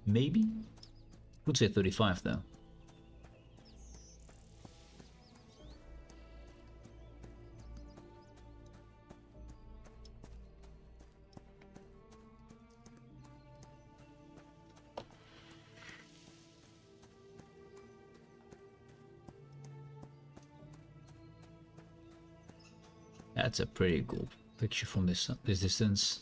Speaker 1: Maybe? I would say 35 though. That's a pretty cool picture from this distance.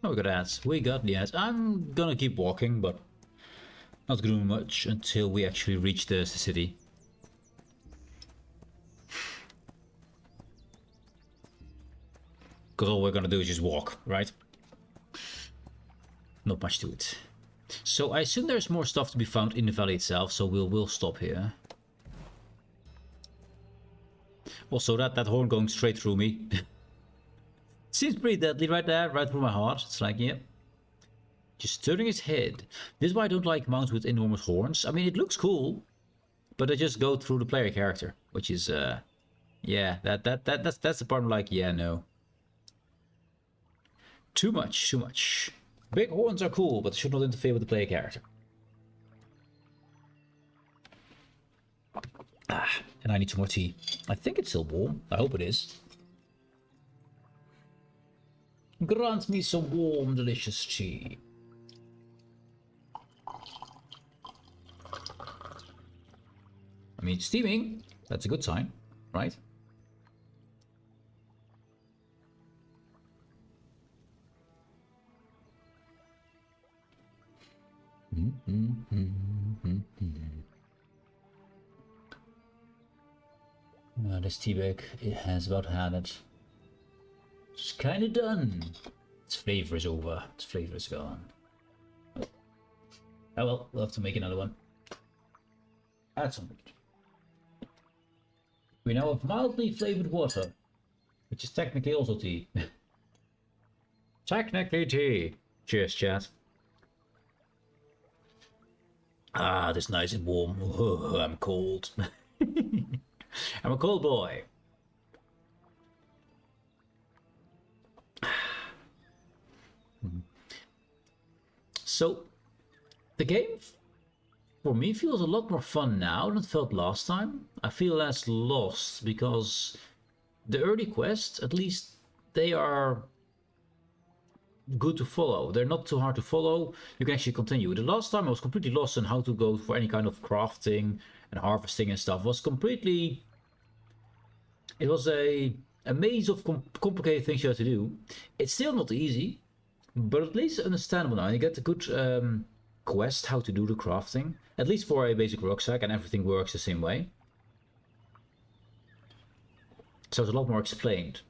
Speaker 1: Oh, we got ads. We got the ads. I'm gonna keep walking, but not gonna do much until we actually reach the city. Because all we're gonna do is just walk, right? Not much to it. So I assume there's more stuff to be found in the valley itself, so we'll stop here. Also, that horn going straight through me. Seems pretty deadly right there, right through my heart. It's like, yeah. Just turning his head. This is why I don't like mounts with enormous horns. I mean, it looks cool, but they just go through the player character, which is, yeah, that's the part I'm like, yeah, no. Too much, too much. Big horns are cool, but should not interfere with the player character. Ah, and I need some more tea. I think it's still warm. I hope it is. Grant me some warm, delicious tea. I mean, steaming. That's a good sign, right? This tea bag, it has about had it. It's kind of done. Its flavor is over. Its flavor is gone. Oh well, we'll have to make another one. Add some. We now have mildly flavored water, which is technically also tea. Technically tea. Cheers, chat. Ah, this nice and warm. Oh, I'm cold. I'm a cold boy. So, the game for me feels a lot more fun now than it felt last time. I feel less lost because the early quests, at least, they are good to follow. They're not too hard to follow. You can actually continue. The last time I was completely lost on how to go for any kind of crafting and harvesting and stuff. It was completely... It was a maze of complicated things you have to do. It's still not easy, but at least understandable now. You get a good quest how to do the crafting, at least for a basic rucksack, and everything works the same way. So it's a lot more explained.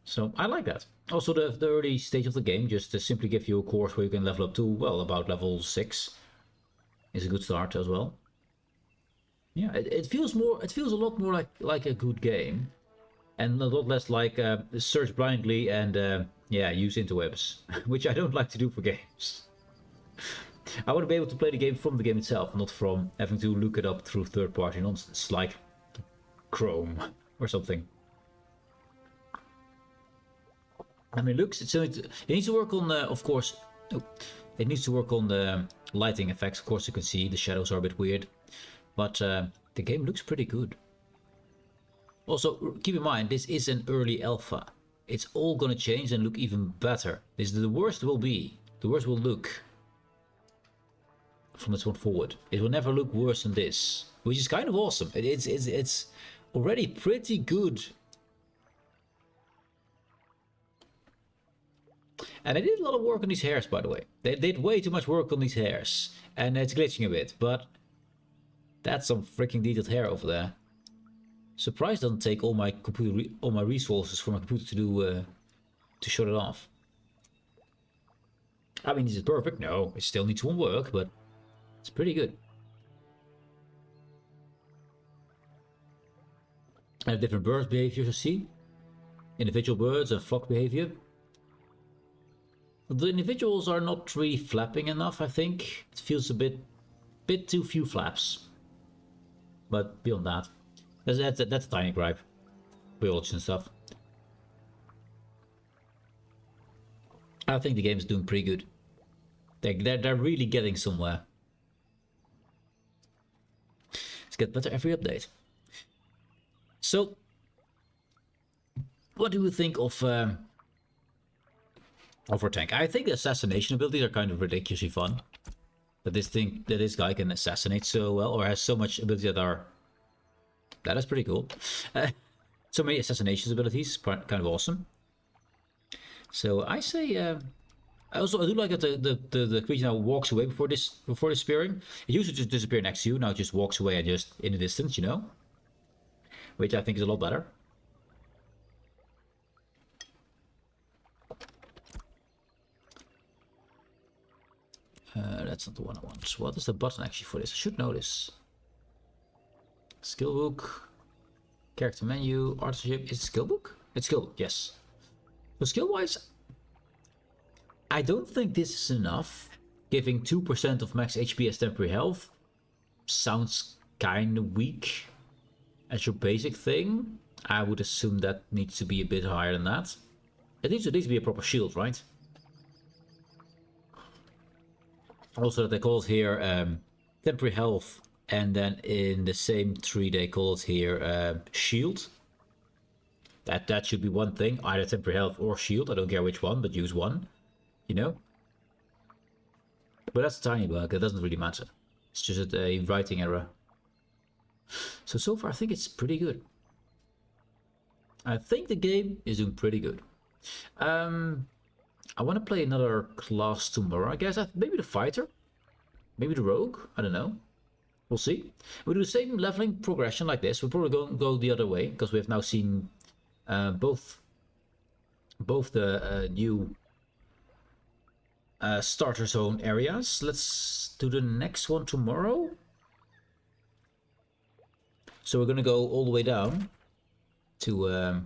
Speaker 1: So I like that. Also the early stage of the game, just to simply give you a course where you can level up to, well, about level 6 is a good start as well. Yeah, it feels a lot more like a good game, and a lot less like search blindly and yeah, use interwebs, which I don't like to do for games. I want to be able to play the game from the game itself, not from having to look it up through third-party nonsense like Chrome or something. I mean, it needs to work on, of course, it needs to work on the lighting effects. Of course, you can see the shadows are a bit weird, but the game looks pretty good. Also, keep in mind, this is an early alpha. It's all gonna change and look even better. The worst will be the worse it will look from this one forward. It will never look worse than this, which is kind of awesome. It's already pretty good. And they did a lot of work on these hairs, by the way. They did way too much work on these hairs. And it's glitching a bit, but that's some freaking detailed hair over there. Surprised doesn't take all my computer, all my resources for my computer to do to shut it off. I mean, is it perfect? No, it still needs one work, but it's pretty good. And different bird behaviors, you see, individual birds and flock behavior. The individuals are not really flapping enough, I think. It feels a bit too few flaps. But beyond that, that's a tiny gripe. Biology and stuff. I think the game is doing pretty good. They're really getting somewhere. It's getting better every update. So, what do we think of our tank? I think the assassination abilities are kind of ridiculously fun. That this guy can assassinate so well, or has so much ability that is pretty cool. So many assassinations abilities, kind of awesome. So I say, I do like that the creature now walks away before this spearing. It used to just disappear next to you, now it just walks away and just in the distance, you know, which I think is a lot better. That's not the one I want. What is the button actually for this? I should know this. Skill book, character menu, artisanship. Is it skill book? It's skill book, yes. So skill wise, I don't think this is enough. Giving 2% of max HP as temporary health sounds kind of weak as your basic thing. I would assume that needs to be a bit higher than that. It needs to at least be a proper shield, right? Also, they call it here temporary health, and then in the same tree they call it here shield. That should be one thing, either temporary health or shield. I don't care which one, but use one, you know. But that's a tiny bug. It doesn't really matter. It's just a writing error. So far I think it's pretty good. I think the game is doing pretty good. I want to play another class tomorrow, I guess. Maybe the fighter? Maybe the rogue? I don't know. We'll see. We'll do the same leveling progression like this. We'll probably go the other way, because we have now seen both the new starter zone areas. Let's do the next one tomorrow. So we're going to go all the way down to...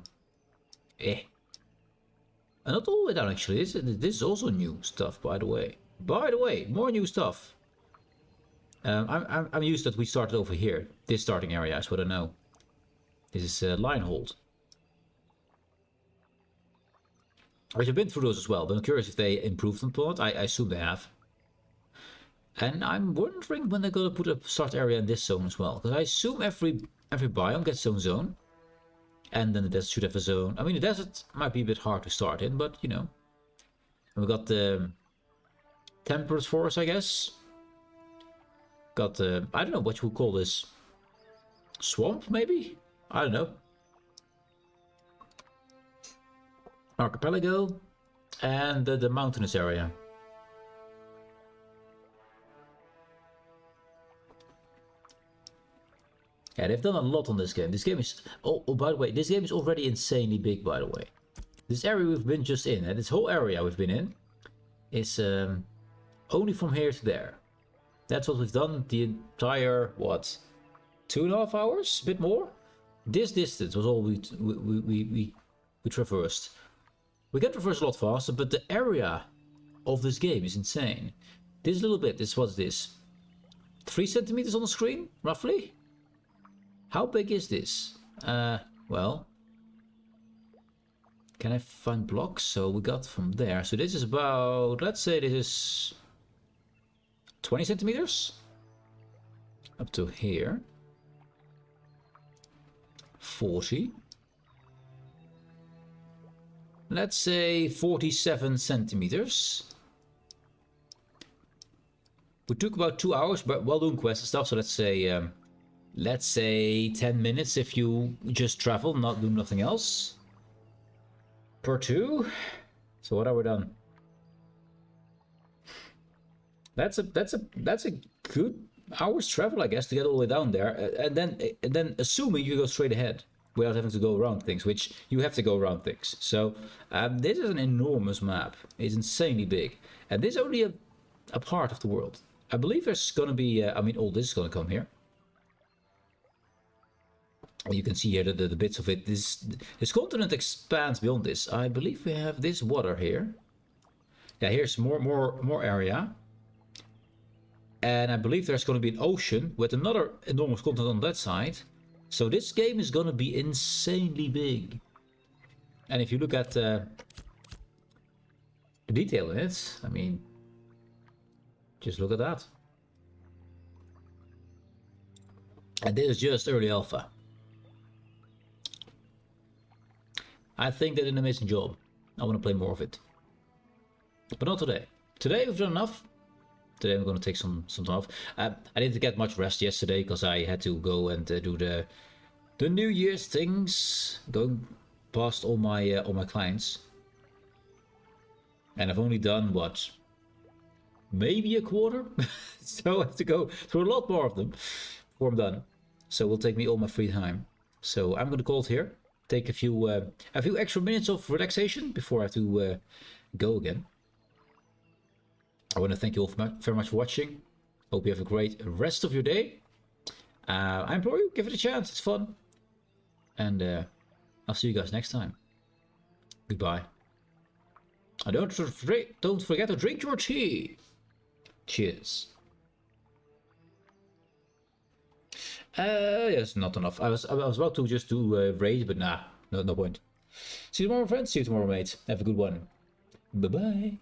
Speaker 1: not all the way down, actually. This is also new stuff, by the way. More new stuff. I'm used that we started over here. This starting area is what I know. This is Linehold. I've been through those as well, but I'm curious if they improved them or not. I assume they have. And I'm wondering when they're going to put a start area in this zone as well. Because I assume every biome gets its own zone. And then the desert should have a zone. I mean, the desert might be a bit hard to start in, but you know. And we got the temperate forest, I guess. Got the, I don't know what you would call this. Swamp, maybe? I don't know. Archipelago. And the mountainous area. Yeah, they've done a lot on this game. This game is... Oh, by the way, this game is already insanely big, by the way. This area we've been just in, and this whole area we've been in, is only from here to there. That's what we've done the entire, what, 2.5 hours? A bit more? This distance was all we traversed. We can traverse a lot faster, but the area of this game is insane. This little bit, what's this? 3 centimeters on the screen, roughly? How big is this? Well, can I find blocks? So we got from there. So this is about, let's say this is 20 centimeters up to here. 40. Let's say 47 centimeters. We took about 2 hours, but while doing quests and stuff. So let's say 10 minutes if you just travel, not do nothing else. Per 2. So what are we done? That's a good hour's travel, I guess, to get all the way down there, and then assuming you go straight ahead without having to go around things, which you have to go around things. So this is an enormous map. It's insanely big, and this is only a part of the world. I believe there's gonna be. I mean, all this is gonna come here. You can see here the bits of it. This continent expands beyond this. I believe we have this water here. Yeah, here's more area. And I believe there's going to be an ocean with another enormous continent on that side. So this game is going to be insanely big. And if you look at the detail in it, I mean, just look at that. And this is just early alpha. I think they did an amazing job. I want to play more of it. But not today. Today we've done enough. Today I'm going to take some time off. I didn't get much rest yesterday because I had to go and do the New Year's things, going past all my clients, and I've only done what, maybe a quarter. So I have to go through a lot more of them before I'm done. So it will take me all my free time. So I'm going to call it here. Take a few extra minutes of relaxation before I have to go again. I want to thank you all very much for watching. Hope you have a great rest of your day. I implore you, give it a chance. It's fun. And I'll see you guys next time. Goodbye. And don't forget to drink your tea. Cheers. Yes, not enough. I was about to just do raid, but nah, no point. See you tomorrow, friends. See you tomorrow, mates. Have a good one. Bye bye.